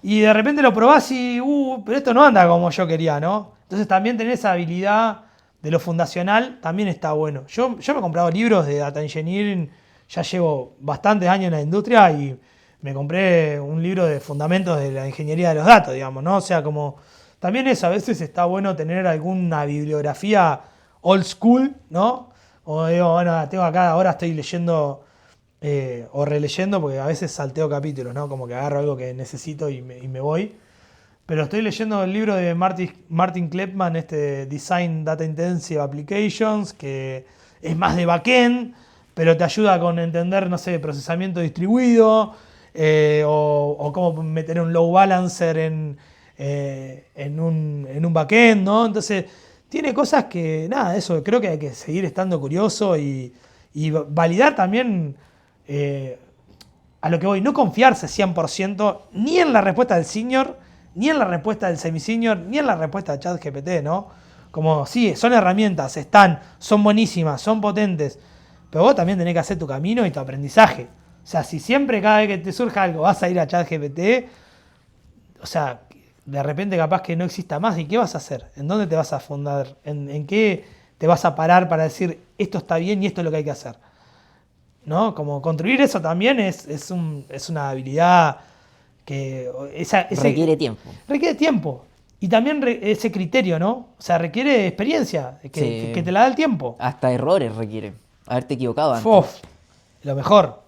Y de repente lo probás y, pero esto no anda como yo quería, ¿no? Entonces también tener esa habilidad de lo fundacional también está bueno. Yo me he comprado libros de Data Engineering, ya llevo bastantes años en la industria y me compré un libro de fundamentos de la ingeniería de los datos, digamos, ¿no? O sea, como también eso, a veces está bueno tener alguna bibliografía old school, ¿no? O digo, bueno, tengo acá, ahora estoy leyendo... o releyendo, porque a veces salteo capítulos, ¿no? Como que agarro algo que necesito y me voy. Pero estoy leyendo el libro de Martin Kleppmann, Design Data Intensive Applications, que es más de backend, pero te ayuda con entender, no sé, procesamiento distribuido, o cómo meter un load balancer en un backend, ¿no? Entonces, tiene cosas que, nada, eso, creo que hay que seguir estando curioso y validar también... a lo que voy, no confiarse 100% ni en la respuesta del senior, ni en la respuesta del semi-senior, ni en la respuesta de ChatGPT, ¿no? Como, sí, son herramientas, son buenísimas, son potentes, pero vos también tenés que hacer tu camino y tu aprendizaje. O sea, si siempre cada vez que te surja algo vas a ir a ChatGPT, o sea, de repente capaz que no exista más, ¿y qué vas a hacer? ¿En dónde te vas a fundar? ¿En qué te vas a parar para decir esto está bien y esto es lo que hay que hacer? ¿No? Como construir eso también es una habilidad que... Requiere tiempo. Requiere tiempo. Y también ese criterio, ¿no? O sea, requiere experiencia, que te la da el tiempo. Hasta errores requiere. Haberte equivocado antes. Lo mejor.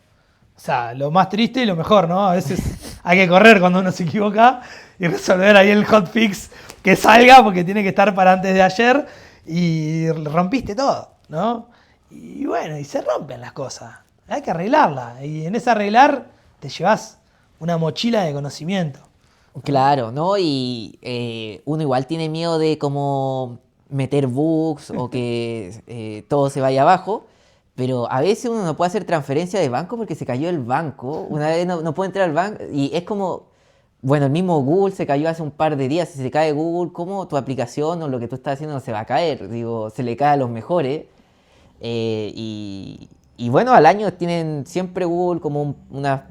O sea, lo más triste y lo mejor, ¿no? A veces hay que correr cuando uno se equivoca y resolver ahí el hotfix que salga porque tiene que estar para antes de ayer y rompiste todo, ¿no? Y bueno, y se rompen las cosas. Hay que arreglarla. Y en ese arreglar te llevas una mochila de conocimiento. Claro, ¿no? Y uno igual tiene miedo de como meter bugs o que todo se vaya abajo. Pero a veces uno no puede hacer transferencia de banco porque se cayó el banco. Una vez no puede entrar al banco y es como... Bueno, el mismo Google se cayó hace un par de días. Si se cae Google, ¿cómo tu aplicación o lo que tú estás haciendo no se va a caer? Digo, se le cae a los mejores. Y bueno, al año tienen siempre Google como unas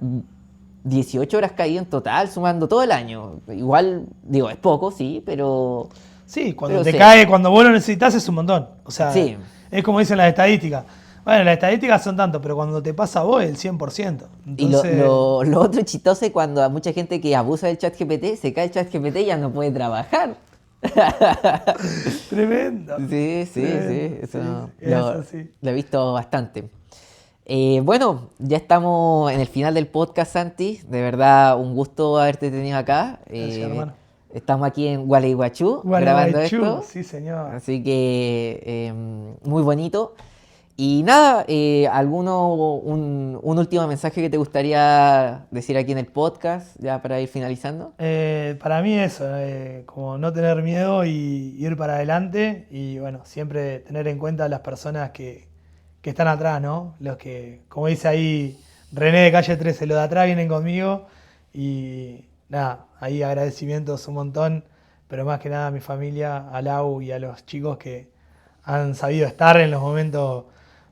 18 horas caídas en total, sumando todo el año. Igual, digo, es poco, sí, pero... Sí, cuando te cae, cuando vos lo necesitas es un montón. O sea, sí. Es como dicen las estadísticas. Bueno, las estadísticas son tanto, pero cuando te pasa a vos es el 100%. Y Entonces, lo otro chistoso es cuando a mucha gente que abusa del ChatGPT, se cae el ChatGPT y ya no puede trabajar. tremendo. Sí, Tremendo. eso Sí, eso sí. lo he visto bastante. Bueno, ya estamos en el final del podcast, Santi. De verdad, un gusto haberte tenido acá. Gracias, hermano. Estamos aquí en Gualeguaychú grabando Gualeguaychú, esto. sí, señor. Así que muy bonito. Y nada, un último mensaje que te gustaría decir aquí en el podcast, ya para ir finalizando. Para mí eso, como no tener miedo y ir para adelante y bueno, siempre tener en cuenta a las personas que están atrás, ¿no? Los que, como dice ahí René de Calle 13, los de atrás vienen conmigo y nada, ahí agradecimientos un montón, pero más que nada a mi familia, a Lau y a los chicos que han sabido estar en los momentos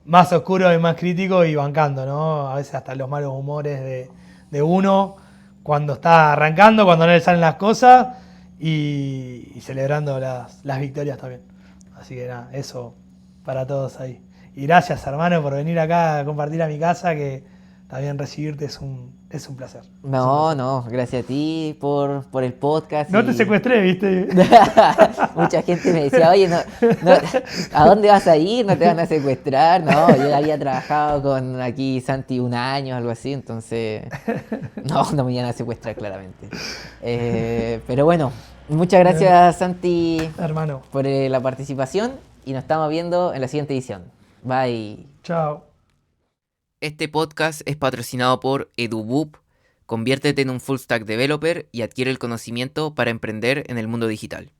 más oscuros y más críticos y bancando, ¿no? A veces hasta los malos humores de uno cuando está arrancando, cuando no le salen las cosas y celebrando las victorias también. Así que nada, eso para todos ahí. Y gracias, hermano, por venir acá a compartir a mi casa, que también recibirte es un placer. No, gracias a ti por el podcast. No te secuestré, ¿viste? Mucha gente me decía, oye, ¿a dónde vas a ir? ¿No te van a secuestrar? No, yo había trabajado con aquí Santi un año, algo así, entonces no me iban a secuestrar claramente. Pero bueno, muchas gracias Santi Hermano. por la participación y nos estamos viendo en la siguiente edición. Bye. Chao. Este podcast es patrocinado por EduBoop. Conviértete en un full stack developer y adquiere el conocimiento para emprender en el mundo digital.